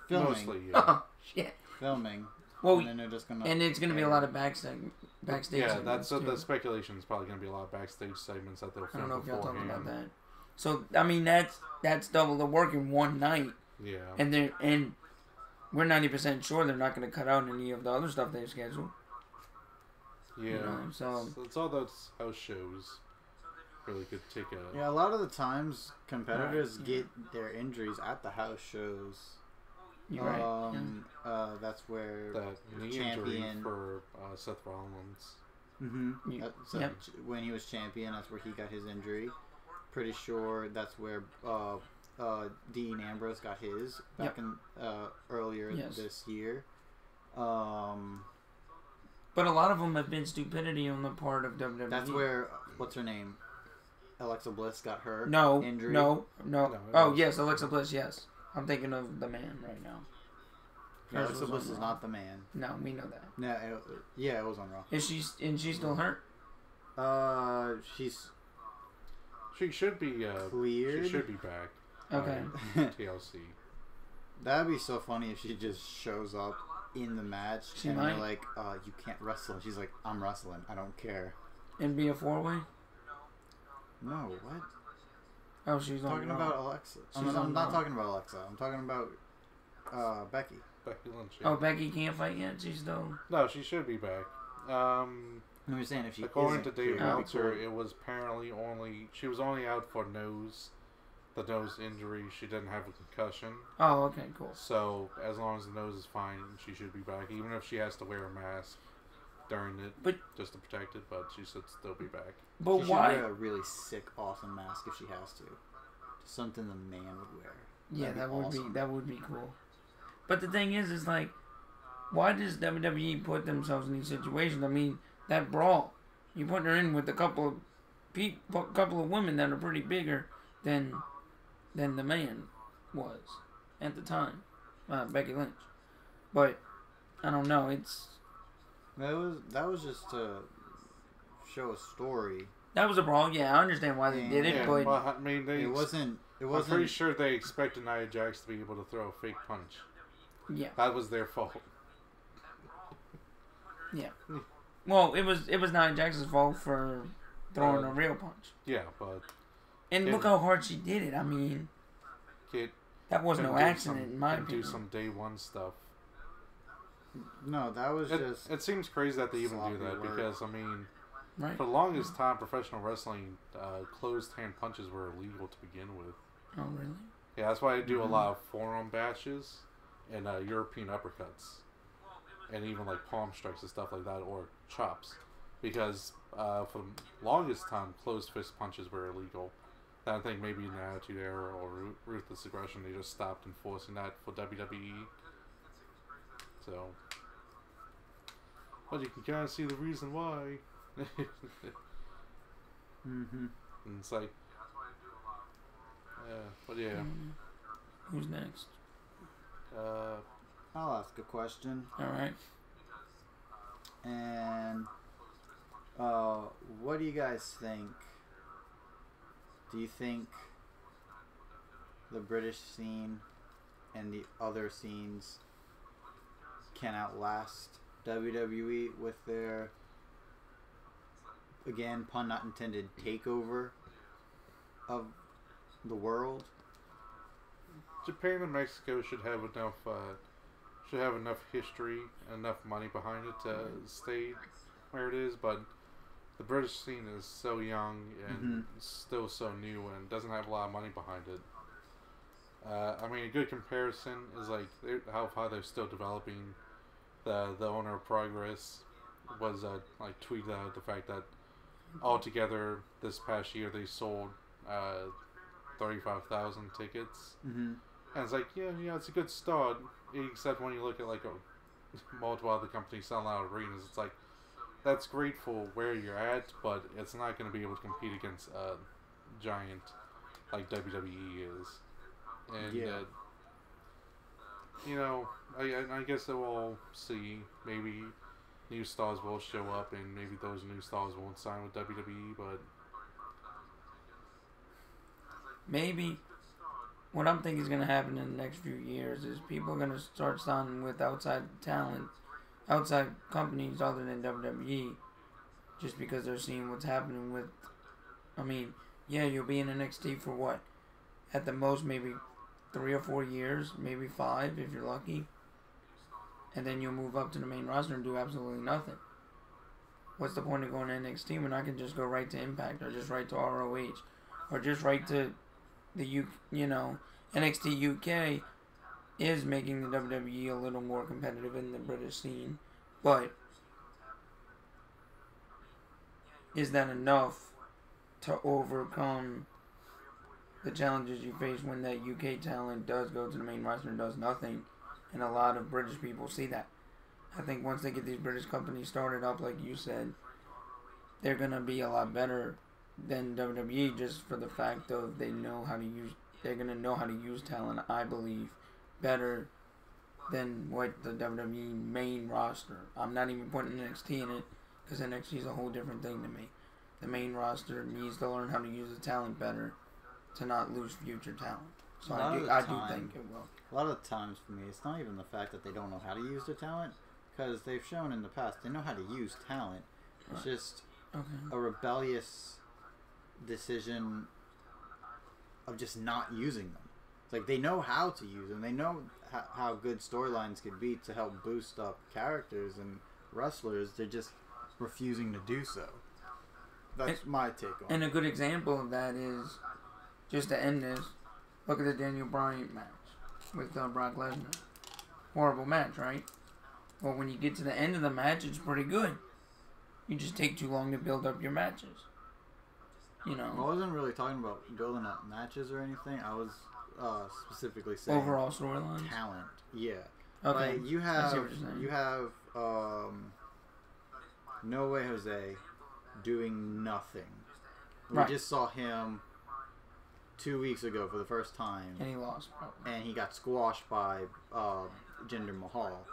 Filming. Mostly, yeah. Oh shit. Filming. Well, and then they're just gonna. and it's gonna be a lot of backstage. Yeah, segments, that's too. the speculation is probably going to be a lot of backstage segments that they'll I film don't know if y'all talking beforehand. about that. So I mean that's double the work in one night, Yeah. and we're 90% sure they're not going to cut out any of the other stuff they've scheduled. Yeah. You know, so it's all those house shows. Really could take a. Yeah, a lot of the times competitors Right, yeah. get their injuries at the house shows. you're right. That's where That knee injury for Seth Rollins. Mm-hmm. Yep. When he was champion, that's where he got his injury. Pretty sure that's where Dean Ambrose got his back in earlier Yes. this year. But a lot of them have been stupidity on the part of WWE. That's where what's her name, Alexa Bliss got her injury. No. No, Oh was- yes, Alexa Bliss. Yes, I'm thinking of the man right now. No, Hers Alexa was Bliss on is Raw. not the man. No, we know that. No, it was on Raw. Is she? And she's still hurt? She's She should be cleared. She should be back. Okay. TLC. That'd be so funny if she just shows up in the match She and might. they're like, you can't wrestle. And she's like, I'm wrestling. I don't care. And be a 4-way? No, what? Oh, she's I'm on talking Raw. about Alexa. She's I'm on not Raw. talking about Alexa. I'm talking about Becky. Becky Lynch. Yeah. Oh, Becky can't fight yet. She's still. No, she should be back. I'm just saying if she According isn't to Dave cleared, that'd be Meltzer, cool. it was apparently she was only out for the nose injury. She didn't have a concussion. Oh, okay, cool. So as long as the nose is fine, she should be back. Even if she has to wear a mask during it, But- just to protect it, but she should still be back. But She why? should wear a really sick, awesome mask if she has to. Something the man would wear. Yeah, That'd that be would awesome. be that would be cool. But the thing is like, why does WWE put themselves in these situations? I mean, that brawl, you put her in with a couple of women that are pretty bigger than the man was at the time, Becky Lynch. But I don't know. It's That was just to show a story. that was a brawl. Yeah, I understand why they did it, Yeah, but well, I mean, It wasn't. I'm pretty sure they expected Nia Jax to be able to throw a fake punch. yeah, That was their fault. yeah. Well, it was Nia Jax's fault for throwing a real punch. Yeah, but And look how hard she did it. I mean, Kid that was no can do accident some- in my can opinion. do some day one stuff. No, that was just. It seems crazy that they even do sloppy that work. because, I mean, Right? for the longest time, professional wrestling, closed hand punches were illegal to begin with. Oh, really? Yeah, that's why I do a lot of forearm bashes and European uppercuts. And even like palm strikes and stuff like that, or chops. Because for the longest time, closed fist punches were illegal. And I think maybe in the Attitude Era or Ruthless Aggression, they just stopped enforcing that for WWE. So, but you can kind of see the reason why. Mm-hmm. And it's like, but yeah. Who's next? I'll ask a question. All right. And what do you guys think? Do you think the British scene and the other scenes can outlast WWE with their, again, pun not intended, takeover of the world? Japan and Mexico should have enough history, enough money behind it to stay where it is, but the British scene is so young and still so new and doesn't have a lot of money behind it. I mean, a good comparison is like how far they're still developing. The owner of Progress was like tweeted out the fact that altogether this past year they sold 35,000 tickets. Mm-hmm. And it's like, yeah, it's a good start. Except when you look at like multiple other companies selling out arenas, it's like that's great for where you're at, but it's not going to be able to compete against a giant like WWE is. And Yeah. I guess that we'll see. Maybe new stars will show up, and maybe those new stars won't sign with WWE, but Maybe what I'm thinking is going to happen in the next few years is people are going to start signing with outside talent, outside companies other than WWE, just because they're seeing what's happening with. I mean, yeah, you'll be in NXT for what? At the most, maybe 3 or 4 years, maybe 5 if you're lucky. And then you'll move up to the main roster and do absolutely nothing. What's the point of going to NXT when I can just go right to Impact or just right to ROH or just right to the NXT UK is making the WWE a little more competitive in the British scene, but is that enough to overcome the challenges you face when that UK talent does go to the main roster and does nothing? And a lot of British people see that. I think once they get these British companies started up, like you said, they're gonna be a lot better than WWE, just for the fact of they're gonna know how to use talent, I believe, better than what the WWE main roster. I'm not even putting NXT in it, because NXT is a whole different thing to me. The main roster needs to learn how to use the talent better to not lose future talent. So I do think it will. A lot of the times for me, it's not even the fact that they don't know how to use the talent, because they've shown in the past they know how to use talent. It's just a rebellious decision of just not using them. It's like they know how to use them. They know how good storylines could be to help boost up characters and wrestlers. They're just refusing to do so. That's my take on it. And a good example of that is, just to end this, look at the Daniel Bryan match with Brock Lesnar. Horrible match, right? Well, when you get to the end of the match, it's pretty good. You just take too long to build up your matches. I wasn't really talking about building up matches or anything. I was specifically saying overall storylines, talent. Yeah. Okay. Like you have No Way Jose doing nothing. We just saw him 2 weeks ago for the first time, and he lost. Probably. And he got squashed by Jinder Mahal.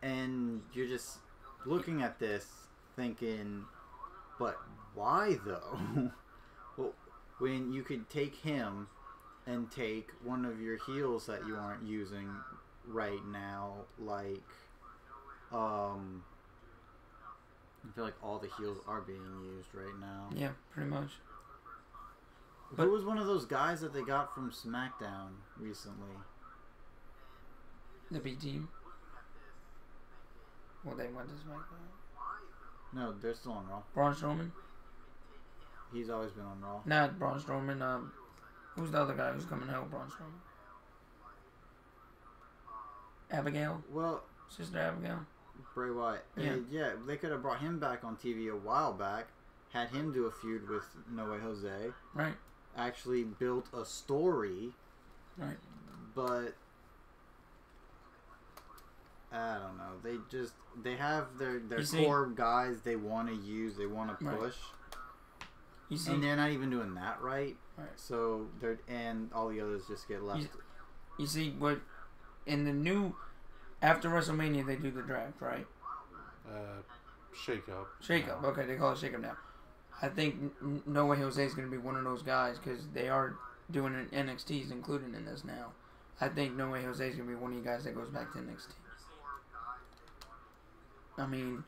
And you're just looking at this thinking, but why though? Well, when you could take him and take one of your heels that you aren't using right now, like I feel like all the heels are being used right now. Yeah, pretty much. Who was one of those guys that they got from SmackDown recently? The B team. Well, they went to SmackDown. No, they're still on Raw. Braun Strowman? He's always been on Raw. Not Braun Strowman. Who's the other guy who's coming out with Braun Strowman? Abigail? Well, Sister Abigail? Bray Wyatt. Yeah, they could have brought him back on TV a while back, had him do a feud with No Way Jose. Right. Actually built a story. Right. But I don't know. They have their core guys they want to use, they want to push. Right. And they're not even doing that right. Right. So and all the others just get left. You see what in the new after WrestleMania they do the draft, right? Shake up. Shake up. Okay, they call it shake up now. I think No Way Jose is going to be one of those guys because they are doing an NXT's included in this now. I think No Way Jose is going to be one of you guys that goes back to NXT. I mean,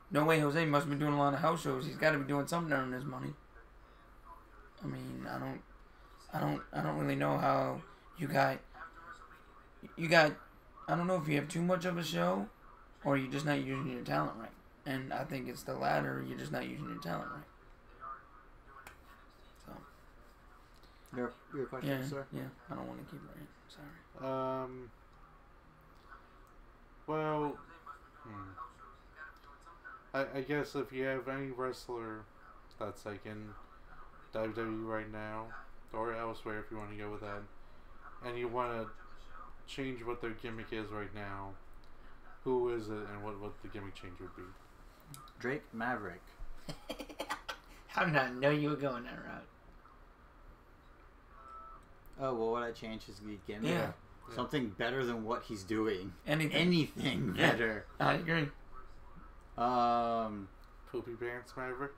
No Way Jose must be doing a lot of house shows. He's got to be doing something to earn his money. I mean, I don't really know how you got. I don't know if you have too much of a show, or you're just not using your talent right. And I think it's the latter. You're just not using your talent right. So. Your question, sir? Yeah. I don't want to keep writing. Sorry. Well, I guess if you have any wrestler that's like in WWE right now or elsewhere if you want to go with that, and you want to change what their gimmick is right now, who is it and what the gimmick change would be? Drake Maverick. How did I know you were going that route? Oh, well, what I change his gimmick? Yeah. Something better than what he's doing. Anything Better. I agree. Poopy Pants Maverick?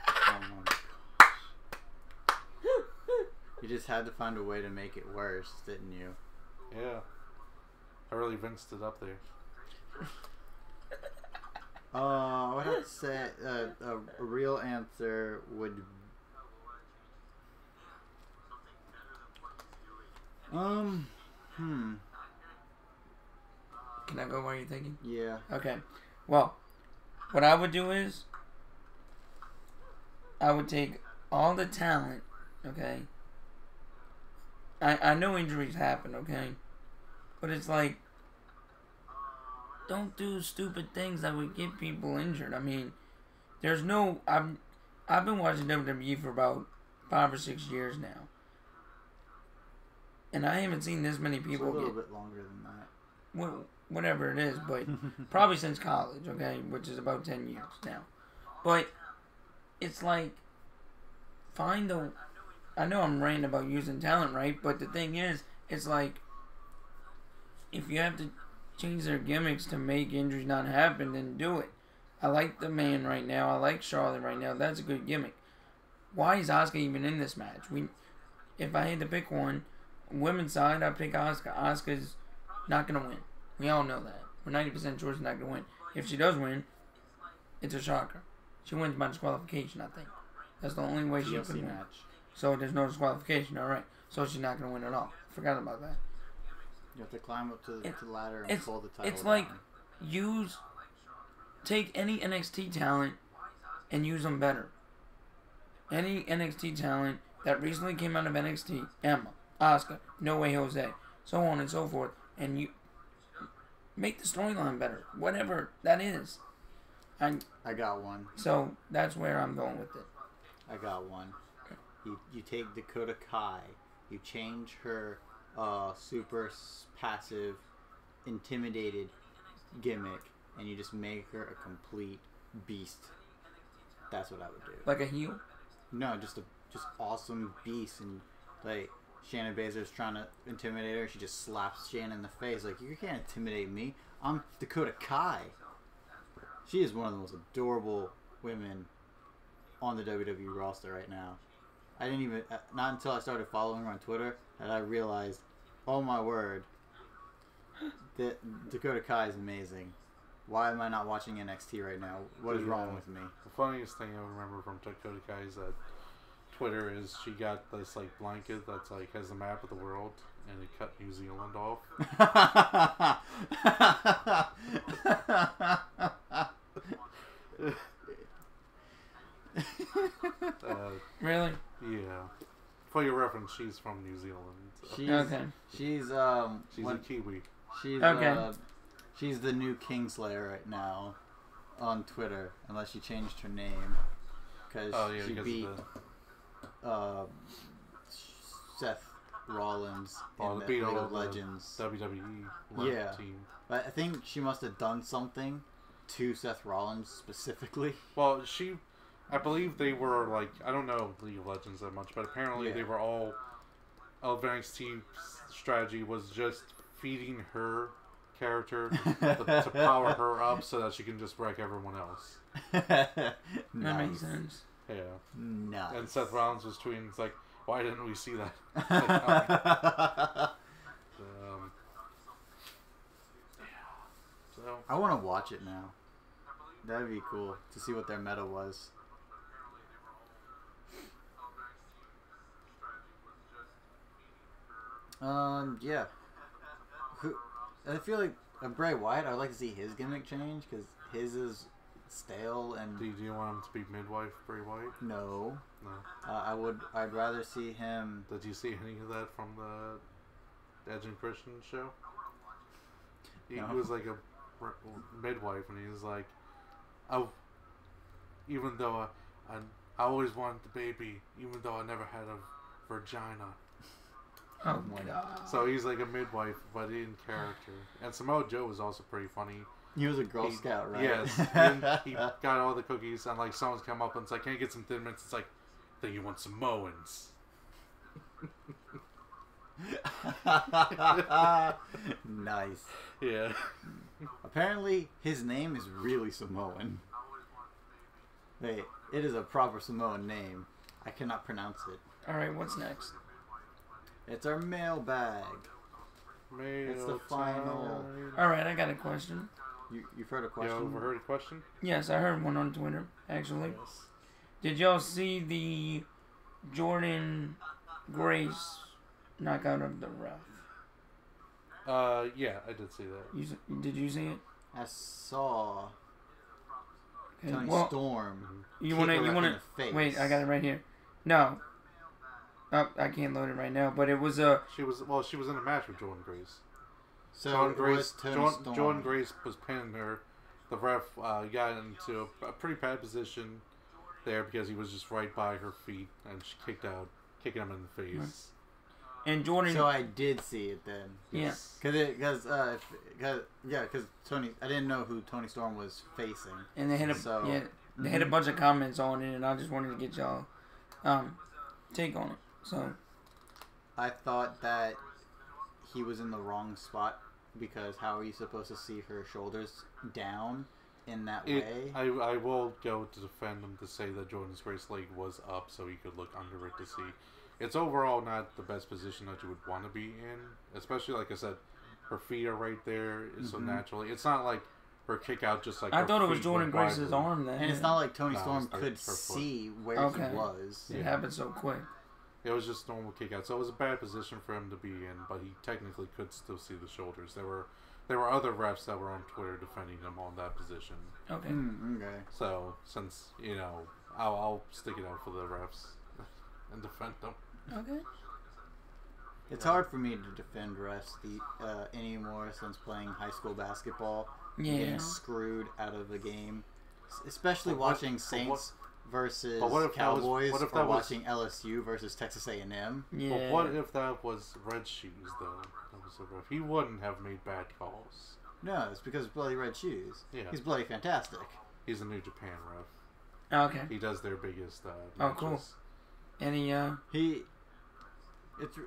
Oh my gosh. You just had to find a way to make it worse, didn't you? Yeah. I really rinsed it up there. I would have to say a real answer would. Can I go while you're thinking? Yeah. Okay. Well, what I would do is I would take all the talent, okay? I know injuries happen, okay? But it's like, don't do stupid things that would get people injured. I mean, there's no... I've been watching WWE for about 5 or 6 years now. And I haven't seen this many people it's a little bit longer than that. Well, whatever it is, but probably since college, okay? Which is about 10 years now. But it's like, find the... I know I'm ranting about using talent, right? But the thing is, it's like, if you have to change their gimmicks to make injuries not happen, then do it. I like the man right now. I like Charlotte right now. That's a good gimmick. Why is Asuka even in this match? If I had to pick one, women's side, I'd pick Asuka. Asuka's not going to win. We all know that. We're 90% sure she's not going to win. If she does win, it's a shocker. She wins by disqualification, I think. That's the only way she could win. Match. So there's no disqualification, alright. So she's not going to win at all. Forgot about that. You have to climb up to the ladder and pull the title It's like, down. take any NXT talent and use them better. Any NXT talent that recently came out of NXT, Emma, Asuka, No Way Jose, so on and so forth, and you make the storyline better, whatever that is. I got one. So that's where I'm going with it. I got one. You take Dakota Kai, you change her super passive, intimidated gimmick, and you just make her a complete beast. That's what I would do. Like a heel? No, just awesome beast, and like Shannon Baszler's trying to intimidate her, she just slaps Shannon in the face like, you can't intimidate me. I'm Dakota Kai. She is one of the most adorable women on the WWE roster right now. I didn't even, not until I started following her on Twitter that I realized, oh my word, that Dakota Kai is amazing. Why am I not watching NXT right now? What is wrong with me? The funniest thing I remember from Dakota Kai's Twitter is she got this like blanket that's like has the map of the world and it cut New Zealand off. Really? Yeah. For your reference, she's from New Zealand. So. She's a Kiwi. She's she's the new Kingslayer right now on Twitter, unless she changed her name because she beat Seth Rollins in the League of Legends WWE team. But I think she must have done something to Seth Rollins specifically. Well, I believe they were like, I don't know League of Legends that much, but apparently they were all NXT strategy was just feeding her character to power her up so that she can just wreck everyone else. That makes sense. Yeah. Nice. And Seth Rollins was tweeting, it's like, why didn't we see that? So I want to watch it now. That'd be cool to see what their meta was. Yeah. I feel like Bray Wyatt, I'd like to see his gimmick change because his is stale and. Do you want him to be midwife Bray Wyatt? No. No. I'd rather see him. Did you see any of that from the Edge and Christian show? He was like a midwife, and he was like, "Oh, even though I always wanted the baby, even though I never had a vagina. Oh my god. So he's like a midwife, but in character. And Samoa Joe was also pretty funny. He was a Girl Scout, right? Yes. He got all the cookies, and like someone's come up and it's like, "Can I get some Thin Mints?" It's like, "Then you want Samoans." Nice. Yeah. Apparently, his name is really Samoan. Wait, it is a proper Samoan name. I cannot pronounce it. Alright, what's next? It's our mailbag. It's the final. Alright, I got a question. You've heard a question? You overheard a question? Yes, I heard one on Twitter, actually. Yes. Did y'all see the Jordan Grace knockout of the ref? Yeah, I did see that. Did you see it? I saw Okay, Tony well, Storm. You kick wanna? a You ref in wanna? the face. Wait, I got it right here. No, I can't load it right now. But it was She was in a match with Jordan Grace. So Jordan it Grace, was Tony Storm. Jordan Grace was pinning her. The ref got into a pretty bad position there because he was just right by her feet, and she kicking him in the face. and Jordan. So I did see it then. Yeah. Because Tony, I didn't know who Tony Storm was facing. And they had they had a bunch of comments on it, and I just wanted to get y'all take on it. So I thought that he was in the wrong spot because how are you supposed to see her shoulders down in that way? I will go to defend him to say that Jordan Grace's leg was up so he could look under it to see. It's overall not the best position that you would want to be in, especially like I said, her feet are right there, so naturally. It's not like her kick out just like I her thought it was feet Jordan went Grace's wide. arm then. And it's not like Tony No, Storm it's her could foot. see where Okay. he was. It happened so quick. It was just normal kick out, so it was a bad position for him to be in, but he technically could still see the shoulders. There were other refs that were on Twitter defending him on that position. Okay. Okay. So since I'll stick it out for the refs and defend them. Okay. It's hard for me to defend refs anymore since playing high school basketball. and Yeah. Getting screwed out of the game. Especially watching Saints versus Cowboys or watching LSU versus Texas A&M. Yeah. But what if that was Red Shoes, though? That was the ref. He wouldn't have made bad calls. No, it's because of Bloody Red Shoes. Yeah. He's bloody fantastic. He's a New Japan ref. Okay. He does their biggest Oh, cool. matches. Any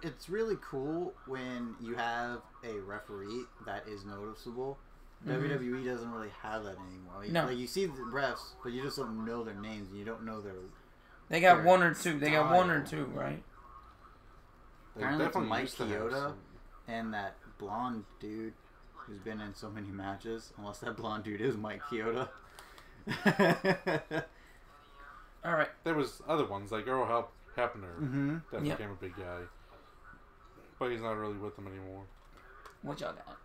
It's really cool when you have a referee that is noticeable. WWE doesn't really have that anymore. No. Like you see the refs, but you just don't know their names and you don't know their. They got their one or two. They got one or style. two, right? They Apparently it's definitely Mike used to have Chioda some- and that blonde dude who's been in so many matches. Unless that blonde dude is Mike Chioda. All right. There was other ones like Earl Hebner that Yep. became a big guy, but he's not really with them anymore. What y'all got?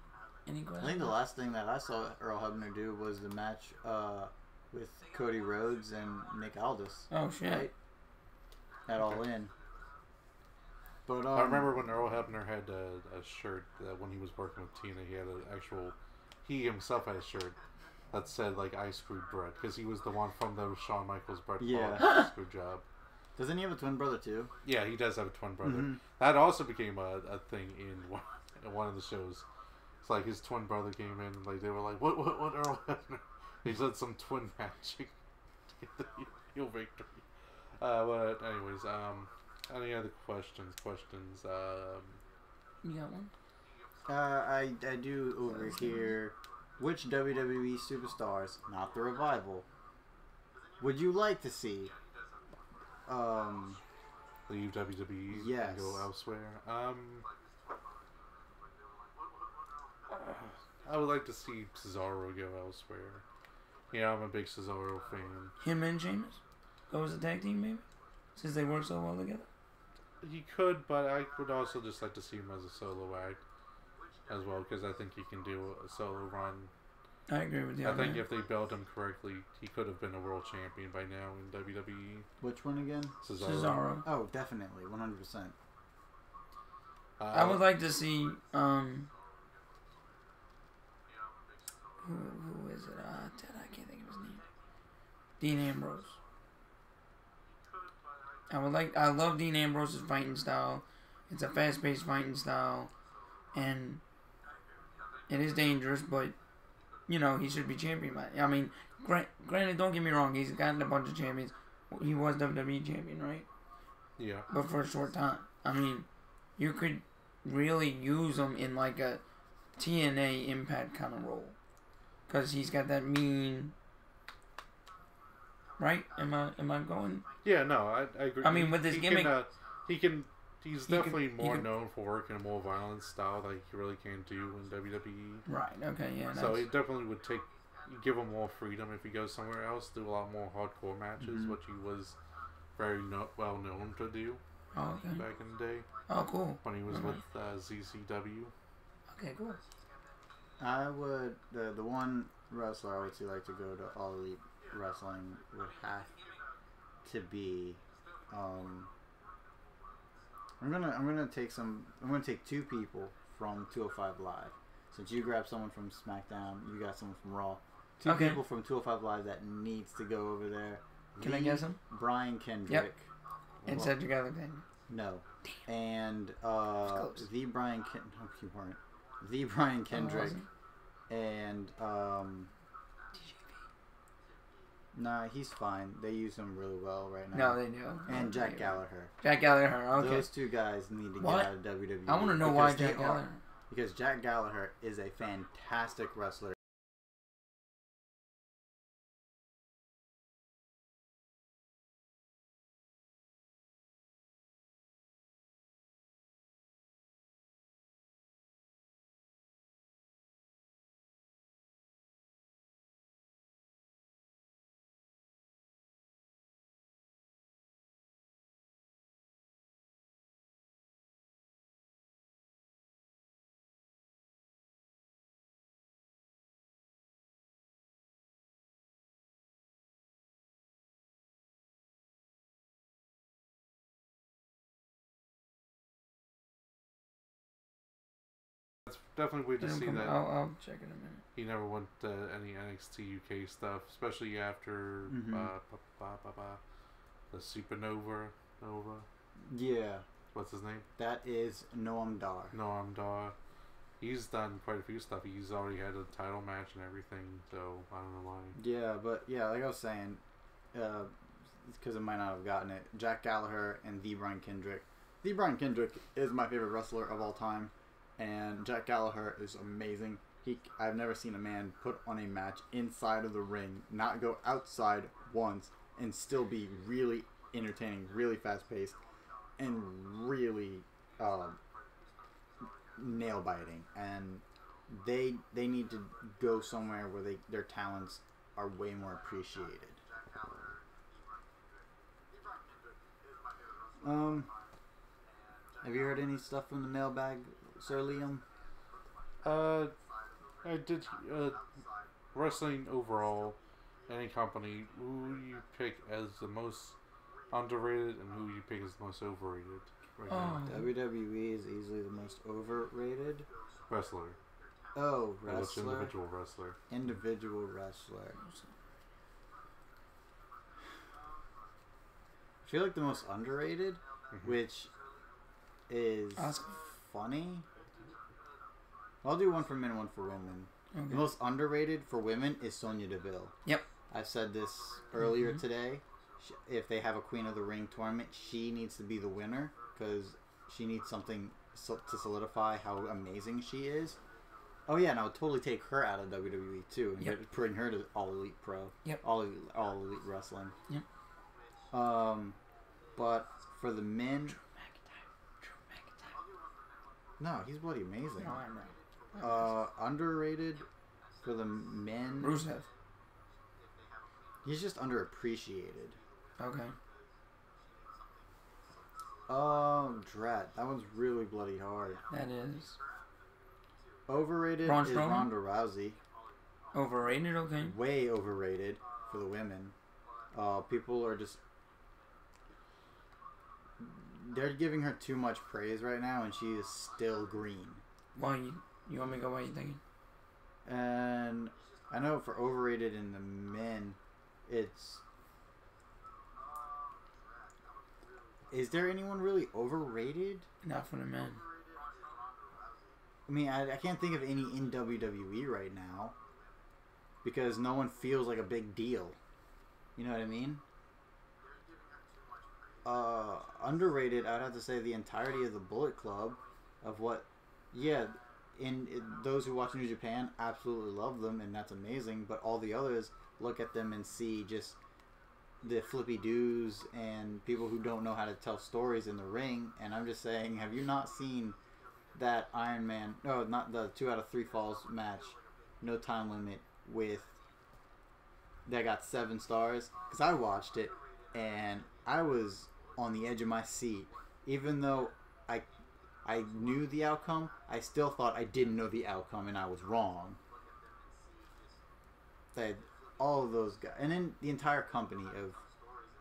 Any I questions? think the last thing that I saw Earl Hebner do was the match with Cody Rhodes and Nick Aldis. Oh shit. Right? At All In. But I remember when Earl Hebner had a shirt that when he was working with Tina, he himself had a shirt that said like "I screwed Brett" because he was the one from the Shawn Michaels Bret Hart screw job. Doesn't he have a twin brother too? Yeah, he does have a twin brother. That also became a thing in one of the shows. It's like his twin brother came in, and like they were like, "What, Earl Hebner?" He said some twin magic to get the heel victory. But anyways, any other questions? You got one? I do over here. Which WWE superstars, not the Revival, would you like to see? Leave WWE Yes. and go elsewhere. I would like to see Cesaro go elsewhere. Yeah, I'm a big Cesaro fan. Him and Sheamus go as a tag team, maybe, since they work so well together. He could, but I would also just like to see him as a solo act as well, because I think he can do a solo run. I agree with you. I think if they built him correctly, he could have been a world champion by now in WWE. Which one again? Cesaro. Oh, definitely, 100%. I would like to see who is it? I can't think of his name. Dean Ambrose. I love Dean Ambrose's fighting style. It's a fast-paced fighting style, and it is dangerous, but you know he should be champion. I mean, granted, don't get me wrong, he's gotten a bunch of champions. He was WWE champion, right? Yeah. But for a short time. I mean, you could really use him in like a TNA Impact kind of role, because he's got that mean. Right? Am I going? Yeah, no, I agree. I mean, with his gimmick, he's definitely more known for working a more violent style that he really can't do in WWE. Right. Okay. Yeah. So he definitely would give him more freedom if he goes somewhere else, do a lot more hardcore matches, which he was very well known to do. Oh, okay. Back in the day. Oh, cool. When he was with ZCW. Okay, cool. I would the one wrestler I would see like to go to All Elite Wrestling would have to be I'm gonna take two people from 205 Live. Since you grabbed someone from SmackDown, you got someone from Raw. Two people from 205 Live that needs to go over there. Can I guess him? Brian Kendrick. Yep. And Cedric Alexander. No. And the Brian no, you weren't. The Brian Kendrick and nah, he's fine. They use him really well right now. No, they do. And Jack Gallagher. Jack Gallagher, okay. Those two guys need to get out of WWE. I want to know why Jack Gallagher. Because Jack Gallagher is a fantastic wrestler. It's definitely weird to see that. I'll check in a minute. He never went to any NXT UK stuff, especially after the Supernova. Yeah. What's his name? That is Noam Dar. Noam Dar. He's done quite a few stuff. He's already had a title match and everything, so I don't know why. Yeah, but yeah, like I was saying, because I might not have gotten it, Jack Gallagher and the Brian Kendrick. The Brian Kendrick is my favorite wrestler of all time, and Jack Gallagher is amazing. I've never seen a man put on a match inside of the ring, not go outside once, and still be really entertaining, really fast paced, and really nail biting. And they need to go somewhere where their talents are way more appreciated. Have you heard any stuff from the mailbag, Sir Liam? I did wrestling overall. Any company, who you pick as the most underrated and who you pick as the most overrated? Right now? WWE is easily the most overrated Wrestler. Oh, wrestler. Individual wrestler. Individual wrestler. I feel like the most underrated, which is funny. I'll do one for men, one for women. Okay. The most underrated for women is Sonya Deville. Yep. I said this earlier today. If they have a Queen of the Ring tournament, she needs to be the winner because she needs something to solidify how amazing she is. Oh yeah, and I would totally take her out of WWE too and bring her to All Elite Pro. Yep. All Elite Wrestling. Yep. But for the men, Drew McIntyre. No, he's bloody amazing. No, I know. Underrated for the men. Rusev. He's just underappreciated. Okay. Drat. That one's really bloody hard. That is. Overrated Braun is Strowman? Ronda Rousey. Overrated, okay. Way overrated for the women. People are just... They're giving her too much praise right now, and she is still green. Why you want me to go? What you thinking? And I know for overrated in the men, it's... is there anyone really overrated? Not for the men. I mean, I can't think of any in WWE right now because no one feels like a big deal. You know what I mean? Underrated, I'd have to say the entirety of the Bullet Club of what, yeah, in those who watch New Japan absolutely love them and that's amazing, but all the others look at them and see just the flippy doos and people who don't know how to tell stories in the ring. And I'm just saying, have you not seen that Iron Man, no, not the 2 out of 3 falls match, no time limit, with that got 7 stars? Because I watched it and I was on the edge of my seat. Even though I knew the outcome, I still thought I didn't know the outcome and I was wrong. That all of those guys, and then the entire company of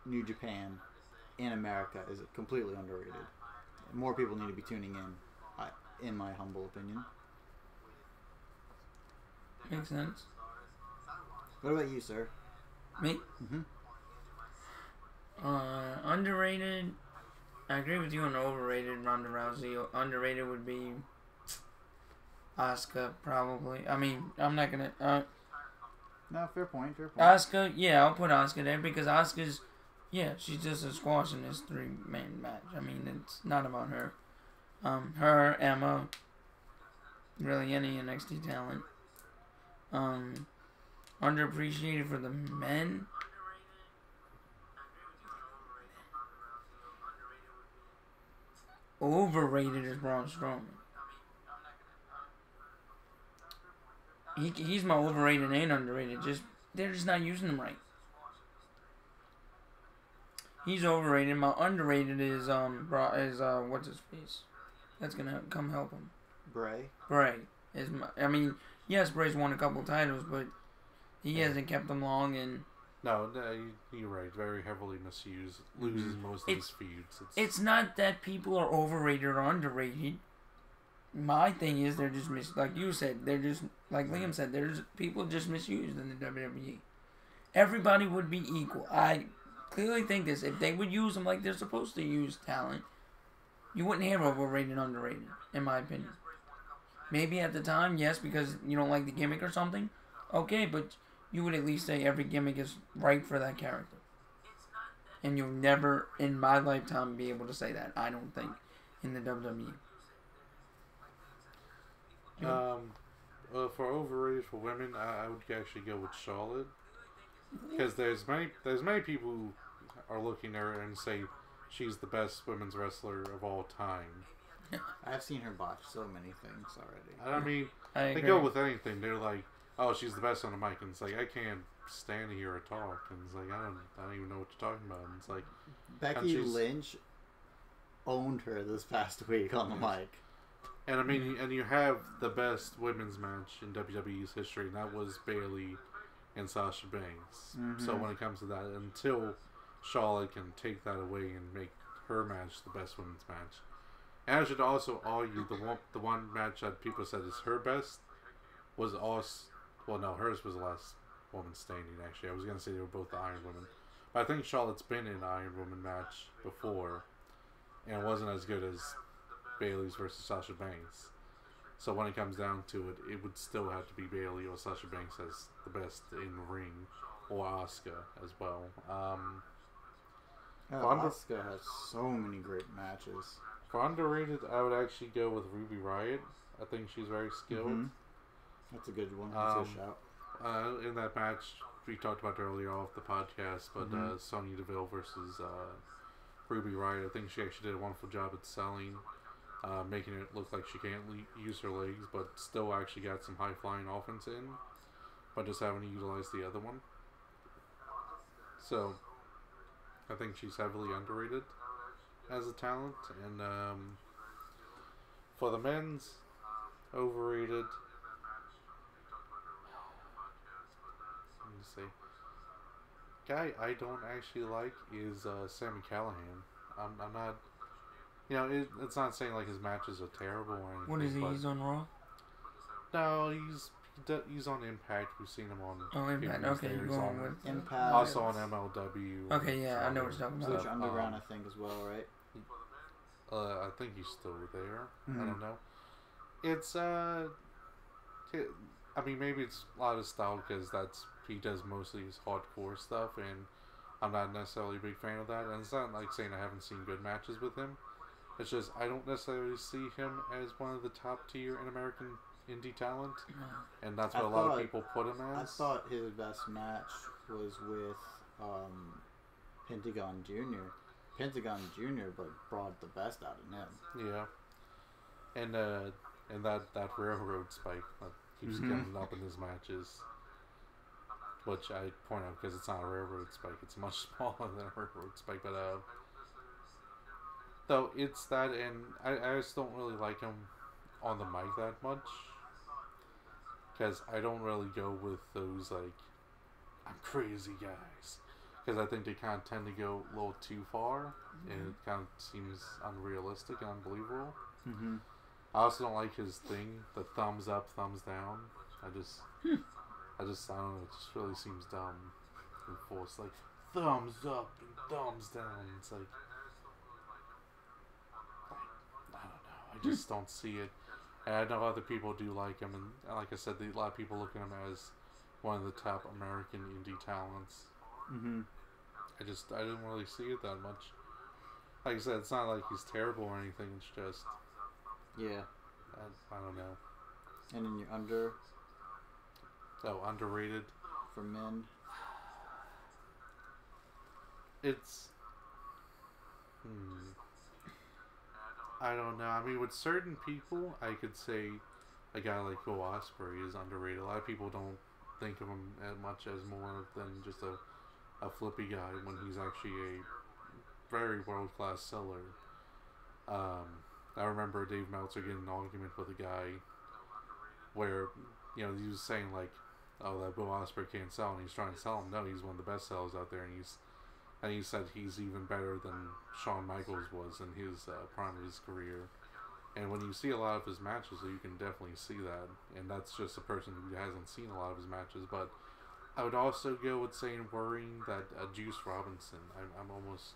New Japan in America is completely underrated. More people need to be tuning in my humble opinion. Makes sense. What about you, sir? Me? Mm-hmm. Underrated. I agree with you on overrated Ronda Rousey. Underrated would be Asuka, probably. I mean, I'm not gonna. No, fair point. Asuka, yeah, I'll put Asuka there because Asuka's, yeah, she's just a squash in this 3-man match. I mean, it's not about her. Her, Emma, really any NXT talent. Underappreciated for the men. Overrated is Braun Strowman. He's my overrated and underrated. They're just not using him right. He's overrated. My underrated is what's his face? That's gonna come help him. Bray is my. I mean, yes, Bray's won a couple titles, but he hasn't kept them long. And no, you're right. Very heavily misused. Loses most of his feuds. It's not that people are overrated or underrated. My thing is they're just like you said, they're just like Liam said, people just misused in the WWE. Everybody would be equal. I clearly think this. If they would use them like they're supposed to use talent, you wouldn't have overrated and underrated, in my opinion. Maybe at the time, yes, because you don't like the gimmick or something. Okay, but you would at least say every gimmick is right for that character. And you'll never, in my lifetime, be able to say that, I don't think, in the WWE. For overrated for women, I would actually go with Charlotte, because there's many people who are looking at her and say she's the best women's wrestler of all time. I've seen her botch so many things already. I mean, they go with anything. They're like, "Oh, she's the best on the mic," and it's like I can't stand to hear her talk, and it's like I don't even know what you're talking about. And it's like Becky Lynch owned her this past week on the mic. And I mean, and you have the best women's match in WWE's history, and that was Bayley and Sasha Banks. Mm-hmm. So when it comes to that, until Charlotte can take that away and make her match the best women's match, and I should also argue the one match that people said is her best was us. Well, no, hers was the last woman standing. Actually, I was gonna say they were both the Iron Women, but I think Charlotte's been in an Iron Woman match before, and it wasn't as good as Bayley's versus Sasha Banks. So when it comes down to it, it would still have to be Bayley or Sasha Banks as the best in the ring, or Asuka as well. Asuka has so many great matches. For underrated, I would actually go with Ruby Riott. I think she's very skilled. Mm-hmm. That's a good one. That's a shout. In that match, we talked about earlier off the podcast, but Sonya Deville versus Ruby Riott, I think she actually did a wonderful job at selling. Making it look like she can't use her legs, but still actually got some high-flying offense in, but just having to utilize the other one. So, I think she's heavily underrated as a talent. And for the men's, overrated. Let me see. Guy I don't actually like is Sami Callihan. I'm not. You know, it's not saying like his matches are terrible or anything. What is he? He's on Raw? No, he's on Impact. We've seen him on. Oh, Impact. Okay, you're going with Impact. Also on MLW. Okay, yeah, I know what you're talking about. Lucha Underground, I think, as well, right? I think he's still there. Mm-hmm. I don't know. It's I mean, maybe it's a lot of style because he does mostly his hardcore stuff, and I'm not necessarily a big fan of that. And it's not like saying I haven't seen good matches with him. It's just I don't necessarily see him as one of the top tier in American indie talent, and that's what a lot of people put him as. I thought his best match was with Pentagon Jr. Pentagon Jr. but brought the best out of him. Yeah, and that railroad spike that keeps coming up in his matches, which I point out because it's not a railroad spike; it's much smaller than a railroad spike. But though it's that, and I just don't really like him on the mic that much because I don't really go with those like I'm crazy guys. Because I think they kind of tend to go a little too far, and it kind of seems unrealistic and unbelievable. Mm-hmm. I also don't like his thing, the thumbs up, thumbs down. I don't know, it just really seems dumb and forced. Like, thumbs up and thumbs down. It's like, I don't know, I just don't see it. And I know other people do like him, and like I said, a lot of people look at him as one of the top American indie talents. Mm-hmm. I didn't really see it that much. Like I said, it's not like he's terrible or anything. It's just, yeah, I don't know. And then you're Underrated for men. It's, I don't know. I mean, with certain people, I could say a guy like Will Ospreay is underrated. A lot of people don't think of him as much as more than just a flippy guy when he's actually a very world-class seller. I remember Dave Meltzer getting an argument with a guy where, he was saying like, oh, that Will Ospreay can't sell, and he's trying to sell him. No, he's one of the best sellers out there, and he said he's even better than Shawn Michaels was in his prime of his career. And when you see a lot of his matches, you can definitely see that. And that's just a person who hasn't seen a lot of his matches. But I would also go with saying worrying that Juice Robinson, I'm almost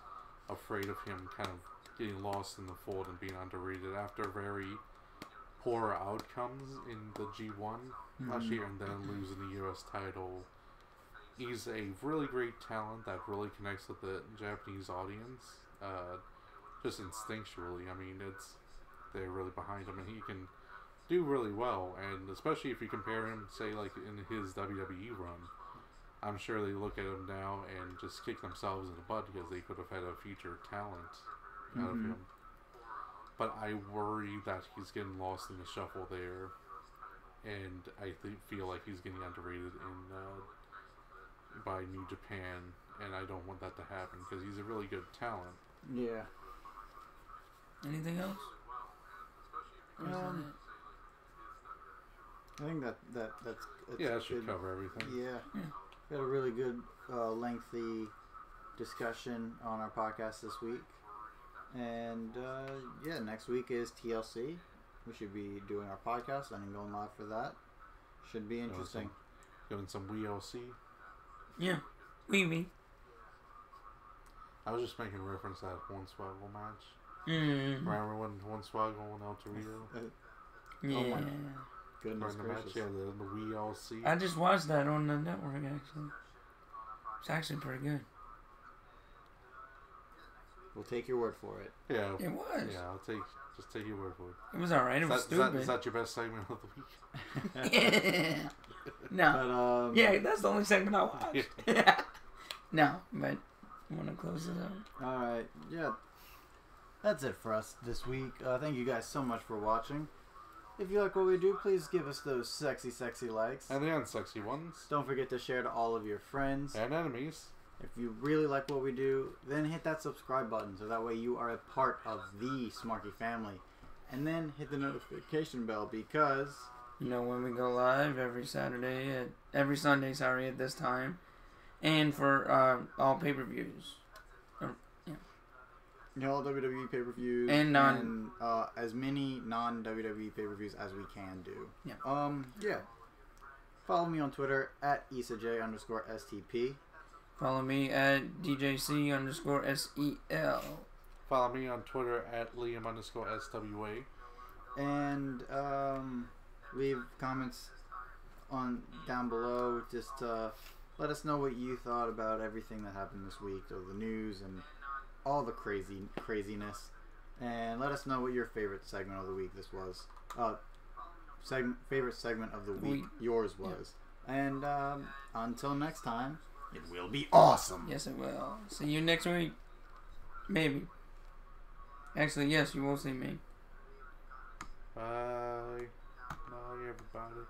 afraid of him kind of getting lost in the fold and being underrated after very poor outcomes in the G1 last year and then losing the US title. He's a really great talent that really connects with the Japanese audience, just instinctually. I mean, they're really behind him, and he can do really well. And especially if you compare him, say, like in his WWE run, I'm sure they look at him now and just kick themselves in the butt because they could have had a future talent out of him. But I worry that he's getting lost in the shuffle there, and I feel like he's getting underrated by New Japan, and I don't want that to happen because he's a really good talent. Yeah. Anything else? I think that's that should cover everything. Yeah. We had a really good, lengthy discussion on our podcast this week. And, next week is TLC. We should be doing our podcast and going live for that. Should be interesting. Doing some WeLC. Yeah. We. I was just making reference to that Hornswoggle match. Remember when Hornswoggle went out to Rio? Yeah. Oh my goodness gracious. The WeLC. I just watched that on the network, actually. It's actually pretty good. We'll take your word for it. Yeah. It was. Yeah, just take your word for it. It was alright. It was stupid. Is that your best segment of the week? Yeah. No. But, that's the only segment I watched. No, but I want to close it out. Alright. Yeah. That's it for us this week. Thank you guys so much for watching. If you like what we do, please give us those sexy, sexy likes. And the unsexy ones. Don't forget to share to all of your friends. And enemies. If you really like what we do, then hit that subscribe button so that way you are a part of the Smarky family. And then hit the notification bell because... You know when we go live every Sunday at this time. And for all pay-per-views. All WWE pay-per-views and as many non-WWE pay-per-views as we can do. Yeah. Follow me on Twitter at IsaJ_STP. Follow me at DJC_SEL. Follow me on Twitter at Liam_SWA. And leave comments on down below. Just let us know what you thought about everything that happened this week, or the news and all the craziness. And let us know what your favorite segment of the week this was. Favorite segment of the week yours was. Yeah. And until next time, it will be awesome. Yes, it will. See you next week. Maybe. Actually, yes, you will see me. Bye. Bye, everybody.